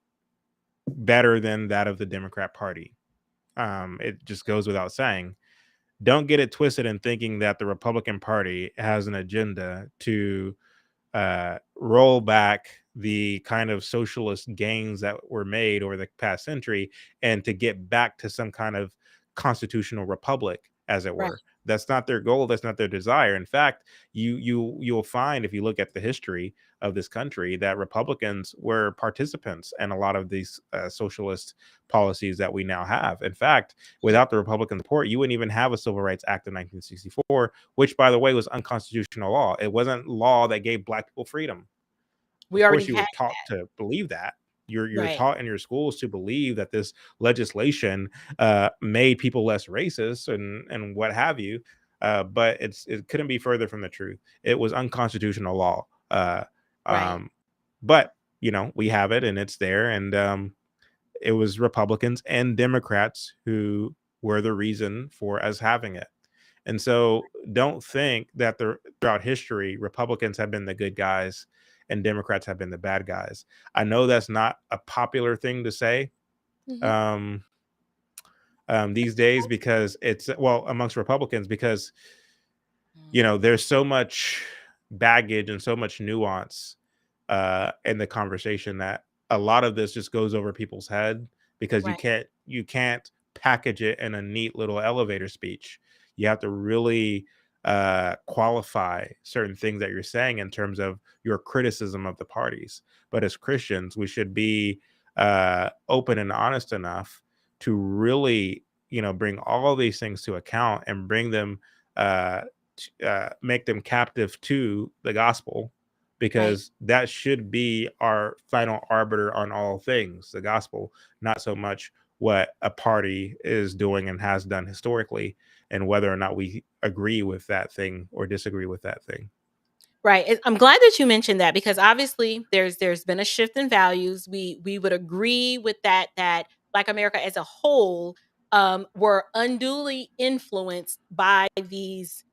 better than that of the Democrat Party. It just goes without saying. Don't get it twisted in thinking that the Republican Party has an agenda to roll back the kind of socialist gains that were made over the past century and to get back to some kind of constitutional republic, as it right, were. That's not their goal. That's not their desire. In fact, you'll find if you look at the history of this country that Republicans were participants in a lot of these socialist policies that we now have. In fact, mhm. without the Republican support, you wouldn't even have a Civil Rights Act of 1964, which, by the way, was unconstitutional law. It wasn't law that gave black people freedom. We Of already course, you were had taught to believe that. You're right, taught in your schools to believe that this legislation made people less racist and what have you. But it couldn't be further from the truth. It was unconstitutional law. right, Um, but we have it and it's there, and it was Republicans and Democrats who were the reason for us having it. And so don't think that throughout history, Republicans have been the good guys and Democrats have been the bad guys. I know that's not a popular thing to say mhm, um, these days because it's, well, amongst Republicans, because, mm, there's so much baggage and so much nuance in the conversation that a lot of this just goes over people's head because right, you can't package it in a neat little elevator speech. You have to really qualify certain things that you're saying in terms of your criticism of the parties. But as Christians, we should be open and honest enough to really, bring all these things to account and bring them, make them captive to the gospel, right. because that should be our final arbiter on all things, the gospel, not so much what a party is doing and has done historically, and whether or not we agree with that thing or disagree with that thing. Right. I'm glad that you mentioned that because obviously there's been a shift in values. We would agree with that Black America as a whole were unduly influenced by these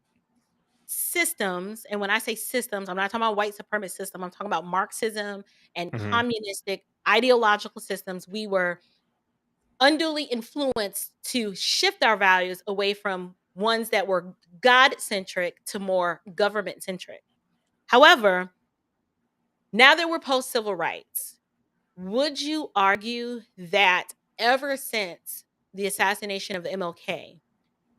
systems. And when I say systems, I'm not talking about white supremacist system. I'm talking about Marxism and Hmm. communistic ideological systems. We were unduly influenced to shift our values away from ones that were God centric to more government centric. However, now that we're post civil rights, would you argue that ever since the assassination of MLK,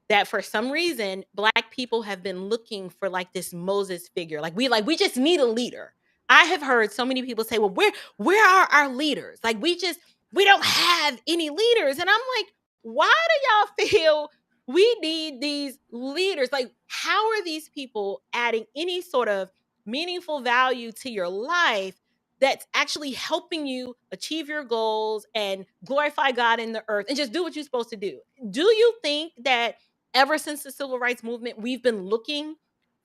that for some reason black people have been looking for like this Moses figure. Like we just need a leader. I have heard so many people say, "Well, where are our leaders? Like we don't have any leaders." And I'm like, "Why do y'all feel we need these leaders? Like how are these people adding any sort of meaningful value to your life that's actually helping you achieve your goals and glorify God in the earth and just do what you're supposed to do?" Do you think that ever since the civil rights movement, we've been looking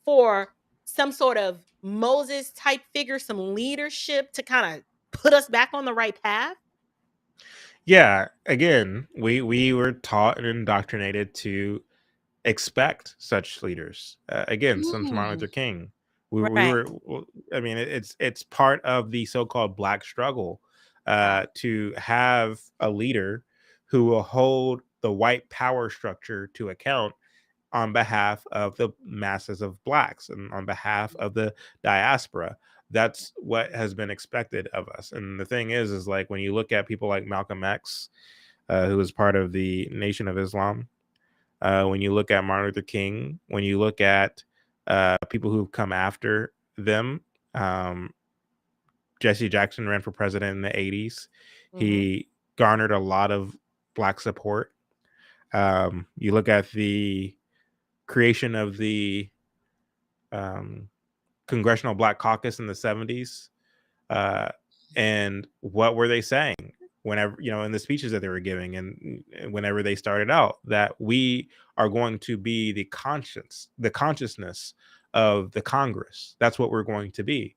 for some sort of Moses type figure, some leadership to kind of put us back on the right path? Yeah, again, we were taught and indoctrinated to expect such leaders. Again, since Martin Mm, Luther King, we right. were. I mean, it's part of the so-called Black struggle Wow. to have a leader who will hold the white power structure to account on behalf of the masses of blacks and on behalf of the diaspora. That's what has been expected of us. And the thing is like when you look at people like Malcolm X, who was part of the Nation of Islam, when you look at Martin Luther King, when you look at people who've come after them, um, Jesse Jackson ran for president in the 80s. Hmm. He garnered a lot of black support. You look at the creation of the um, Congressional Black Caucus in the 70s. Uh, and what were they saying? whenever, in the speeches that they were giving, and whenever they started out, that we are going to be the consciousness of the Congress. That's what we're going to be.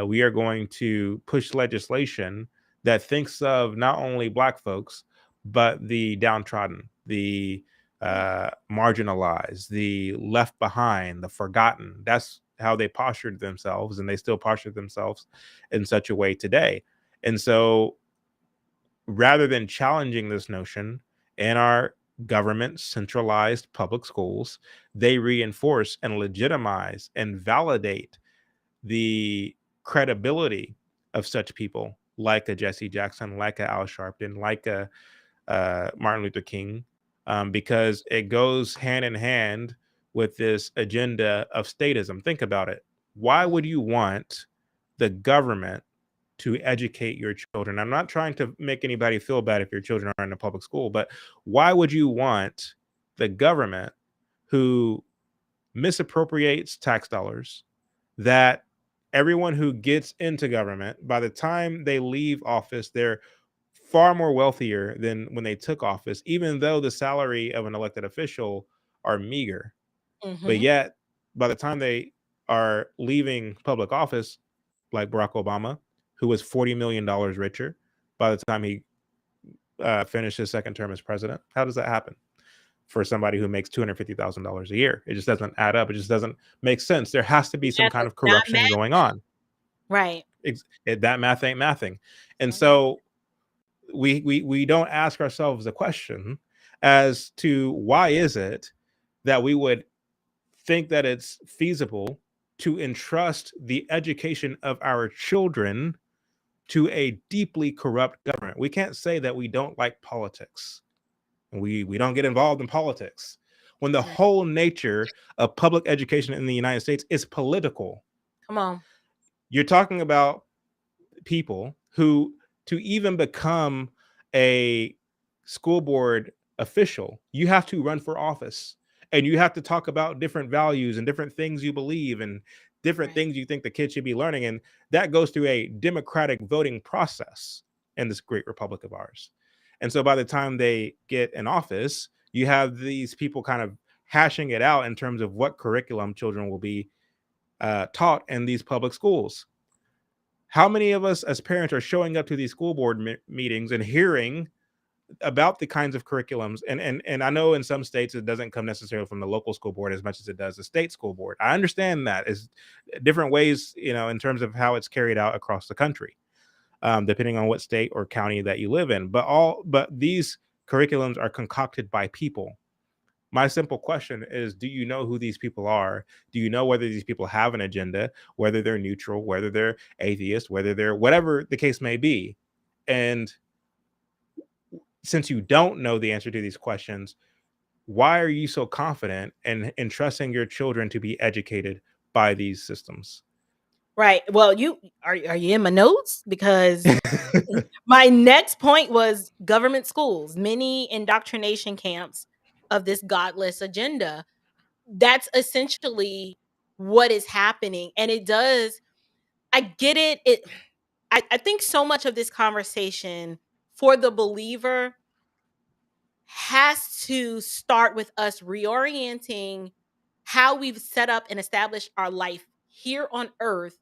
We are going to push legislation that thinks of not only Black folks, but the downtrodden, the marginalized, the left behind, the forgotten. That's how they postured themselves, and they still posture themselves in such a way today. And so, rather than challenging this notion in our government centralized public schools, they reinforce and legitimize and validate the credibility of such people like a Jesse Jackson, like a Al Sharpton, like a Martin Luther King, because it goes hand in hand with this agenda of statism. Think about it. Why would you want the government to educate your children? I'm not trying to make anybody feel bad if your children are in a public school, but why would you want the government, who misappropriates tax dollars, that everyone who gets into government, by the time they leave office, they're far more wealthier than when they took office, even though the salary of an elected official are meager. But yet, by the time they are leaving public office, like Barack Obama, who was $40 million richer by the time he finished his second term as president. How does that happen for somebody who makes $250,000 a year? It just doesn't add up. It just doesn't make sense. There has to be some kind of corruption going on. Right. That math ain't mathing. And so we don't ask ourselves the question as to why is it that we would think that it's feasible to entrust the education of our children to a deeply corrupt government. We can't say that we don't like politics. We don't get involved in politics when the whole nature of public education in the United States is political. Come on. You're talking about people who, to even become a school board official, you have to run for office, and you have to talk about different values and different things you believe and different things you think the kids should be learning. And that goes through a democratic voting process in this great republic of ours. And so by the time they get in office, you have these people kind of hashing it out in terms of what curriculum children will be taught in these public schools. How many of us as parents are showing up to these school board meetings and hearing about the kinds of curriculums? And I know in some states it doesn't come necessarily from the local school board as much as it does the state school board. I understand that is different ways, in terms of how it's carried out across the country, depending on what state or county that you live in. But these curriculums are concocted by people. My simple question is, do you know who these people are? Do you know whether these people have an agenda, whether they're neutral, whether they're atheist, whether they're whatever the case may be? And since you don't know the answer to these questions, why are you so confident in entrusting your children to be educated by these systems? Right. Well, are you in my notes? Because my next point was government schools, many indoctrination camps of this godless agenda. That's essentially what is happening. And I get it. I think so much of this conversation for the believer has to start with us reorienting how we've set up and established our life here on earth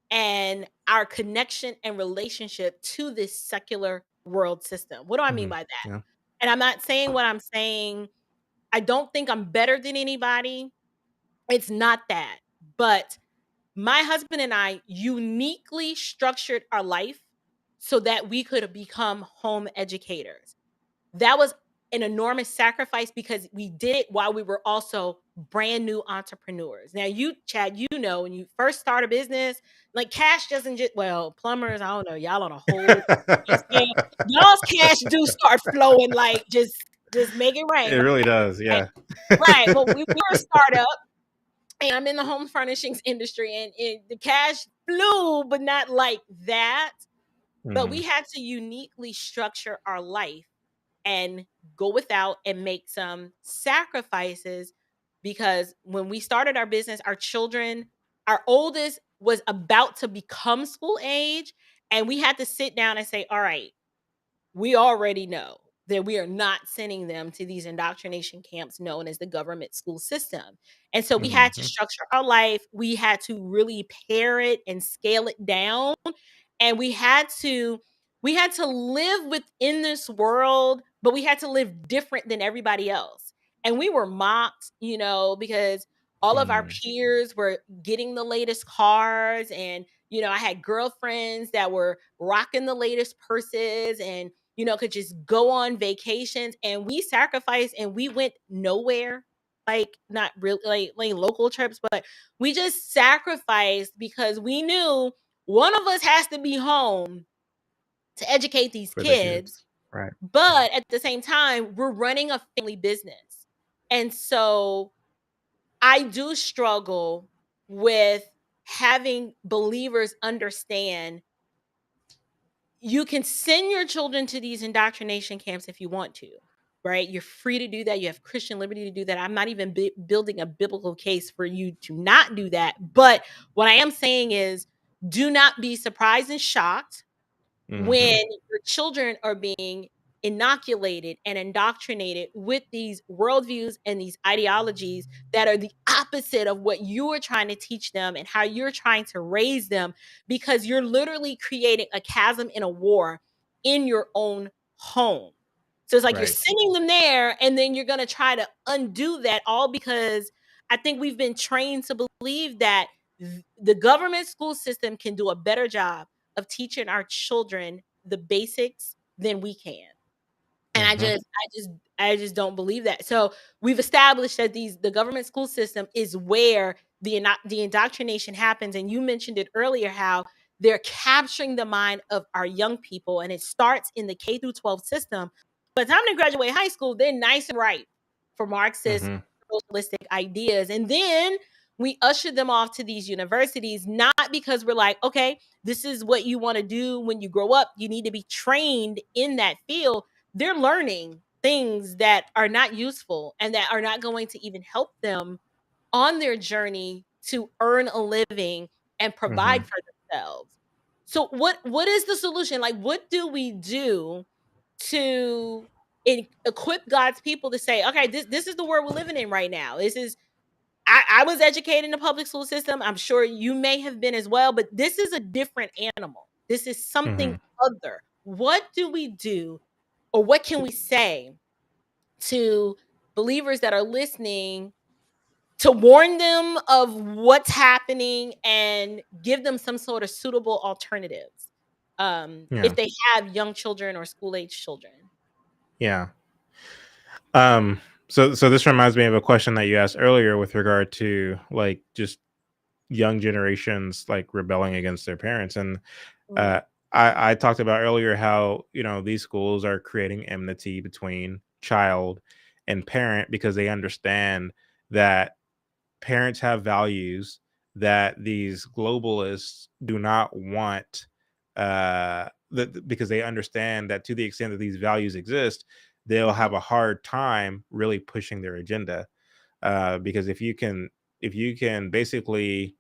and our connection and relationship to this secular world system. What do I mean by that? Yeah. And I'm not saying what I'm saying. I don't think I'm better than anybody. It's not that. But my husband and I uniquely structured our life so that we could become home educators. That was an enormous sacrifice because we did it while we were also brand new entrepreneurs. Now, Chad, when you first start a business, like cash doesn't plumbers, I don't know, y'all on a whole y'all's cash do start flowing, like just make it rain. It really does, yeah. Right. Well, we were a startup, and I'm in the home furnishings industry, and the cash flew, but not like that. But we had to uniquely structure our life and go without and make some sacrifices, because when we started our business, our oldest was about to become school age, and we had to sit down and say, all right, we already know that we are not sending them to these indoctrination camps known as the government school system. And so we had to Mm-hmm. structure our life. We had to really pare it and scale it down. And we had to live within this world, but we had to live different than everybody else. And we were mocked, because all of our Mm-hmm. peers were getting the latest cars, and I had girlfriends that were rocking the latest purses and could just go on vacations, and we sacrificed and we went nowhere. Like, not really like local trips, but we just sacrificed because we knew one of us has to be home to educate these For the kids, kids. Right. but at the same time, we're running a family business. And so I do struggle with having believers understand you can send your children to these indoctrination camps if you want to, right? You're free to do that. You have Christian liberty to do that. I'm not even building a biblical case for you to not do that. But what I am saying is, do not be surprised and shocked Mm-hmm. when your children are being inoculated and indoctrinated with these worldviews and these ideologies that are the opposite of what you are trying to teach them and how you're trying to raise them, because you're literally creating a chasm in a war in your own home. So it's like you're Right. sending them there, and then you're going to try to undo that, all because I think we've been trained to believe that the government school system can do a better job of teaching our children the basics than we can. And I Mm-hmm. just I just I just don't believe that. So we've established that the government school system is where the indoctrination happens. And you mentioned it earlier, how they're capturing the mind of our young people, and it starts in the K through 12 system. By the time they graduate high school, they're nice and ripe for Marxist Mm-hmm. socialistic ideas. And then we usher them off to these universities, not because we're like, okay, this is what you want to do when you grow up. You need to be trained in that field. They're learning things that are not useful and that are not going to even help them on their journey to earn a living and Mm-hmm. provide for themselves. So what is the solution? Like, what do we do to equip God's people to say, okay, this is the world we're living in right now. This is I was educated in the public school system. I'm sure you may have been as well, but this is a different animal. This is something Mm-hmm. other. What do we do, or what can we say to believers that are listening to warn them of what's happening and give them some sort of suitable alternatives, Yeah. if they have young children or school age children? Yeah. So this reminds me of a question that you asked earlier with regard to like just young generations like rebelling against their parents. And Mhm. uh I talked about earlier how, these schools are creating enmity between child and parent because they understand that parents have values that these globalists do not want, because they understand that to the extent that these values exist, they'll Mhm. have a hard time really pushing their agenda, because if you can basically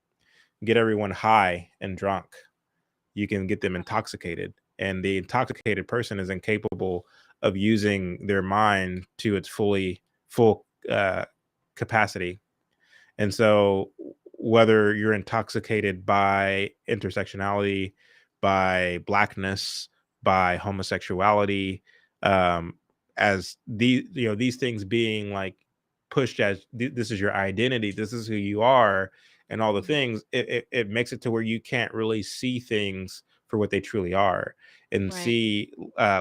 get everyone high and drunk, you can get them intoxicated, and the intoxicated person is incapable of using their mind to its full capacity. And so, whether you're intoxicated by intersectionality, by blackness, by homosexuality, um, as these things being like pushed as this is your identity, this is who you are, and all the Mhm. things, it makes it to where you can't really see things for what they truly are and Right. see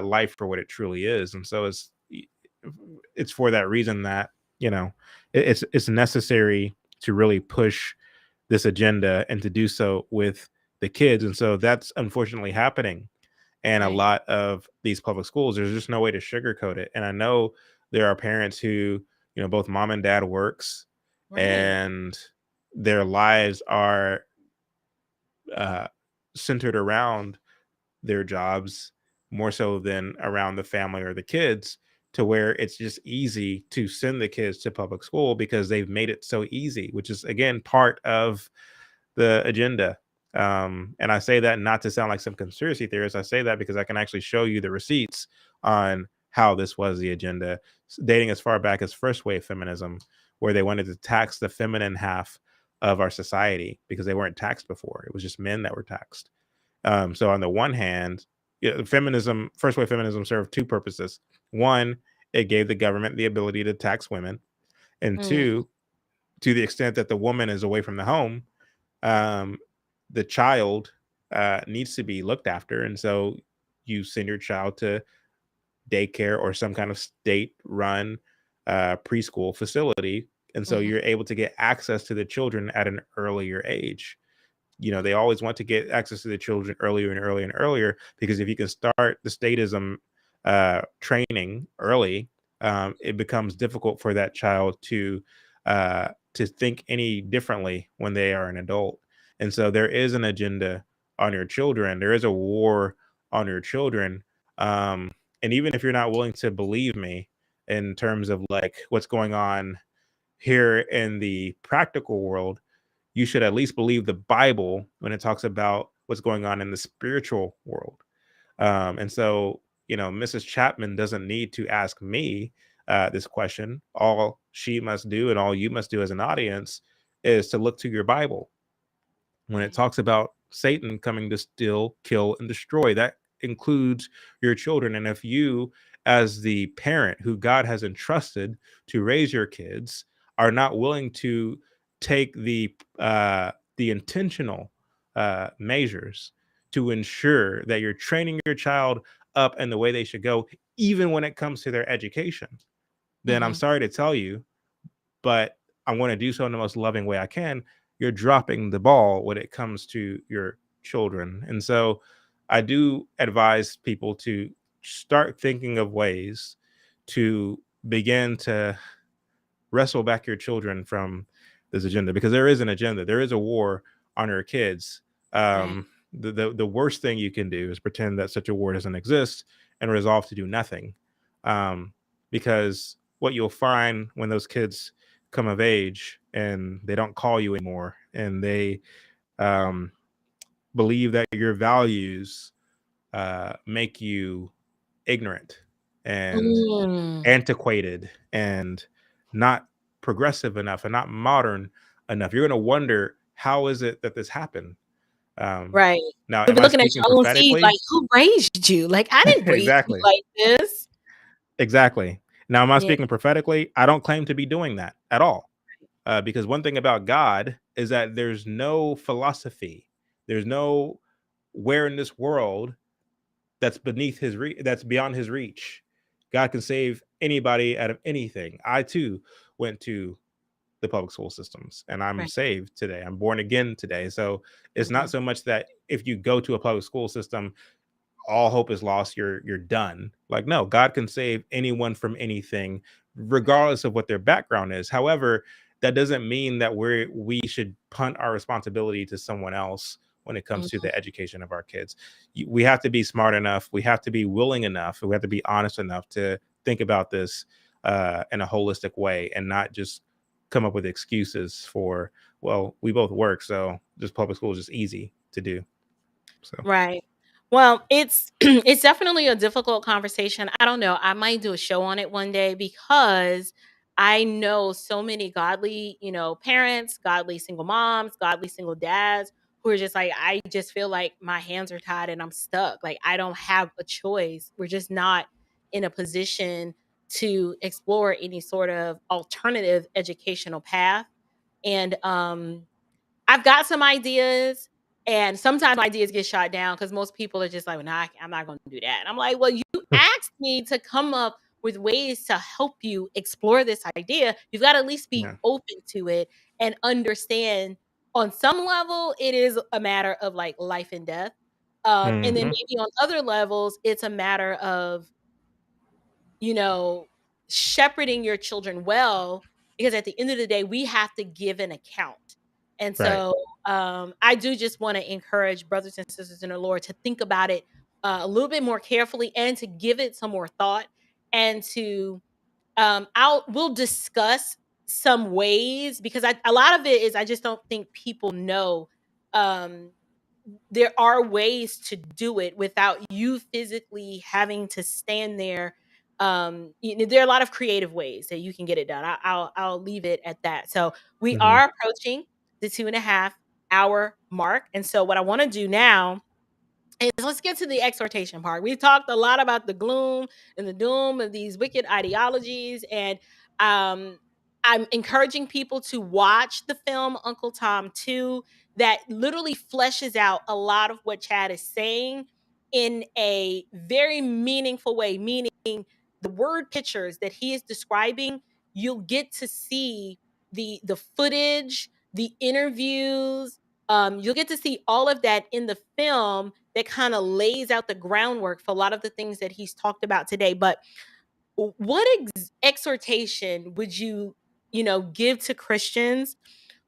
life for what it truly is. And so it's for that reason that it's necessary to really push this agenda and to do so with the kids. And so that's unfortunately happening. And a Right. lot of these public schools, there's just no way to sugarcoat it. And I know there are parents who, both mom and dad works, Right. and their lives are uh, centered around their jobs more so than around the family or the kids, to where it's just easy to send the kids to public school because they've made it so easy, which is again part of the agenda. And I say that not to sound like some conspiracy theorist. I say that because I can actually show you the receipts on how this was the agenda, dating as far back as first wave feminism, where they wanted to tax the feminine half of our society because they weren't taxed before. It was just men that were taxed. So on the one hand, feminism, first wave feminism served two purposes. One, it gave the government the ability to tax women. And Mm, two, to the extent that the woman is away from the home, um, the child needs to be looked after. And so you send your child to daycare or some kind of state run preschool facility. And so mhm, you're able to get access to the children at an earlier age. They always want to get access to the children earlier and earlier and earlier, because if you can start the statism training early, it becomes difficult for that child to think any differently when they are an adult. And so there is an agenda on your children. There is a war on your children. Um, and even if you're not willing to believe me in terms of like what's going on here in the practical world, you should at least believe the Bible when it talks about what's going on in the spiritual world. And so, Mrs. Chapman doesn't need to ask me this question. All she must do, and all you must do as an audience, is to look to your Bible. When it right. talks about Satan coming to steal, kill, and destroy, that includes your children. And if you, as the parent who God has entrusted to raise your kids, are not willing to take the intentional measures to ensure that you're training your child up in the way they should go, even when it comes to their education, then I'm Mhm. sorry to tell you, but I'm going to do so in the most loving way I can. You're dropping the ball when it comes to your children. And so I do advise people to start thinking of ways to begin to wrestle back your children from this agenda, because there is an agenda. There is a war on your kids. Right. The worst thing you can do is pretend that such a war doesn't exist and resolve to do nothing. Um, because what you'll find when those kids come of age and they don't call you anymore, and they um, believe that your values make you ignorant and Mm, antiquated and not progressive enough and not modern enough, you're going to wonder, how is it that this happened? um right. Now, You'll am be I looking at speaking your own seed like, prophetically? "Who raised you? Like, I didn't raise you Exactly. like this." Exactly. Now, am I Yeah. speaking prophetically? I don't claim to be doing that at all, because one thing about God is that there's no philosophy, there's no where in this world that's that's beyond his reach. God can save anybody out of anything. I too went to the public school systems, and I'm Right. saved today. I'm born again today. So it's not Mhm. so much that if you go to a public school system, all hope is lost, you're done. Like, no, God can save anyone from anything, Right. regardless of what their background is. However, that doesn't mean that we should punt our responsibility to someone else when it comes to Mhm. the education of our kids. We have to be smart enough, we have to be willing enough, we have to be honest enough to think about this in a holistic way, and not just come up with excuses for, well, we both work, so just public school is just easy to do. So Right. Well, it's it's definitely a difficult conversation. I don't know. I might do a show on it one day, because I know so many godly, parents, godly single moms, godly single dads who are just like, I just feel like my hands are tied and I'm stuck. Like, I don't have a choice. We're just not in a position to explore any sort of alternative educational path. And I've got some ideas, and sometimes ideas get shot down because most people are just like, "Well, no, I'm not gonna do that." And I'm like, "Well, you asked me to come up with ways to help you explore this idea. You've gotta at least be yeah. open to it and understand on some level, it is a matter of, like, life and death. And then Mhm. maybe on other levels, it's a matter of, you know, shepherding your children well, because at the end of the day, we have to give an account. And Right. so, I do just want to encourage brothers and sisters in the Lord to think about it a little bit more carefully, and to give it some more thought, and to we'll discuss some ways, because a lot of it is I just don't think people know. Um, there are ways to do it without you physically having to stand there. There are a lot of creative ways that you can get it done. I'll leave it at that. So we Hmm. are approaching the 2.5 hour mark, and so what I want to do now is let's get to the exhortation part. We've talked a lot about the gloom and the doom of these wicked ideologies, and um, I'm encouraging people to watch the film Uncle Tom 2 that literally fleshes out a lot of what Chad is saying in a very meaningful way, meaning the word pictures that he is describing, you'll get to see the footage, the interviews, you'll get to see all of that in the film that kind of lays out the groundwork for a lot of the things that he's talked about today. But what exhortation would you give to Christians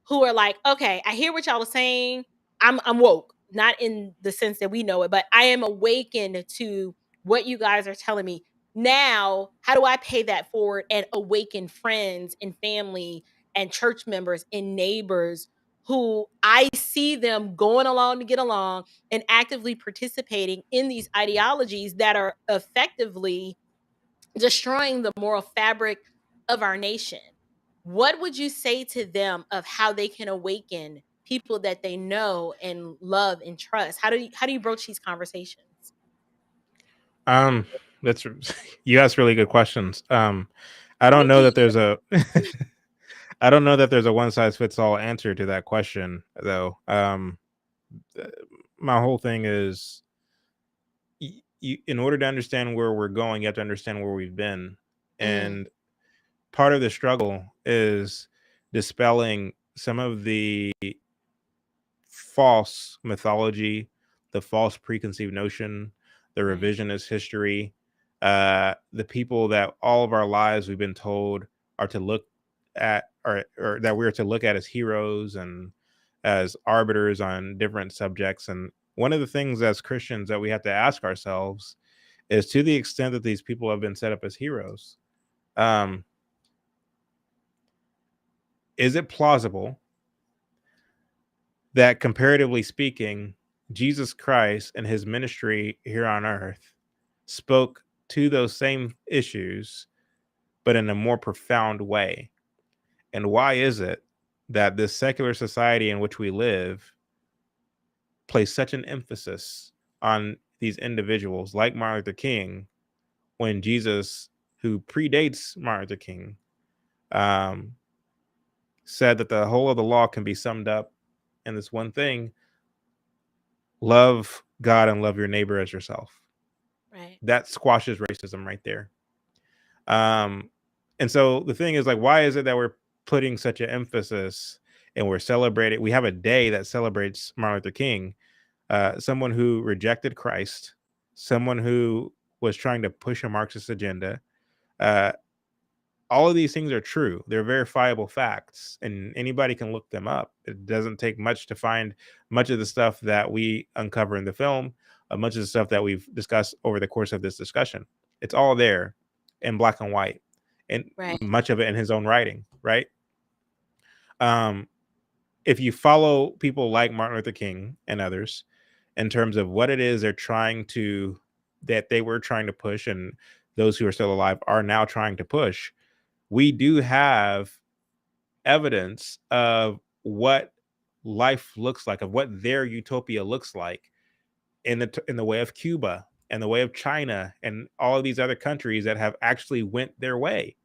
who are like, okay, I hear what y'all are saying. I'm woke, not in the sense that we know it, but I am awakened to what you guys are telling me. Now, how do I pay that forward and awaken friends and family and church members and neighbors who I see them going along to get along and actively participating in these ideologies that are effectively destroying the moral fabric of our nation? What would you say to them of how they can awaken people that they know and love and trust? How do you broach these conversations? Um, that's you ask really good questions. I don't Thank know you. that there's a I don't know that there's a one size fits all answer to that question, though. Uh, my whole thing is, in order to understand where we're going, you have to understand where we've been, Mm, and part of the struggle is dispelling some of the false mythology, the false preconceived notion, the right, revisionist history, the people that all of our lives we've been told are to look at, or that we're to look at as heroes and as arbiters on different subjects. And one of the things as Christians that we have to ask ourselves is, to the extent that these people have been set up as heroes, um, is it plausible that, comparatively speaking, Jesus Christ and his ministry here on earth spoke to those same issues, but in a more profound way? And why is it that this secular society in which we live place such an emphasis on these individuals like Martin Luther King, when Jesus, who predates Martin Luther King, um, said that the whole of the law can be summed up in this one thing: love God and love your neighbor as yourself? right, That squashes racism right there. Um, and so the thing is, like, why is it that we're putting such an emphasis and we're celebrating? We have a day that celebrates Martin Luther King, someone who rejected Christ, someone who was trying to push a Marxist agenda. Uh, all of these things are true. They're verifiable facts, and anybody can look them up. It doesn't take much to find much of the stuff that we uncover in the film, much of the stuff that we've discussed over the course of this discussion. It's all there in black and white, and right, much of it in his own writing, right? Um, if you follow people like Martin Luther King and others in terms of what it is that they were trying to push, and those who are still alive are now trying to push, we do have evidence of what life looks like, of what their utopia looks like in the way of Cuba and the way of China and all of these other countries that have actually went their way.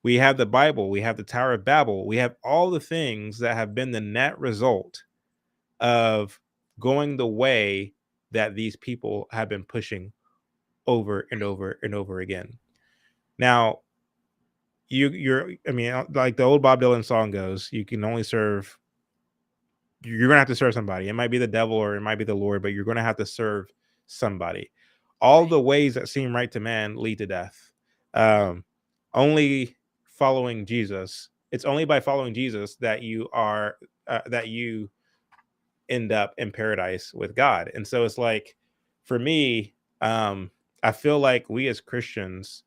We have the Bible, we have the Tower of Babel, we have all the things that have been the net result of going the way that these people have been pushing over and over and over again. Now, I mean, like the old Bob Dylan song goes, you're gonna have to serve somebody. It might be the devil or it might be the Lord, but you're gonna have to serve somebody. All right. the ways that seem right to man lead to death. Mm, Only following Jesus. It's only by following Jesus that you end up in paradise with God. And so it's like, for me, I feel like we as Christians,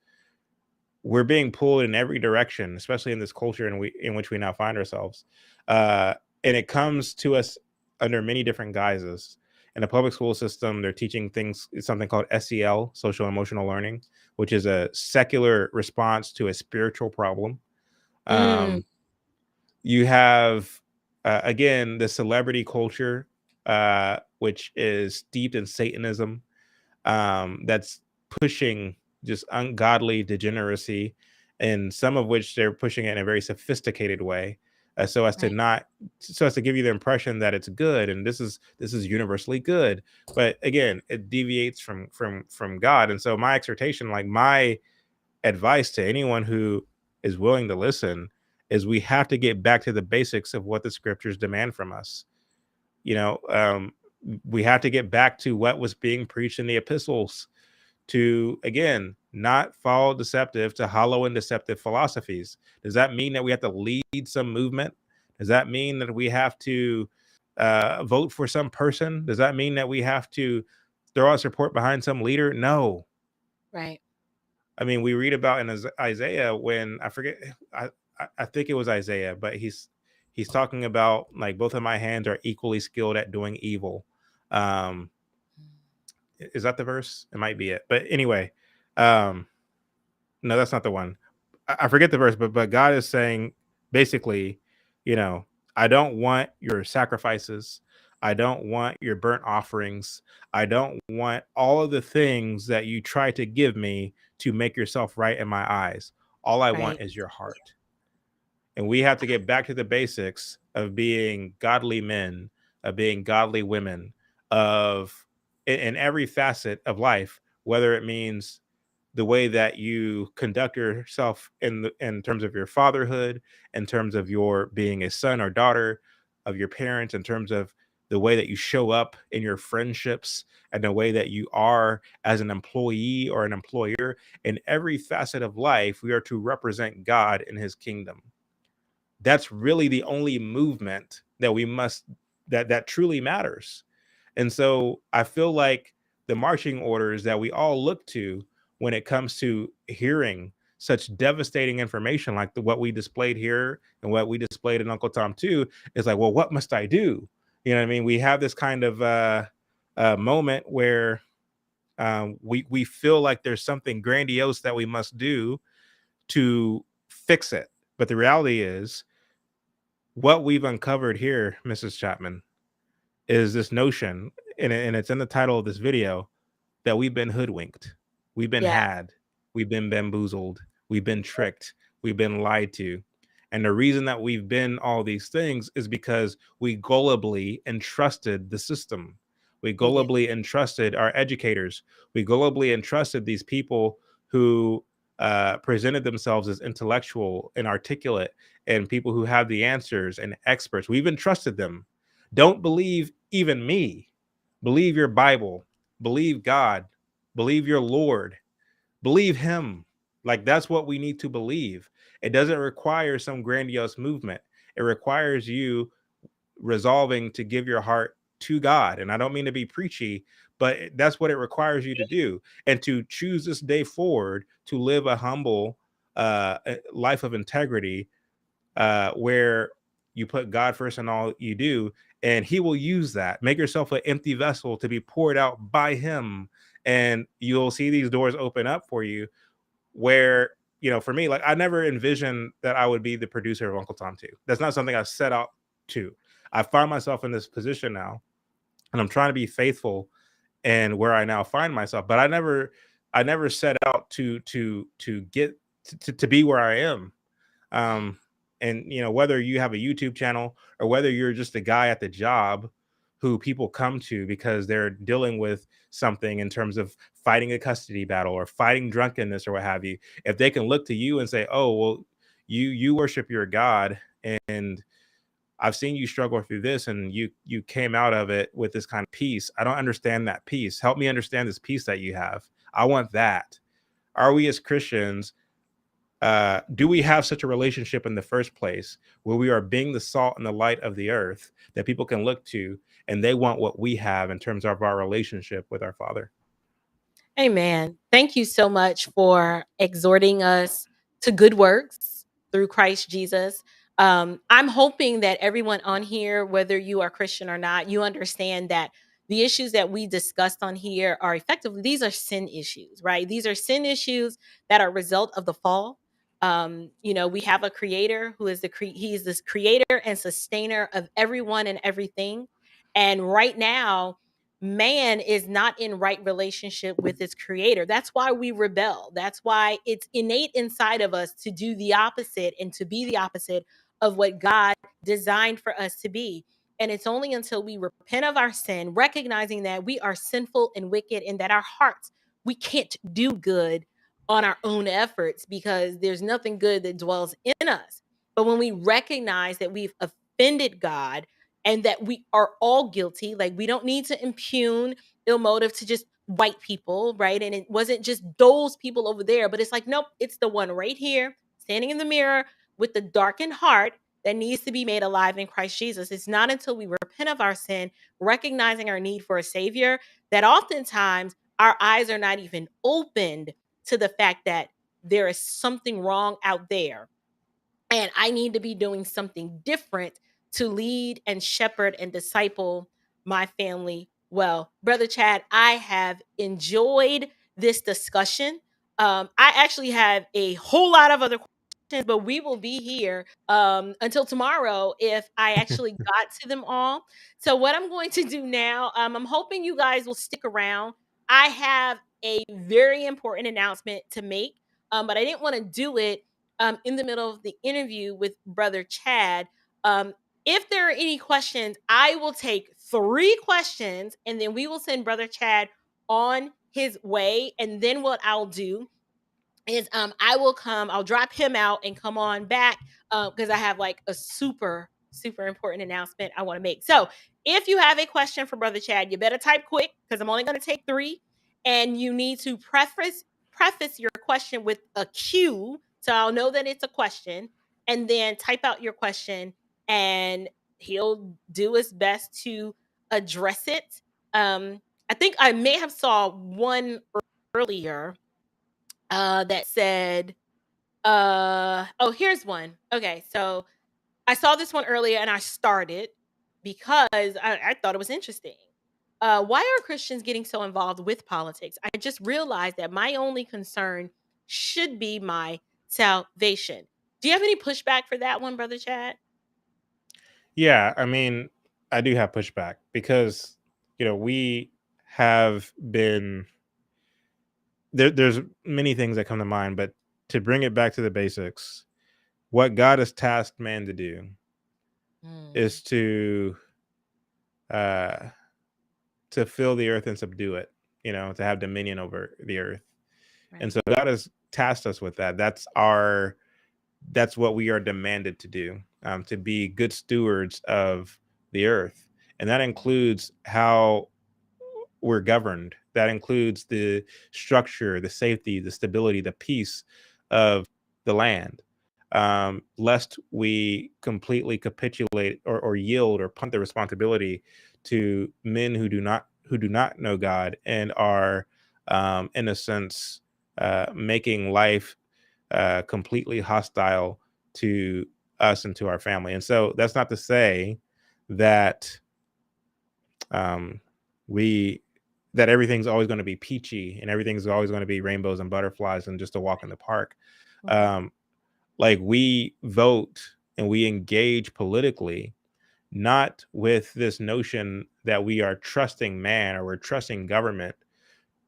we're being pulled in every direction, especially in this culture in which we now find ourselves. And it comes to us under many different guises. In the public school system, they're teaching things, something called SEL, social emotional learning, which is a secular response to a spiritual problem. Mm, You have, again, the celebrity culture, which is steeped in Satanism, that's pushing just ungodly degeneracy, and some of which they're pushing it in a very sophisticated way, so as to right, not, so as to give you the impression that it's good and this is universally good. But again, it deviates from God. And so my exhortation, like my advice to anyone who is willing to listen, is we have to get back to the basics of what the scriptures demand from us. You know, we have to get back to what was being preached in the epistles, to again not follow deceptive to hollow and deceptive philosophies. Does that mean that we have to lead some movement? Does that mean that we have to vote for some person? Does that mean that we have to throw our support behind some leader? No. right. I mean, we read about in Isaiah, when I forget, I think it was Isaiah, but he's talking about, like, both of my hands are equally skilled at doing evil. Um, is that the verse? It might be it, but anyway, um, no, that's not the one. I forget the verse, but God is saying basically, you know, I don't want your sacrifices. I don't want your burnt offerings. I don't want all of the things that you try to give me to make yourself right in my eyes. All I want Right. is your heart. And we have to get back to the basics of being godly men, of being godly women, of in every facet of life, whether it means the way that you conduct yourself in terms of your fatherhood, in terms of your being a son or daughter of your parents, in terms of the way that you show up in your friendships, and the way that you are as an employee or an employer. In every facet of life, we are to represent God in his kingdom. That's really the only movement that we must, that truly matters. And so I feel like the marching orders that we all look to when it comes to hearing such devastating information, like what we displayed here and what we displayed in Uncle Tom too, is like, well, what must I do? You know what I mean? We have this kind of moment where we feel like there's something grandiose that we must do to fix it. But the reality is, what we've uncovered here, Mrs. Chapman, is this notion, and it's in the title of this video, that we've been hoodwinked, we've been Yeah. had, we've been bamboozled, we've been tricked, we've been lied to. And the reason that we've been all these things is because we gullibly entrusted the system. We We did. gullibly entrusted our educators. We gullibly entrusted these people who presented themselves as intellectual and articulate and people who have the answers and experts. We've entrusted them. Don't believe even me. Believe your Bible. Believe God. Believe your Lord. Believe him. Like, that's what we need to believe. It doesn't require some grandiose movement. It requires you resolving to give your heart to God. And I don't mean to be preachy, but that's what it requires you to do. And to choose this day forward to live a humble life of integrity, where you put God first in all you do, and he will use that. Make yourself an empty vessel to be poured out by him. And you'll see these doors open up for you where, for me, like, I never envisioned that I would be the producer of Uncle Tom 2. That's not something I set out to. I find myself in this position now, and I'm trying to be faithful and where I now find myself. But I never set out to get to be where I am. Um, and whether you have a YouTube channel or whether you're just a guy at the job who people come to because they're dealing with something in terms of fighting a custody battle or fighting drunkenness or what have you, if they can look to you and say, oh, well, you worship your God, and I've seen you struggle through this, and you came out of it with this kind of peace. I don't understand that peace. Help me understand this peace that you have. I want that. Are we as Christians, do we have such a relationship in the first place where we are being the salt and the light of the earth that people can look to and they want what we have in terms of our relationship with our Father? Amen. Thank you so much for exhorting us to good works through Christ Jesus. I'm hoping that everyone on here, whether you are Christian or not, you understand that the issues that we discussed on here are effectively, these are sin issues, right? These are sin issues that are a result of the fall. We have a creator who is he is this creator and sustainer of everyone and everything. And right now, man is not in right relationship with his creator. That's why we rebel. That's why it's innate inside of us to do the opposite and to be the opposite of what God designed for us to be. And it's only until we repent of our sin, recognizing that we are sinful and wicked and that our hearts, we can't do good on our own efforts because there's nothing good that dwells in us. But when we recognize that we've offended God and that we are all guilty, like we don't need to impugn ill motive to just white people, right? And it wasn't just those people over there, but it's like, nope, it's the one right here standing in the mirror with the darkened heart that needs to be made alive in Christ Jesus. It's not until we repent of our sin, recognizing our need for a savior, that oftentimes our eyes are not even opened to the fact that there is something wrong out there. And I need to be doing something different to lead and shepherd and disciple my family well. Brother Chad, I have enjoyed this discussion. I actually have a whole lot of other questions, but we will be here until tomorrow if I actually got to them all. So, what I'm going to do now, I'm hoping you guys will stick around. I have a very important announcement to make, but I didn't want to do it in the middle of the interview with Brother Chad. Um, if there are any questions, I will take 3 questions and then we will send Brother Chad on his way. And then what I'll do is I'll drop him out and come on back because I have like a super, super important announcement I want to make. So if you have a question for Brother Chad, you better type quick because I'm only going to take 3. And you need to preface your question with a Q so I'll know that it's a question. And then type out your question and he'll do his best to address it. I think I may have saw one earlier that said, oh, here's one. Okay, so I saw this one earlier and I started because I thought it was interesting. Why are Christians getting so involved with politics? I just realized that my only concern should be my salvation. Do you have any pushback for that one, Brother Chad? Yeah, I mean, I do have pushback because we have been there's many things that come to mind, but to bring it back to the basics, what God has tasked man to do Mm, is uh to fill the earth and subdue it, to have dominion over the earth. And right. so God has tasked us with that. That's what we are demanded to do, to be good stewards of the earth. And that includes how we're governed. That includes the structure, the safety, the stability, the peace of the land. Lest we completely capitulate or yield or punt the responsibility to men who do not know God and are, in a sense, making life completely hostile to us and to our family. And so that's not to say that um, we that everything's always going to be peachy and everything's always going to be rainbows and butterflies and just a walk in the park. Mhm. Um, like we vote and we engage politically, not with this notion that we are trusting man or we're trusting government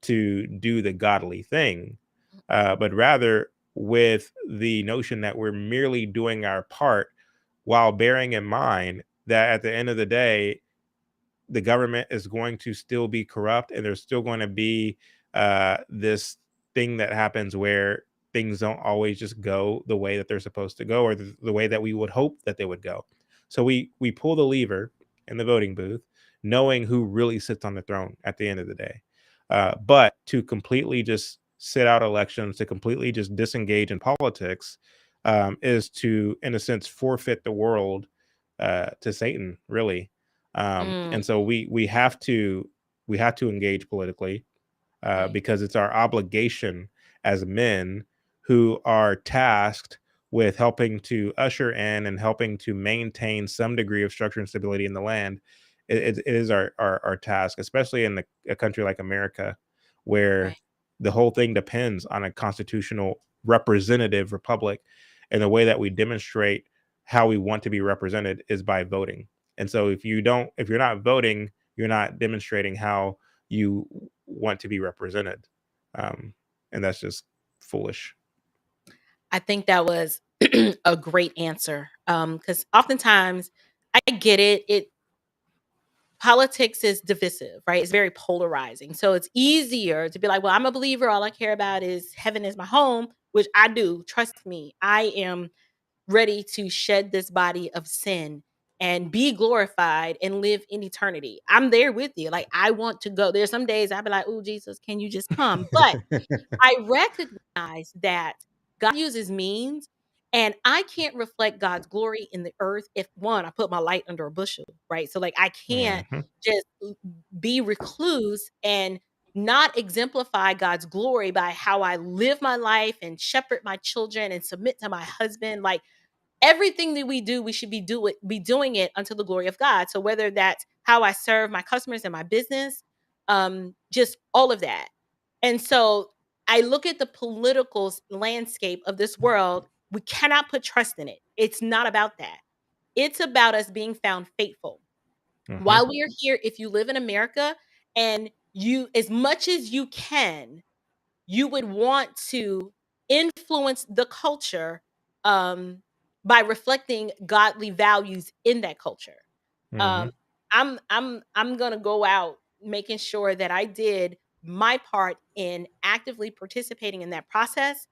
to do the godly thing, but rather with the notion that we're merely doing our part while bearing in mind that at the end of the day, the government is going to still be corrupt and there's still going to be this thing that happens where things don't always just go the way that they're supposed to go or the way that we would hope that they would go. So we pull the lever in the voting booth knowing who really sits on the throne at the end of the day. But to completely just sit out elections, to completely just disengage in politics, is to, in a sense, forfeit the world to Satan, really. And so Mm, we have to engage politically, right. because it's our obligation as men who are tasked with helping to usher in and helping to maintain some degree of structure and stability in the land. It is our task, especially in a country like America, where Right. the whole thing depends on a constitutional representative republic. And the way that we demonstrate how we want to be represented is by voting. And so if you're not voting, you're not demonstrating how you want to be represented. Um, and that's just foolish. I think that was a great answer. Because oftentimes I get it. Politics is divisive, right? It's very polarizing. So it's easier to be like, well, I'm a believer. All I care about is heaven is my home, which I do. Trust me, I am ready to shed this body of sin and be glorified and live in eternity. I'm there with you. Like, I want to go. There's some days I'll be like, oh, Jesus, can you just come? But I recognize that God uses means, and I can't reflect God's glory in the earth if one, I put my light under a bushel, right? So like I can't Mhm. just be recluse and not exemplify God's glory by how I live my life and shepherd my children and submit to my husband. Like everything that we do, we should be doing it unto the glory of God. So whether that's how I serve my customers in my business, just all of that. And so I look at the political landscape of this world. We cannot put trust in it. It's not about that. It's about us being found faithful. Mhm. While we are here, if you live in America and you, as much as you can, you would want to influence the culture um, by reflecting godly values in that culture. Um, Mhm. I'm gonna go out making sure that I did my part in actively participating in that process,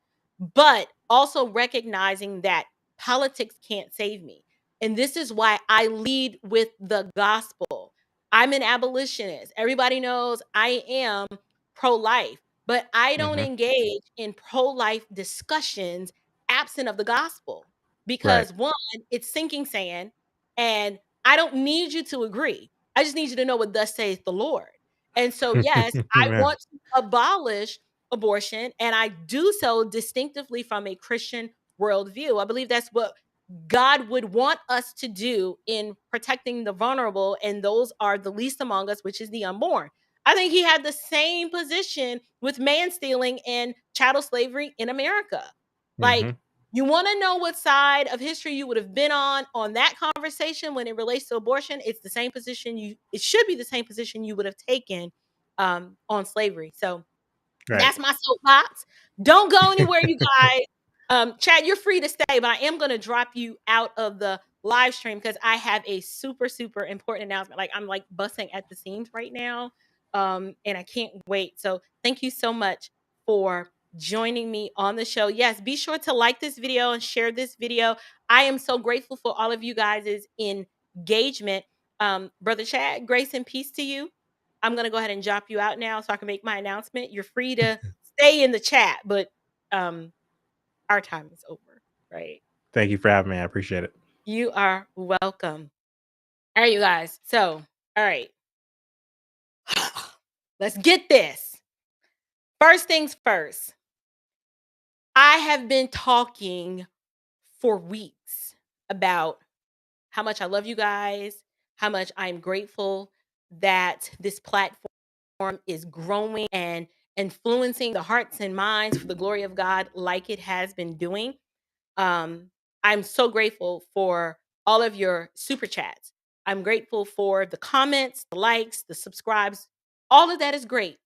but also recognizing that politics can't save me. And this is why I lead with the gospel. I'm an abolitionist. Everybody knows I am pro-life, but I don't Mhm. engage in pro-life discussions absent of the gospel Right. because one, it's sinking sand, and I don't need you to agree. I just need you to know what thus saith the Lord. And so, yes, I Amen. want to abolish abortion, and I do so distinctively from a Christian worldview. I believe that's what God would want us to do in protecting the vulnerable, and those are the least among us, which is the unborn. I think he had the same position with man stealing and chattel slavery in America. Like, Mhm. you want to know what side of history you would have been on that conversation when it relates to abortion? It's the same position it should be the same position you would have taken on slavery. So Right. that's my soapbox. Don't go anywhere, you guys. Chad, you're free to stay, but I am going to drop you out of the live stream because I have a super, super important announcement. Like, I'm like busting at the seams right now, and I can't wait. So thank you so much for joining me on the show. Yes, be sure to like this video and share this video. I am so grateful for all of you guys' engagement. Brother Chad, grace and peace to you. I'm gonna go ahead and drop you out now so I can make my announcement. You're free to stay in the chat, but um our time is over, right? Thank you for having me. I appreciate it. You are welcome. All right, you guys. So, all right. Let's get this. First things first. I have been talking for weeks about how much I love you guys, how much I'm grateful that this platform is growing and influencing the hearts and minds for the glory of God like it has been doing. Um, I'm so grateful for all of your super chats. I'm grateful for the comments, the likes, the subscribes. All of that is great.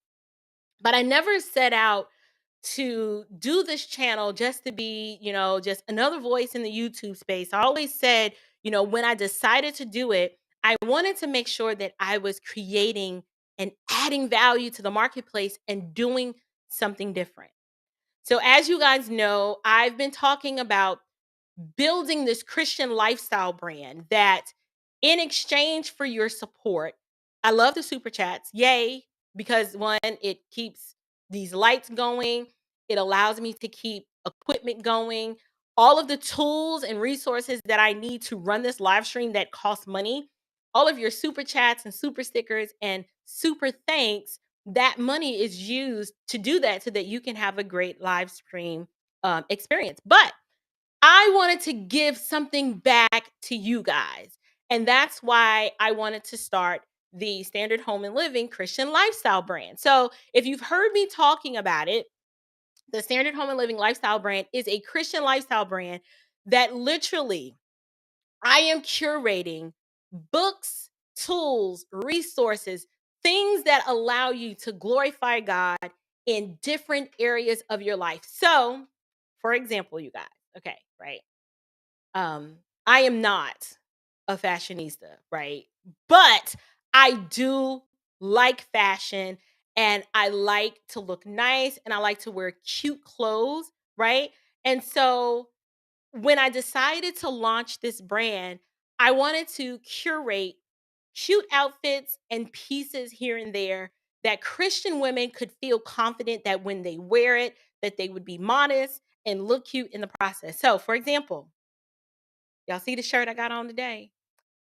But I never set out to do this channel just to be, just another voice in the YouTube space. I always said, when I decided to do it, I wanted to make sure that I was creating and adding value to the marketplace and doing something different. So, as you guys know, I've been talking about building this Christian lifestyle brand that in exchange for your support, I love the super chats. Yay, because one, it keeps these lights going. It allows me to keep equipment going. All of the tools and resources that I need to run this live stream that cost money, all of your super chats and super stickers and super thanks, that money is used to do that so that you can have a great live stream experience. But I wanted to give something back to you guys. And that's why I wanted to start the Standard Home and Living Christian lifestyle brand. So if you've heard me talking about it, the Standard Home and Living lifestyle brand is a Christian lifestyle brand that literally I am curating books, tools, resources, things that allow you to glorify God in different areas of your life. So, for example, you guys, okay, right? I am not a fashionista, right? But I do like fashion and I like to look nice and I like to wear cute clothes, right? And so when I decided to launch this brand, I wanted to curate cute outfits and pieces here and there that Christian women could feel confident that when they wear it, that they would be modest and look cute in the process. So, for example, y'all see the shirt I got on today?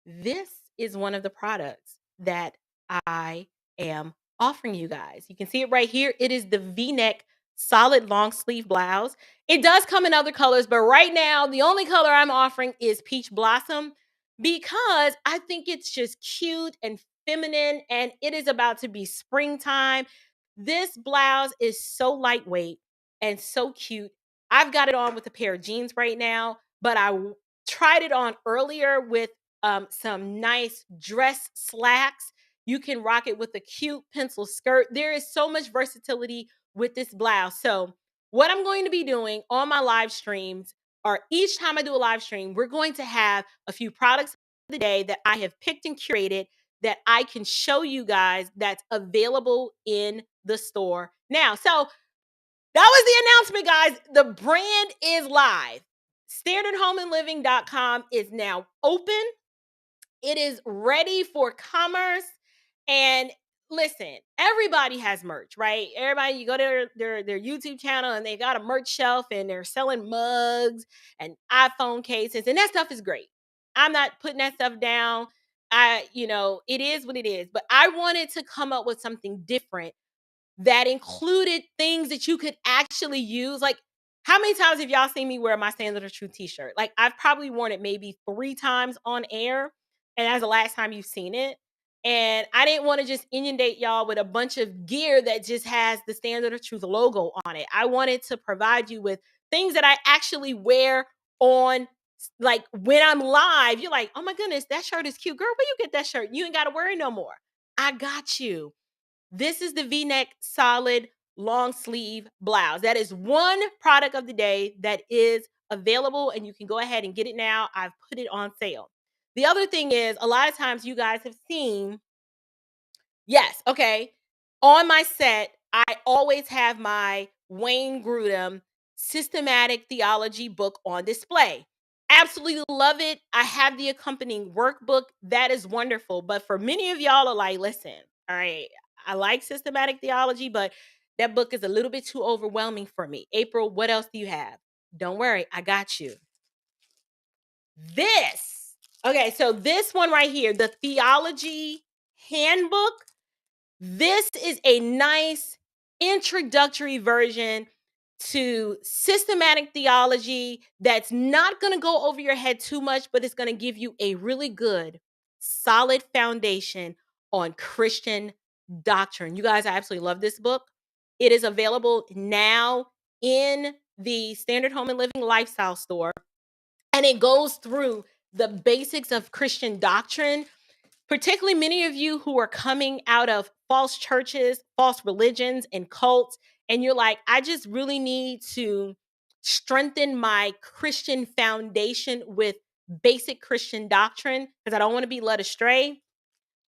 This is one of the products that I am offering you guys. You can see it right here. It is the V-neck solid long sleeve blouse. It does come in other colors, but right now the only color I'm offering is peach blossom because I think it's just cute and feminine and it is about to be springtime. This blouse is so lightweight and so cute. I've got it on with a pair of jeans right now, but tried it on earlier with some nice dress slacks. You can rock it with a cute pencil skirt. There is so much versatility with this blouse. So, what I'm going to be doing on my live streams, or each time I do a live stream, we're going to have a few products of the day that I have picked and curated that I can show you guys that's available in the store now. So, that was the announcement, guys. The brand is live. StandardHomeandLiving.com is now open. It is ready for commerce. And listen, everybody has merch, right? Everybody, you go to their YouTube channel and they got a merch shelf and they're selling mugs and iPhone cases, and that stuff is great. I'm not putting that stuff down. It is what it is. But I wanted to come up with something different that included things that you could actually use. Like, how many times have y'all seen me wear my Standard of Truth t-shirt? Like, I've probably worn it maybe 3 times on air, and that's the last time you've seen it. And I didn't want to just inundate y'all with a bunch of gear that just has the Standard of Truth logo on it. I wanted to provide you with things that I actually wear on, like, when I'm live. You're like, oh my goodness, that shirt is cute. Girl, where you get that shirt? You ain't got to wear it no more. I got you. This is the V-neck solid long sleeve blouse. That is one product of the day that is available, and you can go ahead and get it now. I've put it on sale. The other thing is, a lot of times you guys have seen, yes, okay, on my set, I always have my Wayne Grudem systematic theology book on display. Absolutely love it. I have the accompanying workbook. That is wonderful. But for many of y'all are like, listen, all right, I like systematic theology, but that book is a little bit too overwhelming for me. April, what else do you have? Don't worry, I got you. This. Okay, so this one right here, the Theology Handbook. This is a nice introductory version to systematic theology that's not going to go over your head too much, but it's going to give you a really good, solid foundation on Christian doctrine. You guys, I absolutely love this book. It is available now in the Standard Home and Living Lifestyle store, and it goes through the basics of Christian doctrine, particularly many of you who are coming out of false churches, false religions, and cults, and you're like, I just really need to strengthen my Christian foundation with basic Christian doctrine because I don't want to be led astray.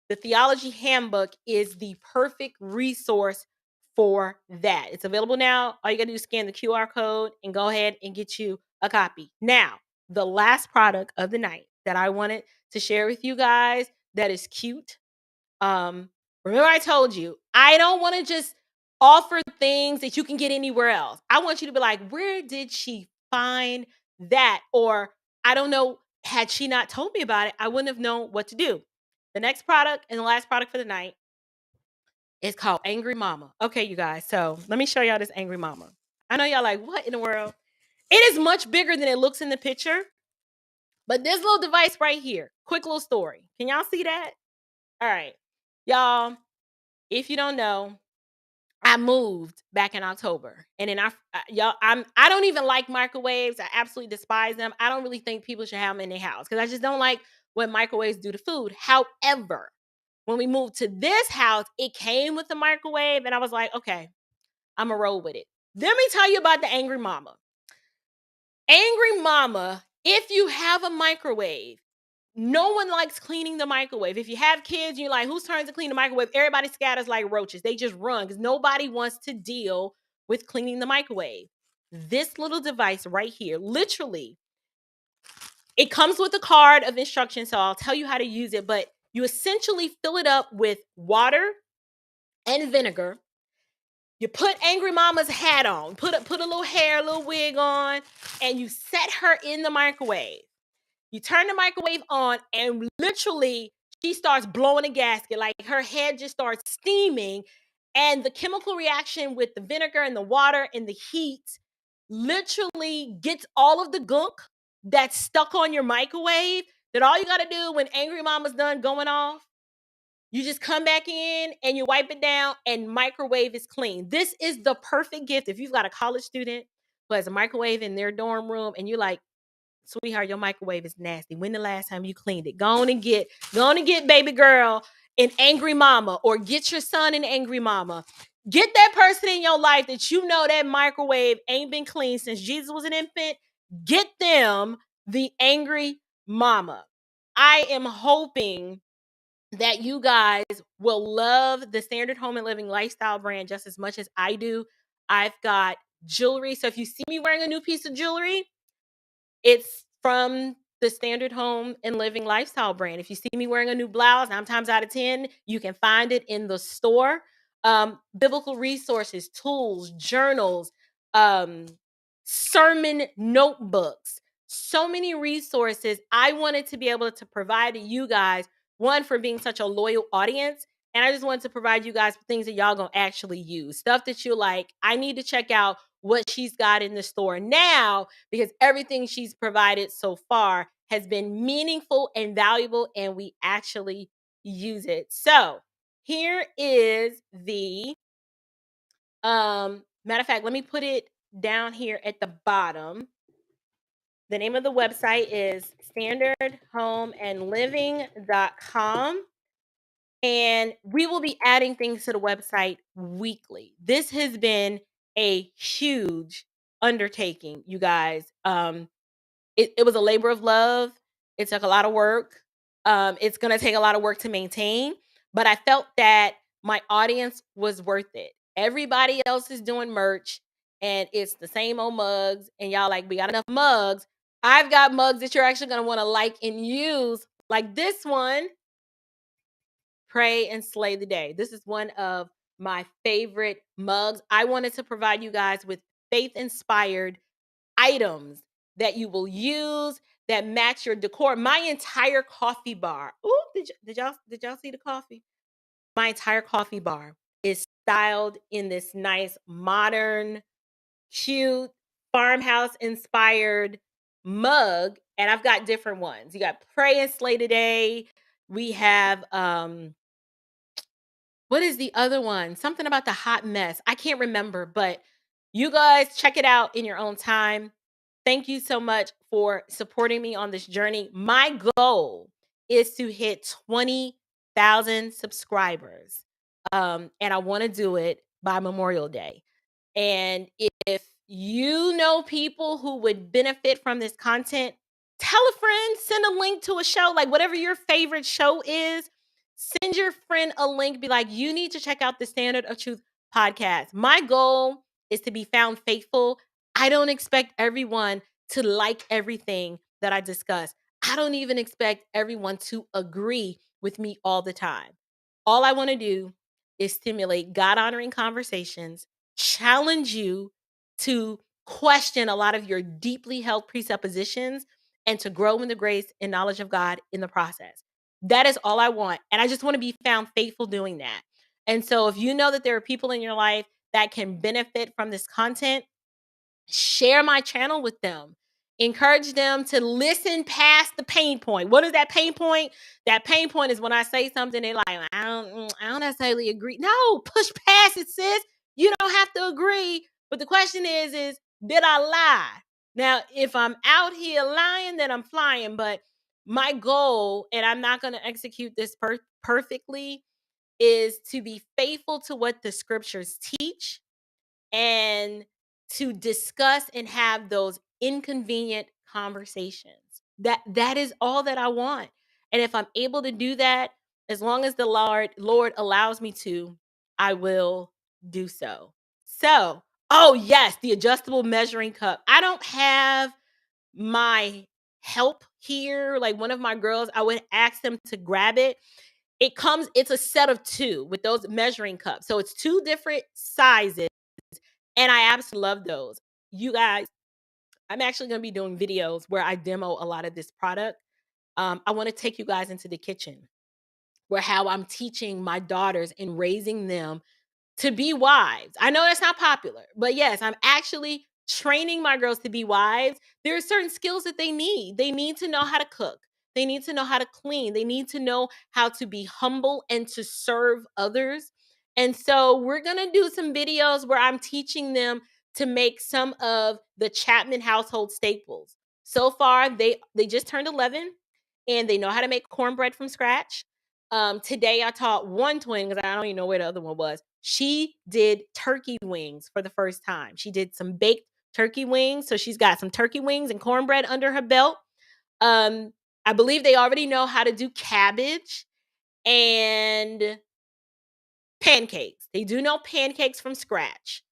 The Theology Handbook is the perfect resource for that. It's available now. All you got to do is scan the QR code and go ahead and get you a copy. Now, the last product of the night that I wanted to share with you guys that is cute. Remember I told you, I don't want to just offer things that you can get anywhere else. I want you to be like, where did she find that? Or I don't know, had she not told me about it, I wouldn't have known what to do. The next product and the last product for the night is called Angry Mama. Okay, you guys. So let me show y'all this Angry Mama. I know y'all like, what in the world? It is much bigger than it looks in the picture. But this little device right here, quick little story. Can y'all see that? All right. Y'all, if you don't know, I moved back in October. And then I don't even like microwaves. I absolutely despise them. I don't really think people should have them in their house because I just don't like what microwaves do to food. However, when we moved to this house, it came with a microwave and I was like, okay, I'm going to roll with it. Let me tell you about the angry mama. Angry mama, if you have a microwave, no one likes cleaning the microwave. If you have kids, you're like, whose turn to clean the microwave? Everybody scatters like roaches. They just run because nobody wants to deal with cleaning the microwave. This little device right here, literally, it comes with a card of instructions, so I'll tell you how to use it, but you essentially fill it up with water and vinegar. You put Angry Mama's hat on, put a little hair, a little wig on, and you set her in the microwave. You turn the microwave on and literally she starts blowing a gasket. Like her head just starts steaming. And the chemical reaction with the vinegar and the water and the heat literally gets all of the gunk that's stuck on your microwave. That all you got to do when Angry Mama's done going off, you just come back in and you wipe it down and microwave is clean. This is the perfect gift. If you've got a college student who has a microwave in their dorm room and you're like, sweetheart, your microwave is nasty. When the last time you cleaned it? Go on and get baby girl an Angry Mama, or get your son an Angry Mama. Get that person in your life that you know that microwave ain't been cleaned since Jesus was an infant. Get them the Angry Mama. I am hoping that you guys will love the Standard Home and Living lifestyle brand just as much as I do. I've got jewelry. So if you see me wearing a new piece of jewelry, it's from the Standard Home and Living lifestyle brand. If you see me wearing a new blouse, 9 times out of 10, you can find it in the store. Biblical resources, tools, journals, sermon notebooks, so many resources. I wanted to be able to provide to you guys, one, for being such a loyal audience. And I just wanted to provide you guys things that y'all gonna actually use. Stuff that you like. I need to check out what she's got in the store now, because everything she's provided so far has been meaningful and valuable, and we actually use it. So here is the matter of fact, let me put it down here at the bottom. The name of the website is standardhomeandliving.com. And we will be adding things to the website weekly. This has been a huge undertaking, you guys. It was a labor of love. It took a lot of work. It's going to take a lot of work to maintain, but I felt that my audience was worth it. Everybody else is doing merch and it's the same old mugs. And y'all like, we got enough mugs. I've got mugs that you're actually going to want to like and use, like this one. Pray and slay the day. This is one of my favorite mugs. I wanted to provide you guys with faith-inspired items that you will use that match your decor. My entire coffee bar. Ooh, did y'all see the coffee? My entire coffee bar is styled in this nice, modern, cute, farmhouse-inspired mug, and I've got different ones. You got Pray and Slay Today. We have what is the other one? Something about the hot mess. I can't remember, but you guys check it out in your own time. Thank you so much for supporting me on this journey. My goal is to hit 20,000 subscribers. And I want to do it by Memorial Day. And if you know people who would benefit from this content, tell a friend, send a link to a show, like whatever your favorite show is. Send your friend a link, be like, you need to check out the Standard of Truth podcast. My goal is to be found faithful. I don't expect everyone to like everything that I discuss. I don't even expect everyone to agree with me all the time. All I want to do is stimulate God-honoring conversations, challenge you to question a lot of your deeply held presuppositions, and to grow in the grace and knowledge of God in the process. That is all I want. And I just want to be found faithful doing that. And so if you know that there are people in your life that can benefit from this content, Share my channel with them. Encourage them to listen past the pain point. What is that pain point? That pain point is when I say something, they're like, I don't necessarily agree. No, push past it, sis. You don't have to agree. But the question is did I lie? Now, if I'm out here lying, then I'm flying. But my goal, and I'm not going to execute this perfectly, is to be faithful to what the scriptures teach and to discuss and have those inconvenient conversations. That is all that I want. And if I'm able to do that, as long as the Lord allows me to, I will do so. So, oh yes, the adjustable measuring cup. I don't have my help here. Like one of my girls, I would ask them to grab it. It's a set of 2 with those measuring cups. So it's 2 different sizes. And I absolutely love those. You guys, I'm actually going to be doing videos where I demo a lot of this product. I want to take you guys into the kitchen where how I'm teaching my daughters and raising them to be wives. I know that's not popular, but yes, I'm actually training my girls to be wives. There are certain skills that they need. They need to know how to cook. They need to know how to clean. They need to know how to be humble and to serve others. And so we're going to do some videos where I'm teaching them to make some of the Chapman household staples. So far, they just turned 11 and they know how to make cornbread from scratch. Today I taught one twin, because I don't even know where the other one was. She did turkey wings for the first time. She did some baked turkey wings. So she's got some turkey wings and cornbread under her belt. I believe they already know how to do cabbage and pancakes. They do know pancakes from scratch.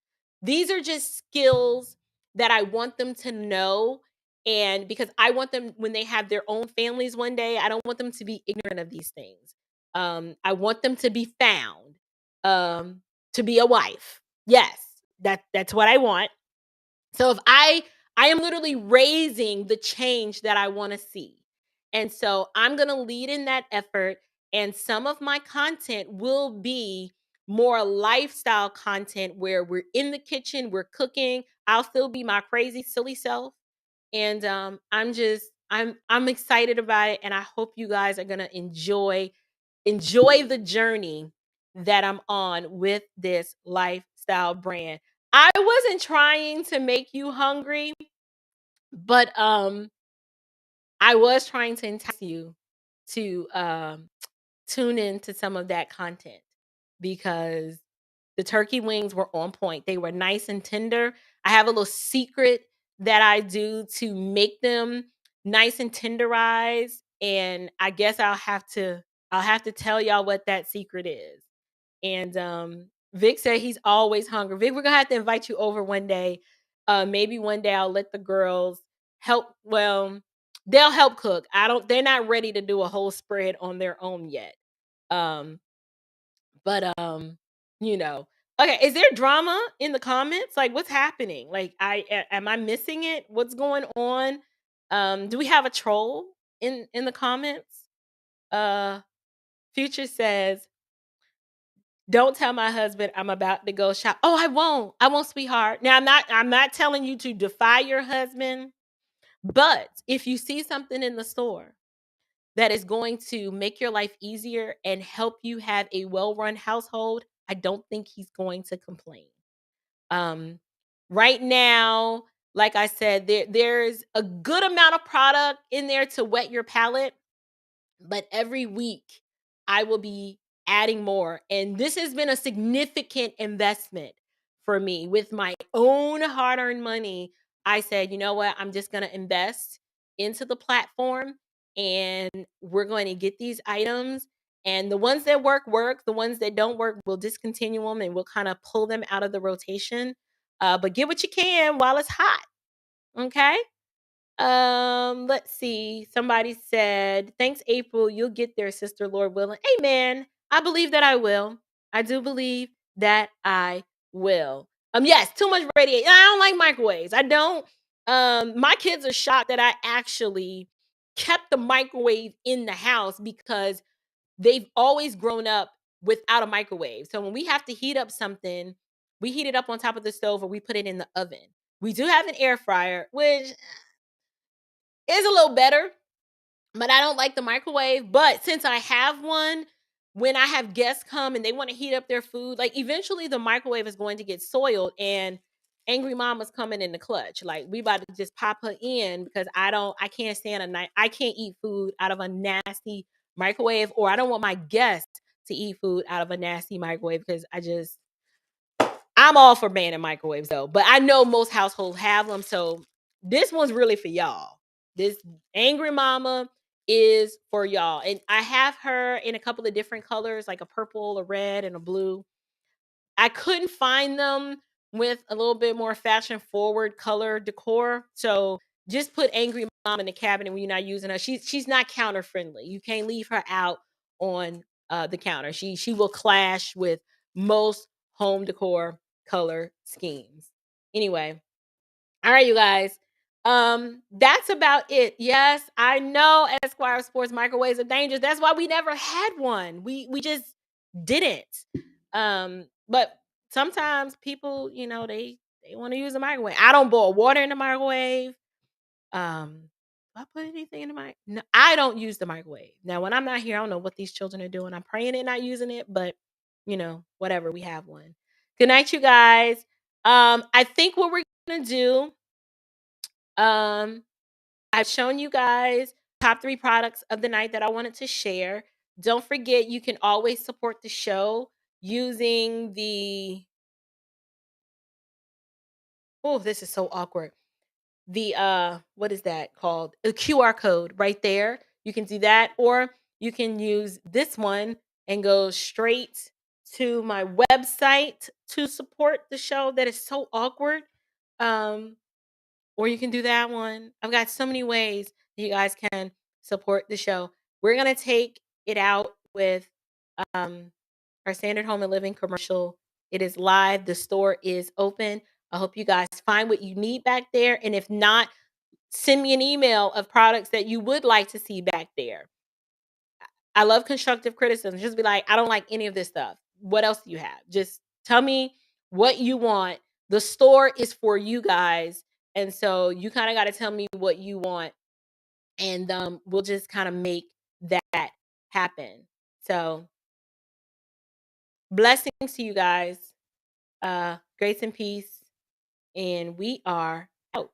These are just skills that I want them to know. And because I want them, when they have their own families one day, I don't want them to be ignorant of these things. I want them to be found, to be a wife. Yes, that's what I want. So if I am literally raising the change that I want to see. And so I'm going to lead in that effort, and some of my content will be more lifestyle content where we're in the kitchen, we're cooking. I'll still be my crazy silly self. And I'm excited about it, and I hope you guys are going to enjoy the journey that I'm on with this lifestyle brand. I wasn't trying to make you hungry, but I was trying to entice you to tune into some of that content, because the turkey wings were on point. They were nice and tender. I have a little secret that I do to make them nice and tenderized, and I guess I'll have to tell y'all what that secret is. And Vic said he's always hungry. Vic, we're gonna have to invite you over one day. Maybe one day I'll let the girls help. Well, they'll help cook. They're not ready to do a whole spread on their own yet. Um, but you know. Okay, is there drama in the comments? Like, what's happening? Like, am I missing it? What's going on? Do we have a troll in the comments? Future says, don't tell my husband I'm about to go shop. Oh, I won't. I won't, sweetheart. Now I'm not telling you to defy your husband, but if you see something in the store that is going to make your life easier and help you have a well-run household, I don't think he's going to complain. Right now, like I said, there's a good amount of product in there to whet your palate, but every week I will be adding more. And this has been a significant investment for me with my own hard earned money. I said, you know what? I'm just going to invest into the platform, and we're going to get these items. And the ones that work. The ones that don't work, we'll discontinue them and we'll kind of pull them out of the rotation. But get what you can while it's hot. Okay. Let's see. Somebody said, "Thanks, April. You'll get there, sister, Lord willing." Amen. I believe that I will. I do believe that I will. Yes, too much radiation. I don't like microwaves. I don't. My kids are shocked that I actually kept the microwave in the house, because they've always grown up without a microwave. So when we have to heat up something, we heat it up on top of the stove or we put it in the oven. We do have an air fryer, which is a little better, but I don't like the microwave. But since I have one, when I have guests come and they want to heat up their food, like eventually the microwave is going to get soiled and angry mama's coming in the clutch. Like we about to just pop her in because I can't stand I can't eat food out of a nasty microwave, or I don't want my guests to eat food out of a nasty microwave because I'm all for banning microwaves though, but I know most households have them. So this one's really for y'all. This angry mama is for y'all. And I have her in a couple of different colors, like a purple, a red, and a blue. I couldn't find them with a little bit more fashion forward color decor. So just put angry mom in the cabinet when you're not using her. She's not counter friendly. You can't leave her out on the counter. She will clash with most home decor color schemes. Anyway, all right, you guys. That's about it. Yes, I know Esquire Sports microwaves are dangerous. That's why we never had one. We just didn't. But sometimes people, they want to use the microwave. I don't boil water in the microwave. Do I put anything in the mic? No, I don't use the microwave. Now, when I'm not here, I don't know what these children are doing. I'm praying they're not using it, but whatever, we have one. Good night, you guys. I think what we're gonna do, um, I've shown you guys top 3 products of the night that I wanted to share. Don't forget, you can always support the show using this is so awkward. What is that called? A QR code right there. You can do that, or you can use this one and go straight to my website to support the show. That is so awkward. Um, or you can do that one. I've got so many ways you guys can support the show. We're gonna take it out with our standard home and living commercial. It is live. The store is open. I hope you guys find what you need back there. And if not, send me an email of products that you would like to see back there. I love constructive criticism. Just be like, I don't like any of this stuff. What else do you have? Just tell me what you want. The store is for you guys. And so you kind of got to tell me what you want. And we'll just kind of make that happen. So blessings to you guys. Grace and peace. And we are out.